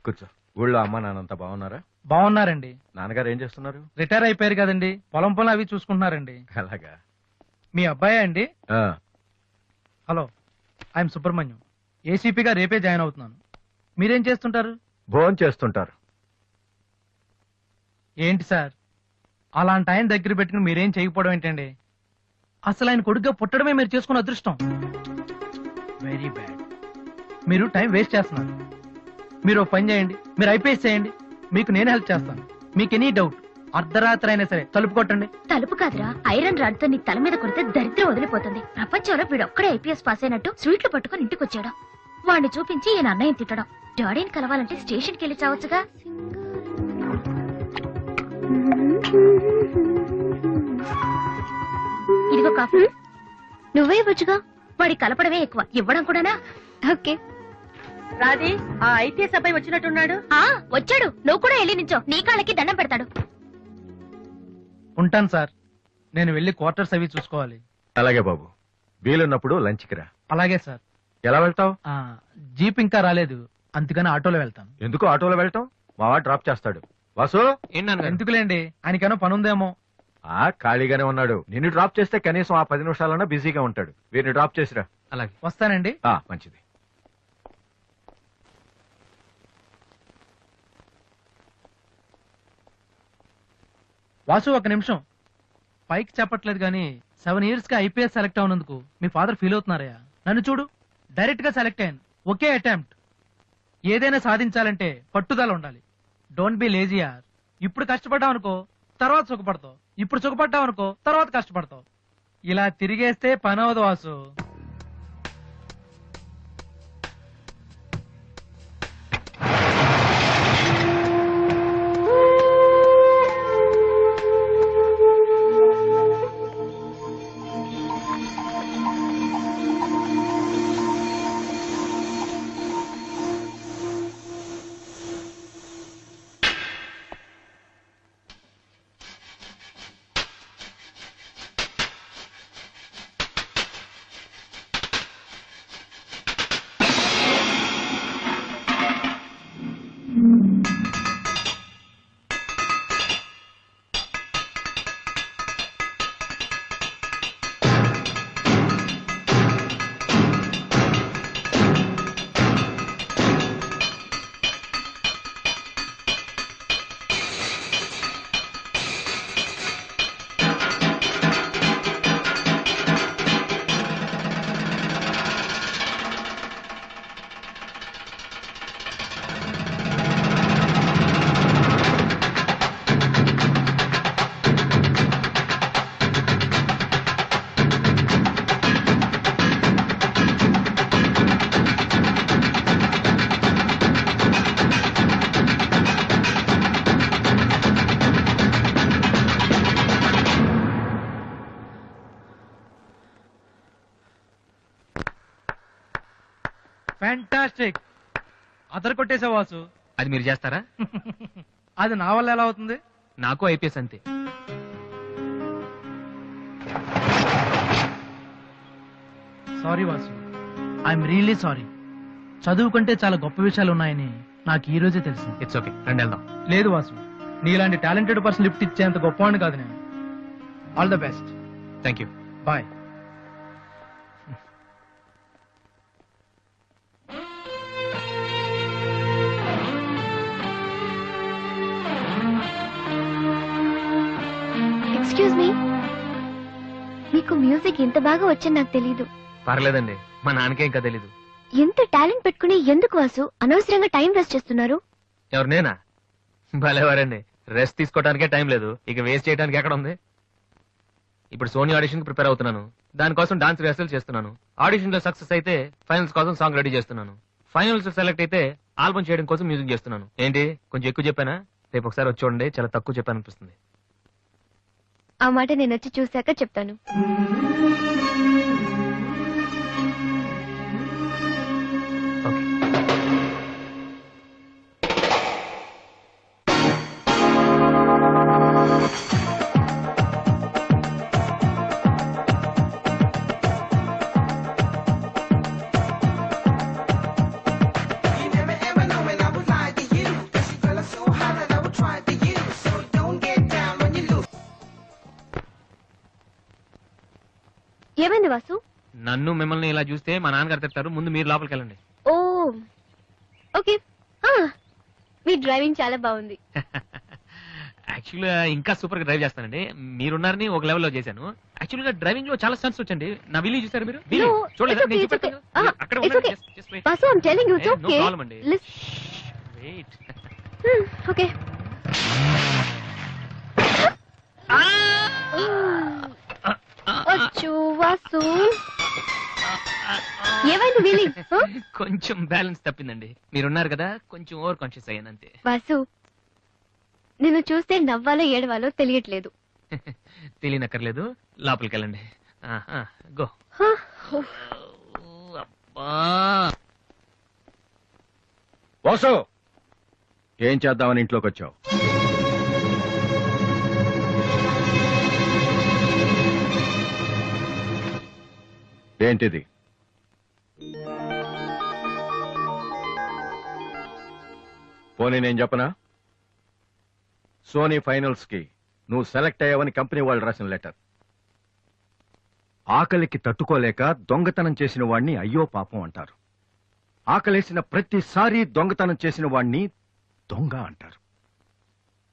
కూర్చో. ఊళ్ళో అమ్మా నాన్నంతా బాగున్నారా? బాగున్నారండి. నాన్నగారు ఏం చేస్తున్నారు? రిటైర్ అయిపోయారు కదండి, పొలం పొలం అవి చూసుకుంటున్నారండి. అలాగా. మీ అబ్బాయే అండి? ఆ, హలో, ఐఎమ్ సుబ్రహ్మణ్యం. ఏసీపీగా రేపే జాయిన్ అవుతున్నాను. మీరేం చేస్తుంటారు? భోజనం చేస్తుంటారు. ఏంటి సార్, అలాంటి ఆయన దగ్గర పెట్టుకుని మీరేం చేయకపోవడం ఏంటండి? అసలు ఆయన కొడుగ్గా పుట్టడమే మీరు చేసుకున్న అదృష్టం. Very bad. మీరు టైం వేస్ట్ చేస్తున్నారు. మీరు ఒక పని చేయండి, మీరు ఐపీఎస్ చేయండి, మీకు నేను హెల్ప్ చేస్తాను. మీకు ఎనీ డౌట్ అర్ధరాత్రి అయినా సరే తలుపు కొట్టండి. తలుపు కాదురా, ఐరన్ రాడ్ తో నీ తల మీద కొడితే దరిద్రం వదిలిపోతుంది. ప్రపంచంలో వీడొక్కడే ఐపీఎస్ పాస్ అయినట్టు స్వీట్లు పట్టుకుని ఇంటికి వచ్చాడు. వాడిని చూపించి ఈయన అన్నయ్య తిట్టడం. డాడీని కలవాలంటే స్టేషన్ కి వెళ్ళి చావచ్చుగా. ఇదిగో కాఫీ. నువ్వే ఇవ్వచ్చుగా. వాడి కలపడమే ఎక్కువ, ఇవ్వడం కూడానా? ఓకే. రాధి, ఆ ఐపీఎస్ అబ్బాయి వచ్చినట్టున్నాడు. వచ్చాడు. నువ్వు కూడా వెళ్ళి నించో, నీ కాళ్ళకి దండం పెడతాడు. ఉంటాను సార్, నేను వెళ్ళి క్వార్టర్స్ అవి చూసుకోవాలి. అలాగే బాబు, వీలున్నప్పుడు లంచ్కి రా. అలాగే సార్. ఎలా వెళ్తావు? జీప్ ఇంకా రాలేదు, అందుకని ఆటోలో వెళ్తాను. ఎందుకు ఆటోలో వెళ్తాం? మావా డ్రాప్ చేస్తాడు. వాసు, ఎందుకులేండి, ఆయనకేమో పని ఉందేమో. ఖాళీగానే ఉన్నాడు. నిన్ను డ్రాప్ చేస్తే కనీసం ఆ 10 నిమిషాలన్నా బిజీగా ఉంటాడు. వీరిని డ్రాప్ చేసిరా. అలాగే, వస్తానండి. మంచిది. వాసు, ఒక నిమిషం. పైకి చెప్పట్లేదు కానీ 7 years గా ఐపీఎస్ సెలెక్ట్ అవునందుకు మీ ఫాదర్ ఫీల్ అవుతున్నారయ్యా. నన్ను చూడు, డైరెక్ట్ గా సెలెక్ట్ అయ్యాను. ఒకే అటెంప్ట్. ఏదైనా సాధించాలంటే పట్టుదల ఉండాలి. డోంట్ బి లేజీ యార్. ఇప్పుడు కష్టపడ్డావు అనుకో, తర్వాత సుఖపడతావు. ఇప్పుడు సుఖపడ్డావు అనుకో, తర్వాత కష్టపడతావు. ఇలా తిరిగేస్తే పని అవదు వాసు. ఫ్యాంటాస్టిక్. అదర్ కొట్టేసా వాసు. అది మీరు చేస్తారా? అది నా వల్ల ఎలా అవుతుంది? నాకు ఐపీఎస్ అంతే. Sorry Vasu, I'm really sorry. చదువు కంటే చాలా గొప్ప విషయాలు ఉన్నాయని నాకు ఈ రోజే తెలిసింది. ఇట్స్ ఓకే, రండి వెళ్దాం. లేదు వాసు, నీలాంటి టాలెంటెడ్ పర్సన్ లిఫ్ట్ ఇచ్చేంత గొప్పవాడిని కాదు నేను. All the best. Thank you. Bye. Excuse me, మీకు మ్యూజిక్ ఇంత బాగా వచ్చని నాకు తెలీదు. పర్లేదండి, మా నాన్నకే ఇంకా తెలీదు. ఎంత టాలెంట్ పెట్టుకుని ఎందుకు వాసు అనవసరంగా టైం వేస్ట్ చేస్తున్నారు? ఎవరు, నేనా? భలేవారండి, రెస్ట్ తీసుకోవడానికే టైం లేదు, ఇక వేస్ట్ చేయడానికి ఎక్కడ ఉంది? ఇప్పుడు సోనీ ఆడిషన్ కి ప్రిపేర్ అవుతున్నాను. దానికోసం డాన్స్ రిహర్సల్ చేస్తున్నాను. ఆడిషన్ లో సక్సెస్ అయితే ఫైనల్స్ కోసం సాంగ్ రెడీ చేస్తున్నాను. ఫైనల్స్ సెలెక్ట్ అయితే ఆల్బమ్ చేయడం కోసం మ్యూజిక్ చేస్తున్నాను. ఏంటి, కొంచెం ఎక్కువ చెప్పానా? రేపు ఒకసారి వచ్చి చూడండి, చాలా తక్కువ చెప్పాను అనిపిస్తుంది. ఆ మాట నేను వచ్చి చూశాక చెప్తాను. You never ever know when I was lying to you. 'Cause you feel so hot that I would try ఏమైంది వాసు? నన్ను మిమ్మల్ని ఇలా చూస్తే మా నాన్నగారు తిడతారు. ముందు మీరు లోపలికి వెళ్ళండి. ఓ ఓకే. మీ డ్రైవింగ్ చాలా బాగుంది. యాక్చువల్గా ఇంకా సూపర్ గా డ్రైవ్ చేస్తానండి. మీరున్నారని ఒక లెవెల్లో చేశాను. యాక్చువల్ గా డ్రైవింగ్ లో చాలా స్టన్స్ వచ్చండి. నా విల్లి చూసారు మీరు? No, చూడలేదా? it's okay, నేను it's okay. చూపెడతాను. అక్కడ It's okay. Vasu, I'm telling you, it's no okay. Problem అండి. వెయిట్. ఓకే. అచ్చో వాసు, ఏమైంది విల్లి? కొంచెం బ్యాలెన్స్ తప్పిందండి. మీరున్నారు కదా, కొంచెం ఓవర్ కాన్షియస్ అయ్యాను అంతే. వాసు, నిన్ను చూస్తే నవ్వాలో ఏడవాలో తెలియట్లేదు. తెలియనక్కర్లేదు, లోపలికి వెళ్ళండి. గో. వాసు, ఏం చేద్దామని ఇంట్లోకి వచ్చావు? ఏంటిది? పోనీ నేను చెప్పనా? సోనీ ఫైనల్స్ కి నువ్వు సెలెక్ట్ అయ్యావని కంపెనీ వాళ్ళు రాసిన లెటర్. ఆకలికి తట్టుకోలేక దొంగతనం చేసిన వాణ్ణి అయ్యో పాపం అంటారు. ఆకలేసిన ప్రతిసారి దొంగతనం చేసిన వాణ్ణి దొంగ అంటారు.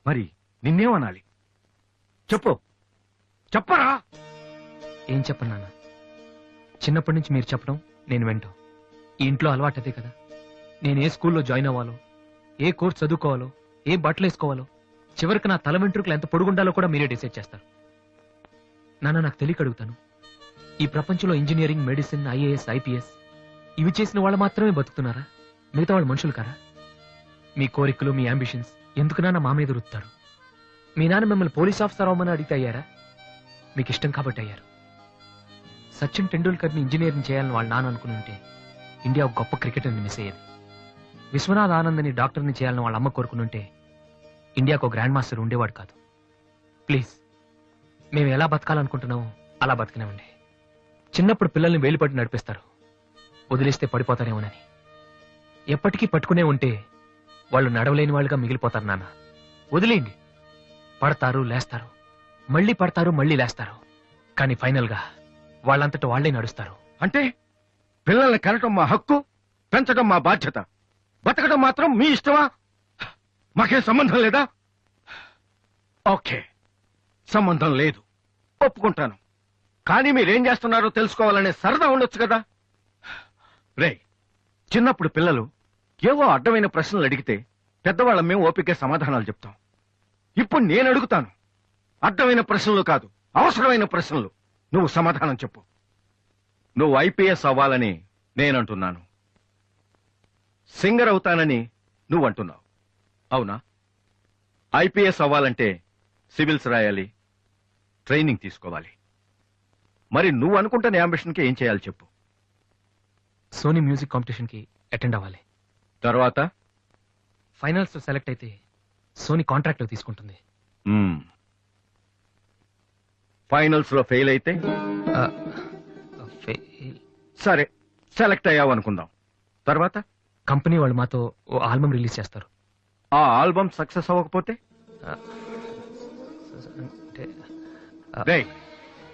మరి నిన్నేమనాలి చెప్పు, చెప్పరా? ఏం చెప్పను నాన్న. చిన్నప్పటి నుంచి మీరు చెప్పడం నేను వింటాం. ఈ ఇంట్లో అలవాటు అదే కదా. నేను ఏ స్కూల్లో జాయిన్ అవ్వాలో, ఏ కోర్స్ చదువుకోవాలో, ఏ బట్టలు వేసుకోవాలో, చివరికి నా తల వెంట్రుకలు ఎంత పొడుగుండాలో కూడా మీరే డిసైడ్ చేస్తారు. నాన్న, నాకు తెలియక అడుగుతాను, ఈ ప్రపంచంలో ఇంజనీరింగ్, మెడిసిన్, ఐఏఎస్, ఐపీఎస్ ఇవి చేసిన వాళ్ళు మాత్రమే బతుకుతున్నారా? మిగతా వాళ్ళు మనుషులు కారా? మీ కోరికలు, మీ అంబిషన్స్ ఎందుకు నాన్న మా మీద రుత్తారు? మీ నాన్న మిమ్మల్ని పోలీస్ ఆఫీసర్ అవ్వమని అడిగితే అయ్యారా? మీకు ఇష్టం కాబట్టి అయ్యారు. సచిన్ టెండూల్కర్ని ఇంజనీరింగ్ చేయాలని వాళ్ళ నాన్న అనుకుని ఉంటే ఇండియా ఒక గొప్ప క్రికెటర్ని మిస్ అయ్యేది. విశ్వనాథ్ ఆనంద్ని డాక్టర్ని చేయాలని వాళ్ళ అమ్మ కోరుకునుంటే ఇండియాకు ఒక గ్రాండ్ మాస్టర్ ఉండేవాడు కాదు. ప్లీజ్, మేము ఎలా బతకాలనుకుంటున్నామో అలా బతకనివ్వండి. చిన్నప్పుడు పిల్లల్ని వేలిపట్టి నడిపిస్తారు, వదిలేస్తే పడిపోతారేమోనని. ఎప్పటికీ పట్టుకునే ఉంటే వాళ్ళు నడవలేని వాళ్ళుగా మిగిలిపోతారు నాన్న. వదిలేయండి. పడతారు, లేస్తారు, మళ్ళీ పడతారు, మళ్ళీ లేస్తారు. కానీ ఫైనల్ గా వాళ్ళంతట వాళ్లే నడుస్తారు. అంటే పిల్లల్ని కనటం మా హక్కు, పెంచడం మా బాధ్యత, బతకడం మాత్రం మీ ఇష్టమా? మాకేం సంబంధం లేదా? ఓకే, సంబంధం లేదు, ఒప్పుకుంటాను. కానీ మీరేం చేస్తున్నారో తెలుసుకోవాలనే సరదా ఉండొచ్చు కదా. రే, చిన్నప్పుడు పిల్లలు ఏవో అడ్డమైన ప్రశ్నలు అడిగితే పెద్దవాళ్ళం మేము ఓపిక సమాధానాలు చెప్తాం. ఇప్పుడు నేను అడుగుతాను, అడ్డమైన ప్రశ్నలు కాదు, అవసరమైన ప్రశ్నలు. నువ్వు సమాధానం చెప్పు. నువ్వు ఐపీఎస్ అవ్వాలని నేనంటున్నాను, సింగర్ అవుతానని నువ్వు అంటున్నావు. అవునా? ఐపీఎస్ అవ్వాలంటే సివిల్స్ రాయాలి, ట్రైనింగ్ తీసుకోవాలి. మరి నువ్వు అనుకుంటున్న అంబిషన్కి ఏం చేయాలి చెప్పు. సోనీ మ్యూజిక్ కాంపిటీషన్ కి అటెండ్ అవ్వాలి. తర్వాత ఫైనల్స్ లో సెలెక్ట్ అయితే సోనీ కాంట్రాక్ట్ లో తీసుకుంటుంది. ఫైనల్స్ లో ఫెయిల్ అయితే సరే, సెలెక్ట్ అయ్యావు అనుకుందాం. తర్వాత కంపెనీ వాళ్ళు మాతో ఓ ఆల్బమ్ రిలీజ్ చేస్తారు. ఆ ఆల్బమ్ సక్సెస్ అవ్వకపోతే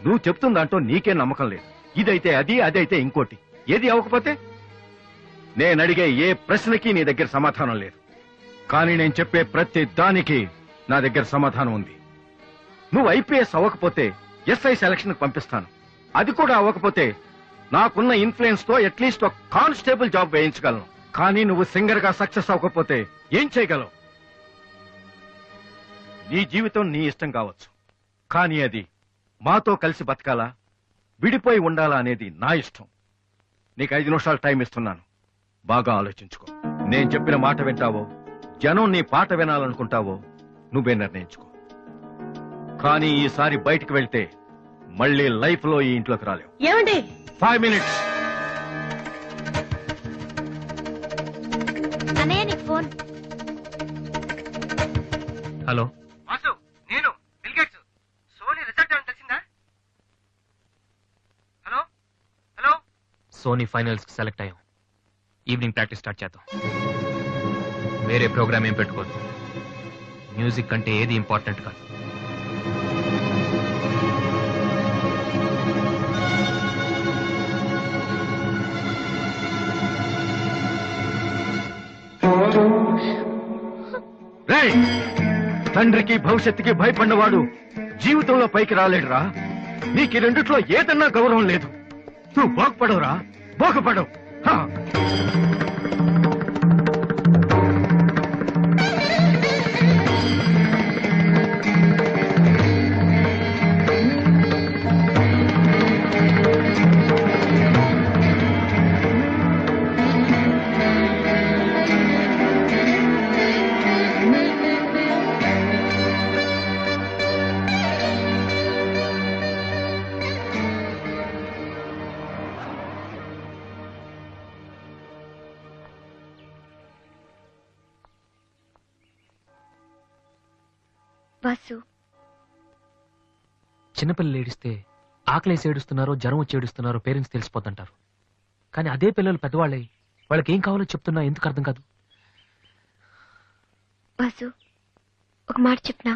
నువ్వు చెప్తుందంటూ నీకే నమ్మకం లేదు. ఇదైతే అది, అదైతే ఇంకోటి. ఏది అవ్వకపోతే నేను అడిగే ఏ ప్రశ్నకి నీ దగ్గర సమాధానం లేదు. కానీ నేను చెప్పే ప్రతి దానికి నా దగ్గర సమాధానం ఉంది. నువ్వు ఐపీఎస్ అవ్వకపోతే ఎస్ఐ సెలక్షన్ పంపిస్తాను. అది కూడా అవ్వకపోతే నాకున్న ఇన్ఫ్లుయెన్స్ తో అట్లీస్ట్ ఒక కానిస్టేబుల్ జాబ్ వేయించగలను. కానీ నువ్వు సింగర్ గా సక్సెస్ అవ్వకపోతే ఏం చేయగలవు? నీ జీవితం నీ ఇష్టం కావచ్చు, కానీ అది మాతో కలిసి బతకాలా, విడిపోయి ఉండాలా అనేది నా ఇష్టం. నీకు 5 నిమిషాలు టైం ఇస్తున్నాను, బాగా ఆలోచించుకో. నేను చెప్పిన మాట వింటావో, జనం నీ పాట వినాలనుకుంటావో నువ్వే నిర్ణయించుకో. కానీ ఈసారి బయటకు వెళ్తే మళ్ళీ లైఫ్ లో ఈ ఇంట్లోకి రాలేవు. ఏమండి? 5 minutes. అన్నయ్య, నీకు ఫోన్. హలో వాసు, నేను బిల్ గేట్స్. సోనీ రిజల్ట్ ఏమైనా తెలిసిందా? Hello hello. సోనీ ఫైనల్స్ కి సెలెక్ట్ అయ్యాం. ఈవినింగ్ ప్రాక్టీస్ స్టార్ట్ చేద్దాం. వేరే ప్రోగ్రామ్ ఏం పెట్టుకోవద్దు. మ్యూజిక్ అంటే ఏది ఇంపార్టెంట్ కాదు. రేయ్, తండ్రికి భవిష్యత్తుకి భయపడినవాడు జీవితంలో పైకి రాలేడురా. నీకు ఈ రెండిట్లో ఏదన్నా గౌరవం లేదు. నువ్వు బాగుపడవురా, బాగుపడవు. వాసు, చిన్నపిల్లలు ఏడిస్తే ఆకలేసి ఏడుస్తున్నారో జ్వరం వచ్చి ఏడుస్తున్నారో పేరెంట్స్ తెలిసిపోతుంటారు. కానీ అదే పిల్లలు పెద్దవాళ్ళై వాళ్ళకి ఏం కావాలో చెప్తున్నా ఎందుకు అర్థం కాదు. వాసు, ఒక మాట చెప్పనా?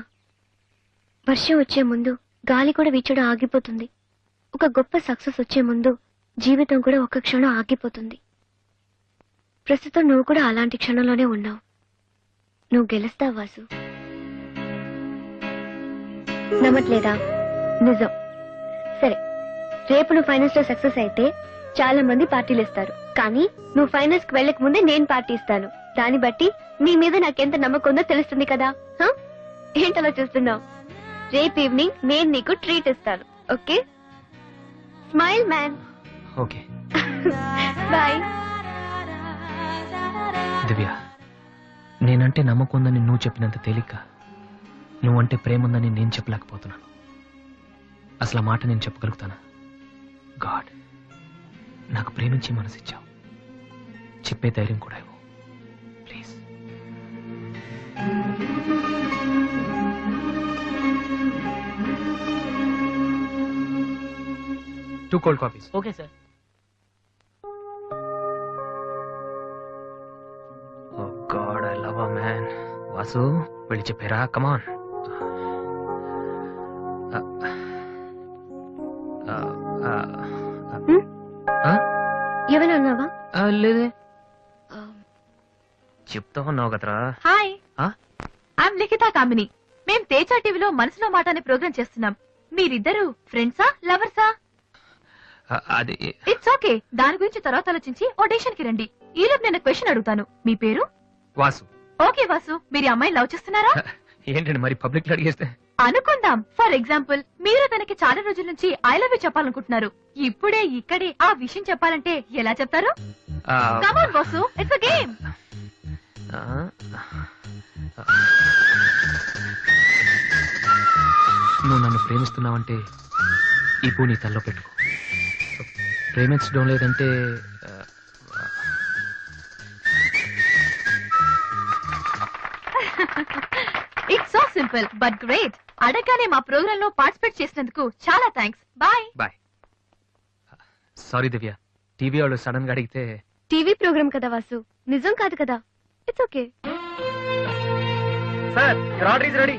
వర్షం వచ్చే ముందు గాలి కూడా వీచడం ఆగిపోతుంది. ఒక గొప్ప సక్సెస్ వచ్చే ముందు జీవితం కూడా ఒక్క క్షణం ఆగిపోతుంది. ప్రస్తుతం నువ్వు కూడా అలాంటి క్షణంలోనే ఉన్నావు. నువ్వు గెలుస్తావు వాసు. నమ్మట్లేదా? నిజం. సరే, రేపు నువ్వు ఫైనల్స్ లో సక్సెస్ అయితే చాలా మంది పార్టీలు ఇస్తారు. కానీ నువ్వు ఫైనల్స్ కి వెళ్ళక ముందే నేను పార్టీ ఇస్తాను. దాన్ని బట్టి నీ మీద నాకెంత నమ్మకం ఉందో తెలుస్తుంది కదా. ఏంటలా చూస్తున్నావు? రేపు ఈవినింగ్ నేను నీకు ట్రీట్ ఇస్తాను. Okay? Smile man. Okay boy. Divya, నేనంటే నమ్మకం ఉందని నువ్వు చెప్పినంత తేలిక నువ్వంటే ప్రేమ ఉందని నేను చెప్పలేకపోతున్నాను. అసలు ఆ మాట నేను చెప్పగలుగుతానా? గాడ్, నాకు ప్రేమించి మనసిచ్చావు. చెప్పే ధైర్యం కూడా ఇవ్వు please. 2 cold coffees. Okay sir. Oh God, I love her, man. Vasu, వెళ్ళి చెప్పారా? కమాన్. ఏమైనా అన్నావా? లేదే, చెప్తా ఉన్నావు కదరా. హాయ్, ఐఎమ్ లిఖితా కామిని. మేం తేజ టీవీలో మనసులో మాట అనే ప్రోగ్రామ్ చేస్తున్నాం. మీరిద్దరు ఫ్రెండ్సా, లవర్సా? అది ఇట్స్ ఓకే, దాని గురించి తర్వాత ఆలోచించి ఆడిషన్ కి రండి. ఈలోపు నేను క్వశ్చన్ అడుగుతాను. మీ పేరు? వాసు. ఓకే వాసు, మీరు ఈ అమ్మాయిని లవ్ చేస్తున్నారా? ఏంటండి మరి పబ్లిక్ లో అడిగేస్తే? అనుకుందాం. ఫర్ ఎగ్జాంపుల్, మీరు తనకి చాలా రోజుల నుంచి ఐ లవ్ యూ చెప్పాలనుకుంటున్నారు. ఇప్పుడే ఇక్కడే ఆ విషయం చెప్పాలంటే ఎలా చెప్తారు? Come on Vasu, it's a game. నువ్వు నన్ను ప్రేమిస్తున్నావంటే ఈ పూ నీ తల్లో పెట్టుకో. ప్రేమించడం లేదంటే it's so simple but great. అడగానే మా ప్రోగ్రామ్ లో పార్టిసిపేట్ చేసినందుకు చాలా thanks. Bye. Bye. Sorry Divya, TV వాళ్ళు సడన్ గా అడిగితే. టీవీ ప్రోగ్రామ్ కదా వాసు, నిజం కాదు కదా. It's okay. Sir, your order is ready.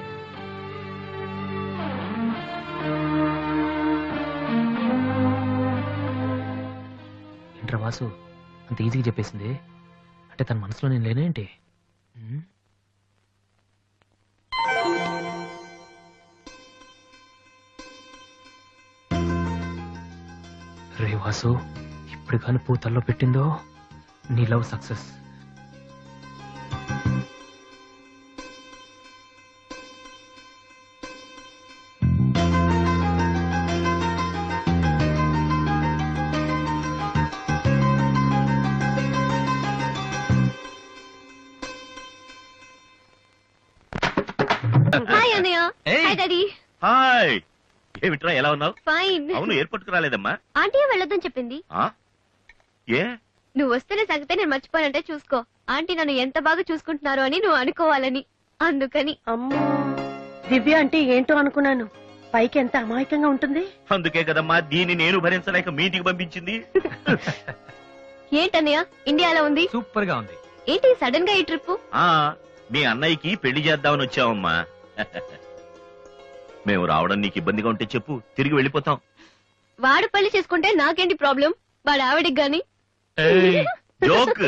ఏంట్రా వాసు, అంత ఈజీగా చెప్పేసింది? అంటే తన మనసులో నేను లేనేంటి? రే వాసు, ఇప్పుడు కానీ పూతల్లో పెట్టిందో నీ లవ్ సక్సెస్. హాయ్ అన్నయ్య. Hi daddy. హాయ్, ఏమిట్రా ఎలా ఉన్నావు? ఫైన్. అవును, ఎయిర్పోర్ట్ కు రాలేదమ్మా? ఆంటీ వెళ్ళొద్దని చెప్పింది. ఏ, నువ్వు వస్తేనే సంగతే నేను మర్చిపోయానంటే చూసుకో. ఆంటీ నన్ను ఎంత బాగా చూసుకుంటున్నారో అని నువ్వు అనుకోవాలని, అందుకని. అమ్మో, దివ్య అంటే ఏంటో అనుకున్నాను. పైకి ఎంత అమాయకంగా ఉంటుంది. అందుకే కదమ్మా దీన్ని నేను భరించలేక మీ ఇంటికి పంపించింది. ఏంటన్నయ్య, ఇండియాలో ఉంది? సూపర్ గా ఉంది. ఏంటి సడన్ గా ఈ ట్రిప్? మీ అన్నయ్యకి పెళ్లి చేద్దామని వచ్చావమ్మా. మేము రావడం నీకు ఇబ్బందిగా ఉంటే చెప్పు, తిరిగి వెళ్ళిపోతాం. వాడు పెళ్లి చేసుకుంటే నాకేంటి ప్రాబ్లం? వాడు ఆవిడికి గాని. జోక్.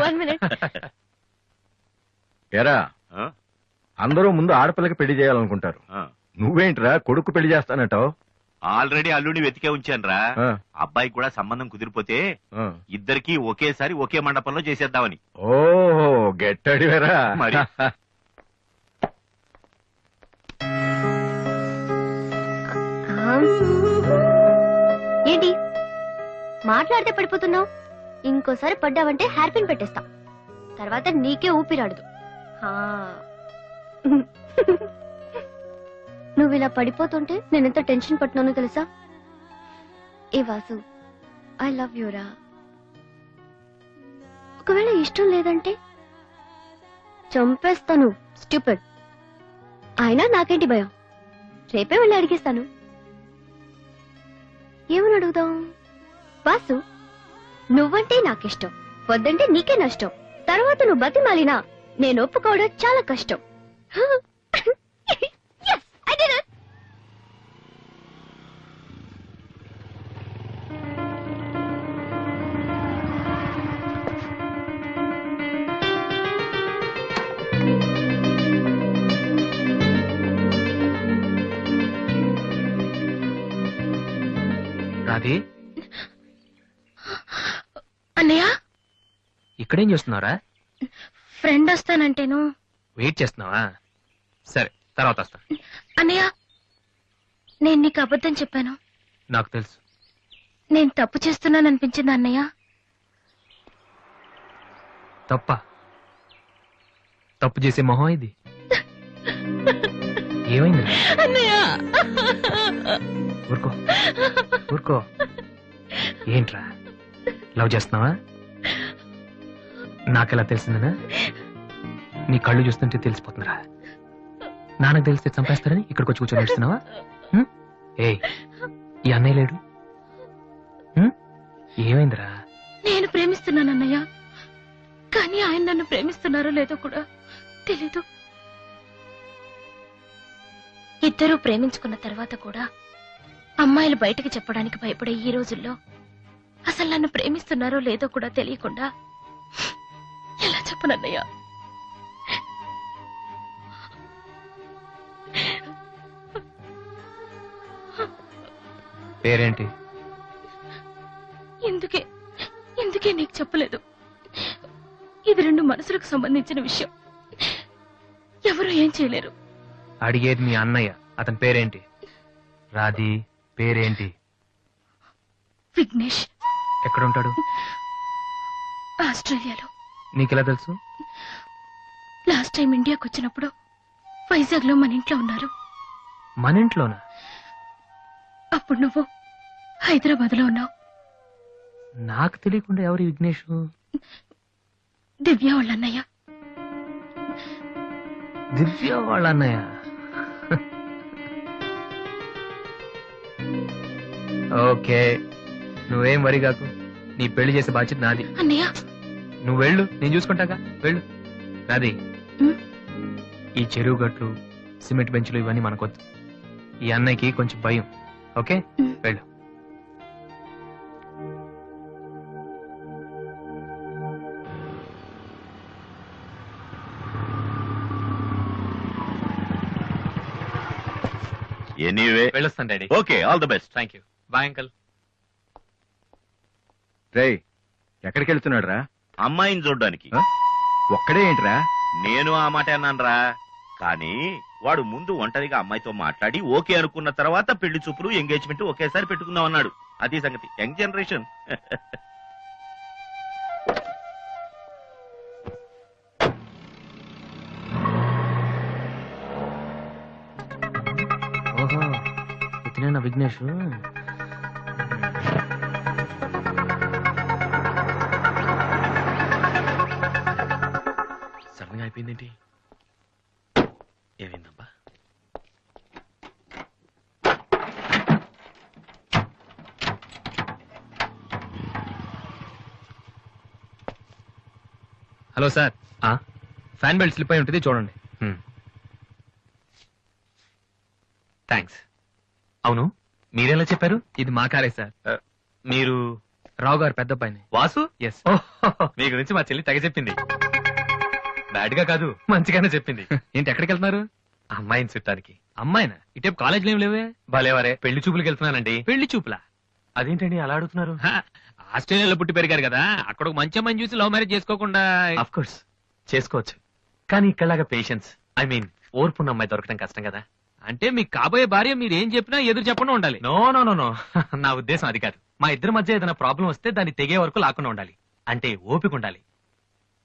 1 minute. ఎరా అందరూ ముందు ఆడపిల్లకి పెళ్లి చేయాలనుకుంటారు. నువ్వేంట్రా కొడుకు పెళ్లి చేస్తానంటావు? ఆల్రెడీ అల్లుడిని వెతికే ఉంచానురా. అబ్బాయికి కూడా సంబంధం కుదిరిపోతే ఇద్దరికి ఒకేసారి ఒకే మండపంలో చేసేద్దామని. ఓహో గెట్టడివేరా మరి ఏంటి మాట్లాడితే పడిపోతున్నావు? ఇంకోసారి పడ్డావంటే హెయిర్ పిన్ పెట్టేస్తా. తర్వాత నీకే ఊపిరాడదు. నువ్వు ఇలా పడిపోతుంటే నేనెంత టెన్షన్ పట్టినానో తెలుసా? ఏ వాసు, ఐ లవ్ యూరా. ఒకవేళ ఇష్టం లేదంటే చంపేస్తాను. స్టూపిడ్. అయినా నాకేంటి భయం? రేపే వెళ్ళి అడిగేస్తాను. ఏమని అడుగుదాం? వాసు, నువ్వంటే నాకిష్టం, వద్దంటే నీకే నష్టం. తర్వాత నువ్వు బతిమాలినా నేను ఒప్పుకోవడం చాలా కష్టం. Yes, I did it. Radhi, అన్నయ్య ఇక్కడేం చేస్తున్నారా? ఫ్రెండ్ వస్తానంటేను. వెయిట్ చేస్తున్నావా? సరే, తర్వాత వస్తా. అన్నయ్య, నేను నీకు అబద్ధం చెప్పాను. నాకు తెలుసు. నేను తప్పు చేస్తున్నాను అనిపించింది అన్నయ్య. తప్ప? తప్పు చేసే మొహం ఇది. ఏమైంది? అన్నయ్య, ఊరుకో ఊరుకో. ఏంట్రా, లవ్ చేస్తున్నావా? నాకెలా తెలిసిందనా? నీ కళ్ళు చూస్తుంటే తెలిసిపోతుందిరా. నాన్నకు తెలిస్తే చంపేస్తారని ఇక్కడికి వచ్చి కూర్చొని నడుస్తున్నావా? ఏ, ఈ అన్నయ్య లేడు? ఏమైందిరా? నేను ప్రేమిస్తున్నాను అన్నయ్య, కానీ ఆయన నన్ను ప్రేమిస్తున్నారో లేదో కూడా తెలీదు. ఇద్దరూ ప్రేమించుకున్న తర్వాత కూడా అమ్మాయిలు బయటకు చెప్పడానికి భయపడే ఈ రోజుల్లో అసలు నన్ను ప్రేమిస్తున్నారో లేదో కూడా తెలియకుండా ఎలా చెప్పనన్నయ్య? పేరేంటి? ఎందుకే నీకు చెప్పలేదు. ఇది రెండు మనసులకు సంబంధించిన విషయం. ఎవరు ఏం చేయలేరు. అడిగేది మీ అన్నయ్య. అతని పేరేంటి? రాధి పేరేంటి? విఘ్నేష్. ఎక్కడుంటాడు? ఆస్ట్రేలియాలో. నీకెలా తెలుసు? లాస్ట్ టైం ఇండియాకి వచ్చినప్పుడు వైజాగ్ లో మన ఇంట్లో ఉన్నారు. మన ఇంట్లోనా? అప్పుడు నువ్వు హైదరాబాద్ లో ఉన్నావు. నాకు తెలియకుండా ఎవరు విఘ్నేష్? దివ్య వాళ్ళ అన్నయ్య. దివ్య వాళ్ళ అన్నయ్య. ఓకే, నువ్వేం వరి కాకు. నీ పెళ్లి చేసే బాధ్యత నాది. అన్నయ్య, నువ్వు వెళ్ళు, నేను చూసుకుంటాగా. వెళ్ళు. నాది. ఈ చెరువు గట్లు, సిమెంట్ బెంచ్లు ఇవన్నీ మనకొద్దు. ఈ అన్నయ్యకి కొంచెం భయం. ఓకే, వెళ్ళు. ఎనీవే వెళ్ళొస్తాను daddy. Okay, all the best. Thank you. Bye uncle. రేయ్, ఎక్కడికి వెళ్తున్నాడు రా? అమ్మాయిని చూడ్డానికి. ఒక్కడే ఏంట్రా? నేను ఆ మాట అన్నానురా, కానీ వాడు ముందు ఒంటరిగా అమ్మాయితో మాట్లాడి ఓకే అనుకున్న తర్వాత పెళ్లి చూపులు ఎంగేజ్మెంట్ ఒకేసారి పెట్టుకుందాం అన్నాడు. అది సంగతి. Young generation. ఓహో, ఇతనేనా విఘ్నేష్? సడన్ గా అయిపోయిందేంటి? ఏమైందబ్బా? Hello sir, fan belt slip అయి ఉంటుంది, చూడండి. థ్యాంక్స్. అవును, మీరెలా చెప్పారు? ఇది మా కారే సార్. మీరు రావు గారు పెద్ద అబ్బాయిని. వాసు? ఎస్. మీ గురించి మా చెల్లి తెగ చెప్పింది. బ్యాడ్ గా కాదు మంచిగానే చెప్పింది. ఏంటి ఎక్కడికి వెళ్తున్నారు? అమ్మాయిని చుట్టానికి. అమ్మాయినా? ఇటేపు కాలేజీలో ఏం లేవే? భలేవారే, పెళ్లి చూపులకు వెళ్తున్నానండి. పెళ్లి చూపులా? అదేంటండి అలా అడుగుతున్నారు? ఆస్ట్రేలియాలో పుట్టి పెరిగారు కదా, అక్కడ ఒక మంచి అమ్మాయిని చూసి లవ్ మ్యారేజ్ చేసుకోకుండా? అఫ్ కోర్స్ చేసుకోవచ్చు, కానీ ఇక్కడలాగా పేషెన్స్ ఐ మీన్ ఓర్పున్న అమ్మాయి దొరకడం కష్టం కదా. అంటే మీకు కాబోయే భార్య మీరు ఏం చెప్పినా ఎదురు చెప్పకుండా ఉండాలి? నో నో నో నో నా ఉద్దేశం అది కాదు. మా ఇద్దరి మధ్య ఏదైనా ప్రాబ్లం వస్తే దాన్ని తెగే వరకు లాకుండా ఉండాలి. అంటే ఓపిక ఉండాలి.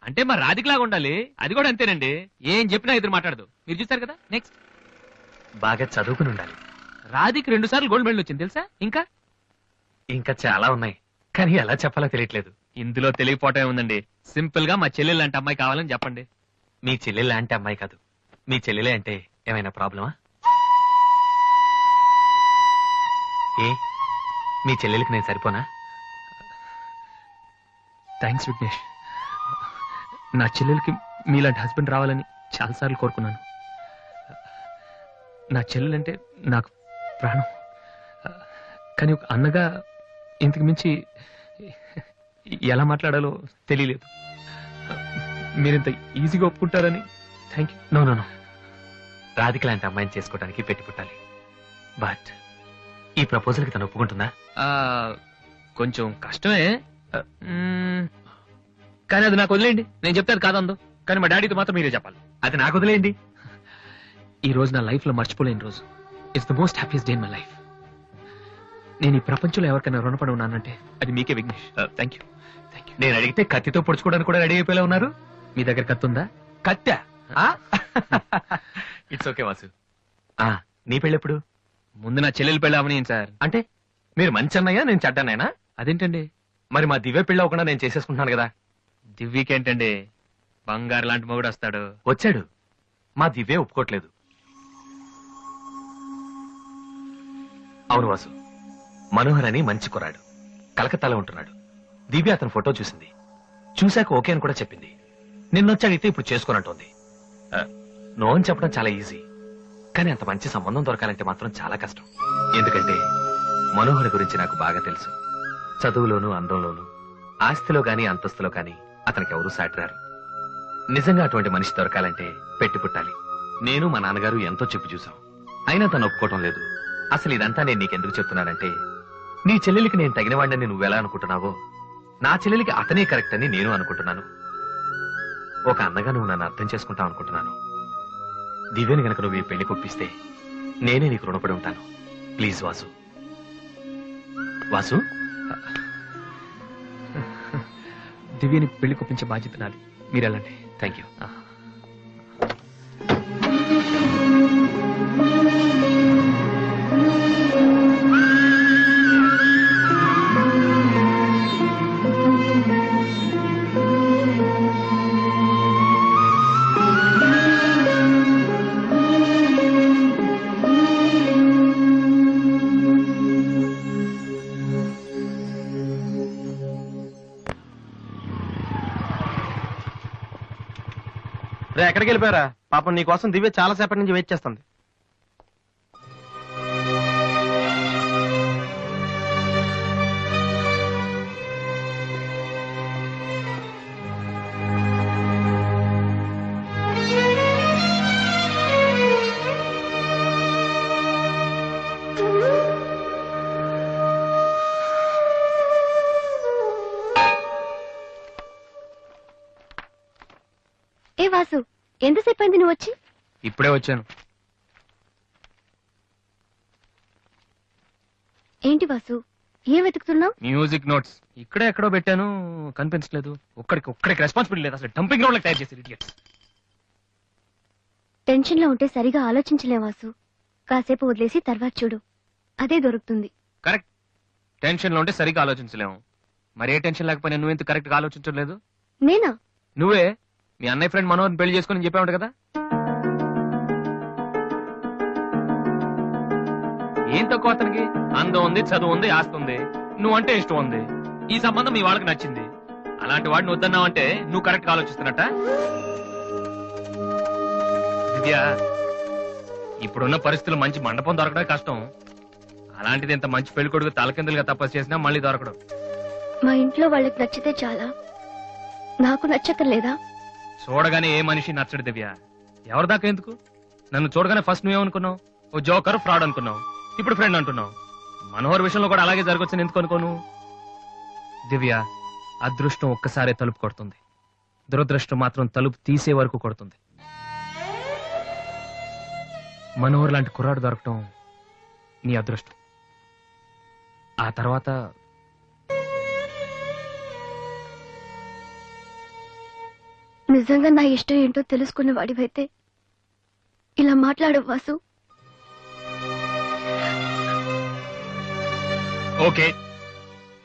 అంటే మరి రాధికలాగా ఉండాలి. అది కూడా అంతేనండి, ఏం చెప్పినా ఎదురు మాట్లాడదు. మీరు చూసారు కదా. నెక్స్ట్, బాగా చదువుకుని ఉండాలి. రాధికి 2 సార్లు గోల్డ్ మెడల్ వచ్చింది తెలుసా? ఇంకా చాలా ఉన్నాయి, కానీ ఎలా చెప్పాలో తెలియట్లేదు. ఇందులో తెలియపోవటం ఉందండి. సింపుల్ గా మా చెల్లెలు లాంటి అమ్మాయి కావాలని చెప్పండి. మీ చెల్లెలు లాంటి అమ్మాయి కాదు, మీ చెల్లెలే అంటే ఏమైనా ప్రాబ్లమా? ఏ మీ చెల్లెలికి నేను సరిపోనా? థ్యాంక్స్ విఘ్నేష్. నా చెల్లెలకి మీలాంటి హస్బెండ్ రావాలని చాలాసార్లు కోరుకున్నాను. నా చెల్లెలంటే నాకు ప్రాణం. కానీ ఒక అన్నగా ఇంతకు మించి ఎలా మాట్లాడాలో తెలియలేదు. మీరింత ఈజీగా ఒప్పుకుంటారని thank you. No no no, Radhika లాంటి అమ్మాయిని చేసుకోవడానికి పెట్టి పుట్టాలి. బట్ ఈ ప్రపోజల్ కి తను ఒప్పుకుంటుందా? కొంచెం కష్టమే, కానీ అది నాకు వదిలేయండి. నేను చెప్తే అది కాదందో, కానీ మా డాడీతో మాత్రం మీరే చెప్పాలి. అది నాకు వదిలేయండి. ఈ రోజు నా లైఫ్ లో మర్చిపోలేని రోజు. It's the most happiest day in my life. నేను ఈ ప్రపంచంలో ఎవరికైనా రుణపడి ఉన్నానంటే అది మీకే విఘ్నేష్. Thank you. నేను అడిగితే కత్తితో పొడుచుకోవడానికి కూడా రెడీ అయిపోయేలా ఉన్నారు. మీ దగ్గర కత్తి ఉందా? కత్తా? It's okay Vasu. నీ పెళ్ళెప్పుడు? ముందు నా చెల్లెలు పెళ్ళి అవనీయండి సార్. అంటే మీరు మంచి అన్నయ్యా, నేను చెడ్డన్నయ్యనా? అదేంటండి? మరి మా దివ్య పెళ్ళి అవ్వకుండా నేను చేసేసుకుంటున్నాను కదా. దివ్యకేంటండి, బంగారు లాంటి మొగుడు వస్తాడు. వచ్చాడు, మా దివ్య ఒప్పుకోట్లేదు. అవును వాసు, మనోహర్ అని మంచి కుర్రాడు, కలకత్తాలో ఉంటున్నాడు. దివ్య అతని ఫోటో చూసింది, చూశాక ఓకే అని కూడా చెప్పింది. నిన్నొచ్చి అడిగితే ఇప్పుడు చేసుకోనంటోంది. నో అని చెప్పడం చాలా ఈజీ, కానీ అంత మంచి సంబంధం దొరకాలంటే మాత్రం చాలా కష్టం. ఎందుకంటే మనోహర్ గురించి నాకు బాగా తెలుసు. చదువులోను, అందంలోను, ఆస్తిలో గాని అంతస్తులో గాని అతనికి ఎవరూ సాటిరారు. నిజంగా అటువంటి మనిషి దొరకాలంటే పెట్టి పుట్టాలి. నేను మా నాన్నగారు ఎంతో చెప్పు చూసాం, అయినా తను ఒప్పుకోవటం లేదు. అసలు ఇదంతా నేను నీకెందుకు చెప్తున్నానంటే, నీ చెల్లెలికి నేను తగినవాడిని నువ్వెలా అనుకుంటున్నావో, నా చెల్లెలికి అతనే కరెక్ట్ అని నేను అనుకుంటున్నాను. ఒక అన్నగా నువ్వు నన్ను అర్థం చేసుకుంటావు అనుకుంటున్నాను. దివ్యని గనక నువ్వు ఈ పెళ్లి కొప్పిస్తే నేనే నీకు రుణపడి ఉంటాను. ప్లీజ్ వాసు. వాసు, దివ్యని పెళ్లి కొప్పించే బాధ్యత నాది. మీరు వెళ్ళండి. Thank you. రే, ఎక్కడికి వెళ్ళిపోయారా? పాపం నీ కోసం దివ్య చాలా సేపటి నుంచి వెయిట్ చేస్తుంది. ఏ వాసు, ఎంతసేపు అయింది నువ్వు వచ్చి? ఇప్పుడే వచ్చాను. ఏంటి వాసు, ఏం వెతుకుతున్నావు? మ్యూజిక్ నోట్స్ ఇక్కడే ఎక్కడో పెట్టాను, కనిపించలేదు. ఒక్కడికి రెస్పాన్సిబిలిటీ లేదు. అసలు డంపింగ్ గ్రౌండ్ తయారు చేసి ఇడియట్స్. టెన్షన్ లో ఉంటే సరిగా ఆలోచించలే వాసు. కాసేపు వదిలేసి తర్వాత చూడు, అదే దొరుకుతుంది. కరెక్ట్. టెన్షన్ లో ఉంటే సరిగా ఆలోచించలేము. మరి ఏ టెన్షన్ లేకపోయినా నువ్వు ఎంత కరెక్ట్ గా ఆలోచించలేదు? నేనా? నువ్వే మీ అన్నయ్య ఫ్రెండ్ మనోహర్ని పెళ్లి చేసుకుని చెప్పావు కదా. ఏం తక్కువ అతనికి? అందం ఉంది, చదువు ఉంది, ఆస్తి ఉంది, నువ్వంటే ఇష్టం ఉంది. ఈ సంబంధం మీ వాళ్ళకి నచ్చింది. అలాంటి వాడిని వద్దన్నావంటే నువ్వు కరెక్ట్ గా ఆలోచిస్తున్నట్ట. దివ్య, ఇప్పుడున్న పరిస్థితులు మంచి మండపం దొరకడం కష్టం. అలాంటిది ఇంత మంచి పెళ్లి కొడుకు తలకిందులుగా తపస్సు చేసినా మళ్ళీ దొరకడం. మా ఇంట్లో వాళ్ళకి నచ్చితే చాలా, నాకు నచ్చక్కర్లేదా? చూడగానే ఏ మనిషి నచ్చడు దివ్య. ఎవరి దాకా ఎందుకు? నన్ను చూడగానే ఫస్ట్ నువ్వేమనుకున్నావు? ఓ జోకర్, ఫ్రాడ్ అనుకున్నావు. ఇప్పుడు ఫ్రెండ్ అంటున్నావు. మనోహర్ విషయంలో కూడా అలాగే జరగొచ్చని ఎందుకు అనుకోను? దివ్య, అదృష్టం ఒక్కసారే తలుపు కొడుతుంది, దురదృష్టం మాత్రం తలుపు తీసే వరకు కొడుతుంది. మనోహర్ లాంటి కుర్రాడు దొరకటం నీ అదృష్టం. ఆ తర్వాత నిజంగా నా ఇష్టం ఏంటో తెలుసుకునే వాడివైతే ఇలా మాట్లాడు వాసు. ఓకే,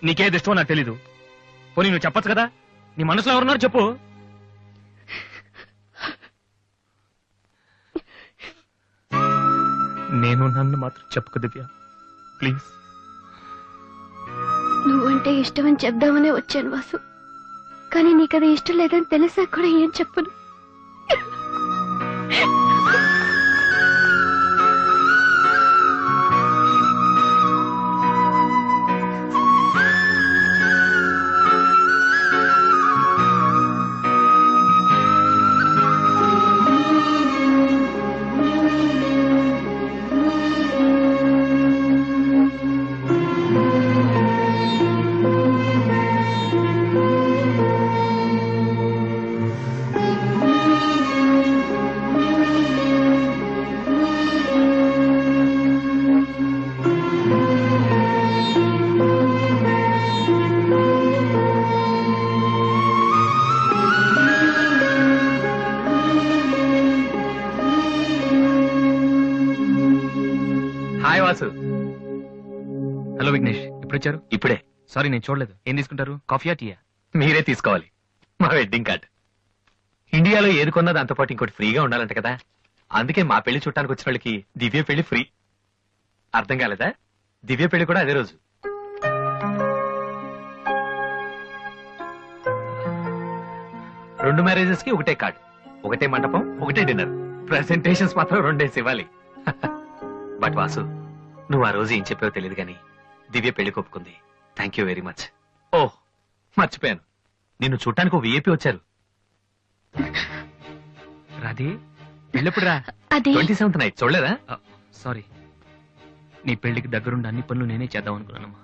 నీకేది ఇష్టమో నాకు తెలీదు. పోనీ నువ్వు చెప్పచ్చు కదా, నీ మనసులో ఎవరున్నారు చెప్పు. నేను నన్ను మాత్రం చెప్పుకు దివ్య, ప్లీజ్. నువ్వంటే ఇష్టమని చెప్దామనే వచ్చాను వాసు, కానీ నీకది ఇష్టం లేదని తెలిసా కూడా ఏం చెప్పను. హాయ్ వాసు. హలో విఘ్నేష్, ఇప్పుడు వచ్చారు? ఇప్పుడే. సారీ, నేను చూడలేదు. ఏం తీసుకుంటారు, కాఫీయా టీయా? మీరే తీసుకోవాలి. మా వెడ్డింగ్ కార్డ్. ఇండియాలో ఏది కొన్నా దాంతో పాటు ఇంకోటి ఫ్రీగా ఉండాలంట కదా, అందుకే మా పెళ్లి చుట్టానికి వచ్చిన వాళ్ళకి దివ్య పెళ్లి ఫ్రీ. అర్థం కాలేదా? దివ్య పెళ్లి కూడా అదే రోజు. రెండు మ్యారేజెస్ కి ఒకటే కార్డ్, ఒకటే మండపం, ఒకటే డిన్నర్. ప్రెసెంటేషన్స్ మాత్రం రెండేసి ఇవ్వాలి. బట్ వాసు, నువ్వు ఆ రోజు ఏం చెప్పావో తెలియదు కానీ దివ్య పెళ్లి ఒప్పుకుంది. Thank you very much. Oh, మర్చిపోయాను, నిన్ను చూడటానికి ఒక విఐపి వచ్చారు. రాధే, పెళ్ళెప్పుడు రా? 27th నైట్ చూడలేదా? సారీ, నీ పెళ్లికి దగ్గరుండి అన్ని పనులు నేనే చేద్దాం అనుకున్నానమ్మా.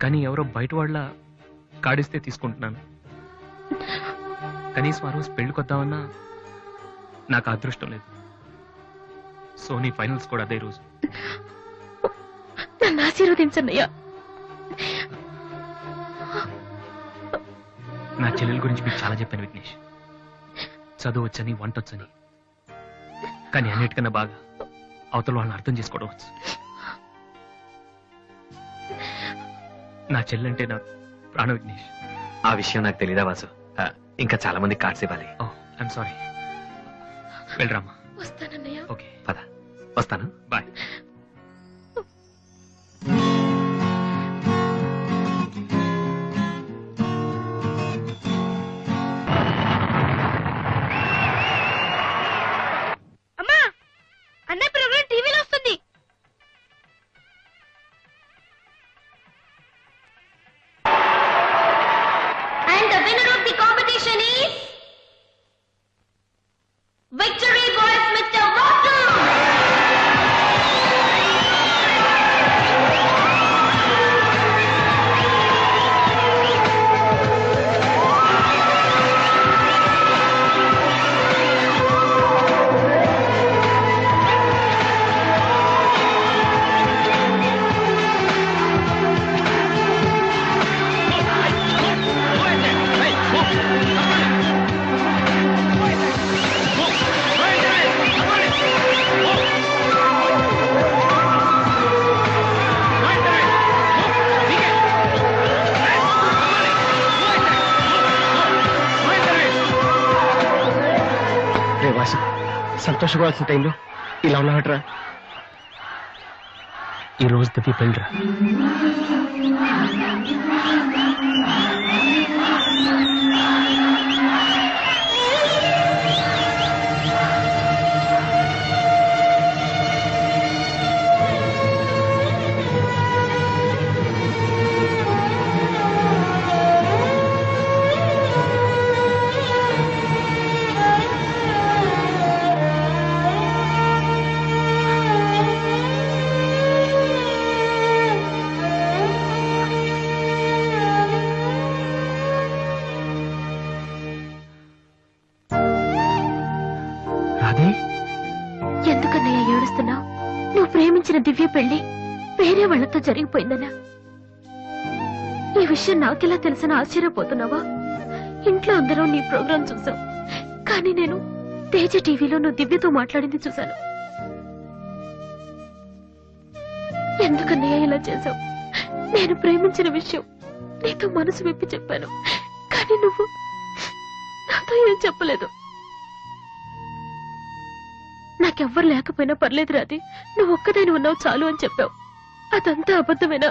కానీ ఎవరో బయట వాళ్ళ కాడిస్తే తీసుకుంటున్నాను. కనీసం ఆ రోజు పెళ్లికి వద్దామన్నా నాకు అదృష్టం లేదు. సోనీ ఫైనల్స్ కూడా అదే రోజు. నన్ను ఆశీర్వదించన్నయ్యా. నా చెల్లెల గురించి మీకు చాలా చెప్పాను విఘ్నేష్. చదువు వచ్చని, వంట వచ్చని, కానీ అన్నిటికన్నా బాగా అవతల వాళ్ళని అర్థం చేసుకోవడం వచ్చు. నా చెల్లెంటే నాకు ప్రాణ విఘ్నేష్. ఆ విషయం నాకు తెలీదా వాసు? ఇంకా చాలా మంది కార్డ్స్ ఇవ్వాలి. I'm sorry. వెళ్ళరామా. వస్తానన్నయ్య. ఓకే, పద. వస్తాను. బాయ్. అమ్మా, అన్నయ్య ప్రోగ్రాం టీవీలో వస్తుంది. And the winner of the competition is Victory Boys Mr. Vasu. సంతోషపడాల్సిన టైంలో ఇలా ఉన్నావట్రా. ఈ రోజు దివ్య పెళ్ళిరా. దివ్య పెళ్లి వేరే వాళ్లతో జరిగిపోయిందనా? ఈ విషయం నాకెలా తెలిసిన ఆశ్చర్యపోతున్నావా? ఇంట్లో అందరూ నీ ప్రోగ్రాం చూసాం, కానీ నేను తేజ టీవీలో నువ్వు దివ్యతో మాట్లాడింది చూశాను. ఎందుకన్నయ్య ఇలా చేశావు? నేను ప్రేమించిన విషయం నీతో మనసు విప్పి చెప్పాను, కానీ నువ్వు నాతో ఏం చెప్పలేదు. నాకెవ్వరు లేకపోయినా పర్లేదు రాది, నువ్వు ఒక్కదాని ఉన్నావు చాలు అని చెప్పావు. అదంతా అబద్ధమేనా?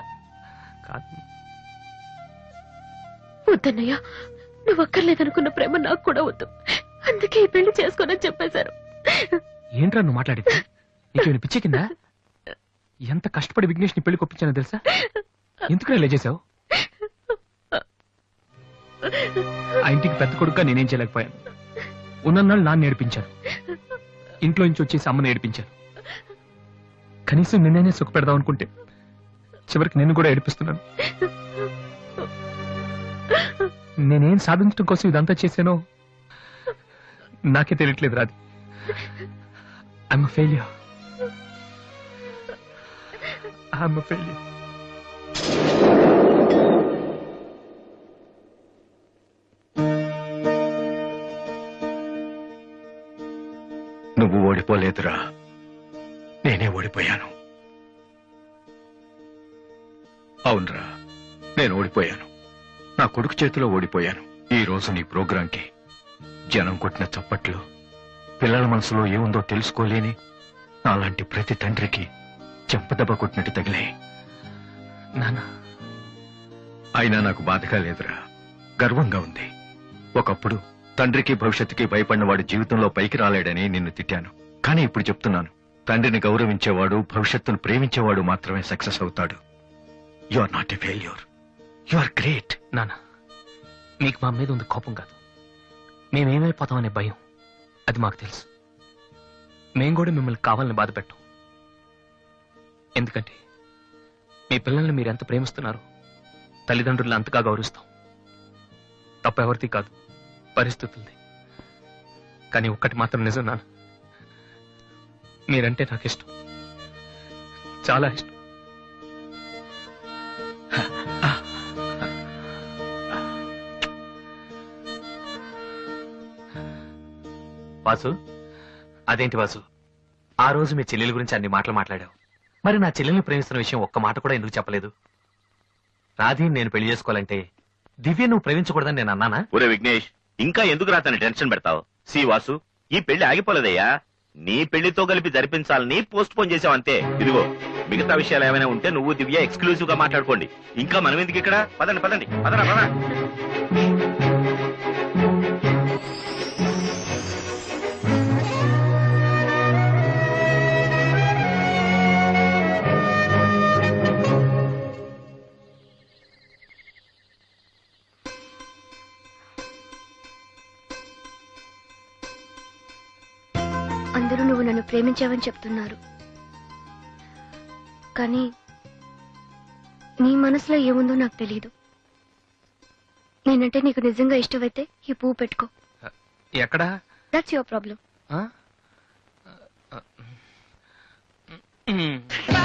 వద్దన్నయ్య, నువ్వు అక్కర్లేదనుకున్న ప్రేమ నాకు కూడా వద్దు. అందుకే ఈ పెళ్లి చేసుకోనని చెప్పేశారు. ఏంట్రా నువ్వు మాట్లాడింది? నీకేమైనా పిచ్చి కిందా? ఎంత కష్టపడి విఘ్నేష్ ని పెళ్లి కొప్పించానో తెలుసా? ఎందుకు ఇలా చేసావు? ఆ ఇంటికి పెద్ద కొడుకుగా నేనేం చేయలేకపోయాను. ఉన్నన్నాళ్ళు నాన్న నేర్పించాను, ఇంట్లో నుంచి వచ్చేసి అమ్మని ఏడిపించాను. కనీసం నిన్నే సుఖ పెడదాం అనుకుంటే చివరికి నిన్ను కూడా ఏడిపిస్తున్నాను. నేనేం సాధించడం కోసం ఇదంతా చేశానో నాకే తెలియట్లేదు Radhi. I'm a failure. I'm a failure. నువ్వు ఓడిపోలేదురా, నేనే ఓడిపోయాను. అవునరా, నేను ఓడిపోయాను. నా కొడుకు చేతిలో ఓడిపోయాను. ఈ రోజు నీ ప్రోగ్రాంకి జనం కొట్టిన చప్పట్లు, పిల్లల మనసులో ఏముందో తెలుసుకోలేని నాలాంటి ప్రతి తండ్రికి చెంపదెబ్బ కొట్టినట్టు తగిలే. నాన్న, అయినా నాకు బాధగా లేదురా, గర్వంగా ఉంది. ఒకప్పుడు తండ్రికి భవిష్యత్తుకి భయపడిన వాడు జీవితంలో పైకి రాలేడని నిన్ను తిట్టాను. కానీ ఇప్పుడు చెప్తున్నాను, తండ్రిని గౌరవించేవాడు, భవిష్యత్తును ప్రేమించేవాడు మాత్రమే సక్సెస్ అవుతాడు. You are not a failure, you are great. నాన్న, మీకు మా మీద ఉంది కోపం కాదు, మేమేమైపోతామనే భయం. అది మాకు తెలుసు. మేం కూడా మిమ్మల్ని కావాలని బాధ పెట్టం. ఎందుకంటే మీ పిల్లల్ని మీరు ఎంత ప్రేమిస్తున్నారు, తల్లిదండ్రులను అంతగా గౌరవిస్తాం. తప్పెవరిది కాదు, పరిస్థితులది. కానీ ఒక్కటి మాత్రం నిజం నాన్న, మీరంటే నాకు ఇష్టం, చాలా ఇష్టం. వాసు, అదేంటి వాసు, ఆ రోజు మీ చెల్లెల గురించి అన్ని మాటలు మాట్లాడావు. మరి నా చెల్లెల్ని ప్రేమిస్తున్న విషయం ఒక్క మాట కూడా ఎందుకు చెప్పలేదు? రాధీని నేను పెళ్లి చేసుకోవాలంటే దివ్య నువ్వు ప్రేమించకూడదని నేను అన్నానా? ఒరే విఘ్నేష్, ఇంకా ఎందుకు రాతని టెన్షన్ పెడతావు? సి వాసు, ఈ పెళ్లి ఆగిపోలేదయ్యా. నీ పెళ్లితో కలిపి జరిపించాలని పోస్ట్ పోన్ చేసావంతే. ఇదిగో మిగతా విషయాలు ఏమైనా ఉంటే నువ్వు దివ్య ఎక్స్క్లూజివ్ గా మాట్లాడుకోండి. ఇంకా మనం ఎందుకు ఇక్కడ? పదండి పదండి, పదరా పద. అందరూ నువ్వు నన్ను ప్రేమించావని చెప్తున్నారు, కానీ నీ మనసులో ఏముందో నాకు తెలియదు. నేనంటే నీకు నిజంగా ఇష్టమైతే ఈ పువ్వు పెట్టుకో. ఎక్కడా? That's your problem.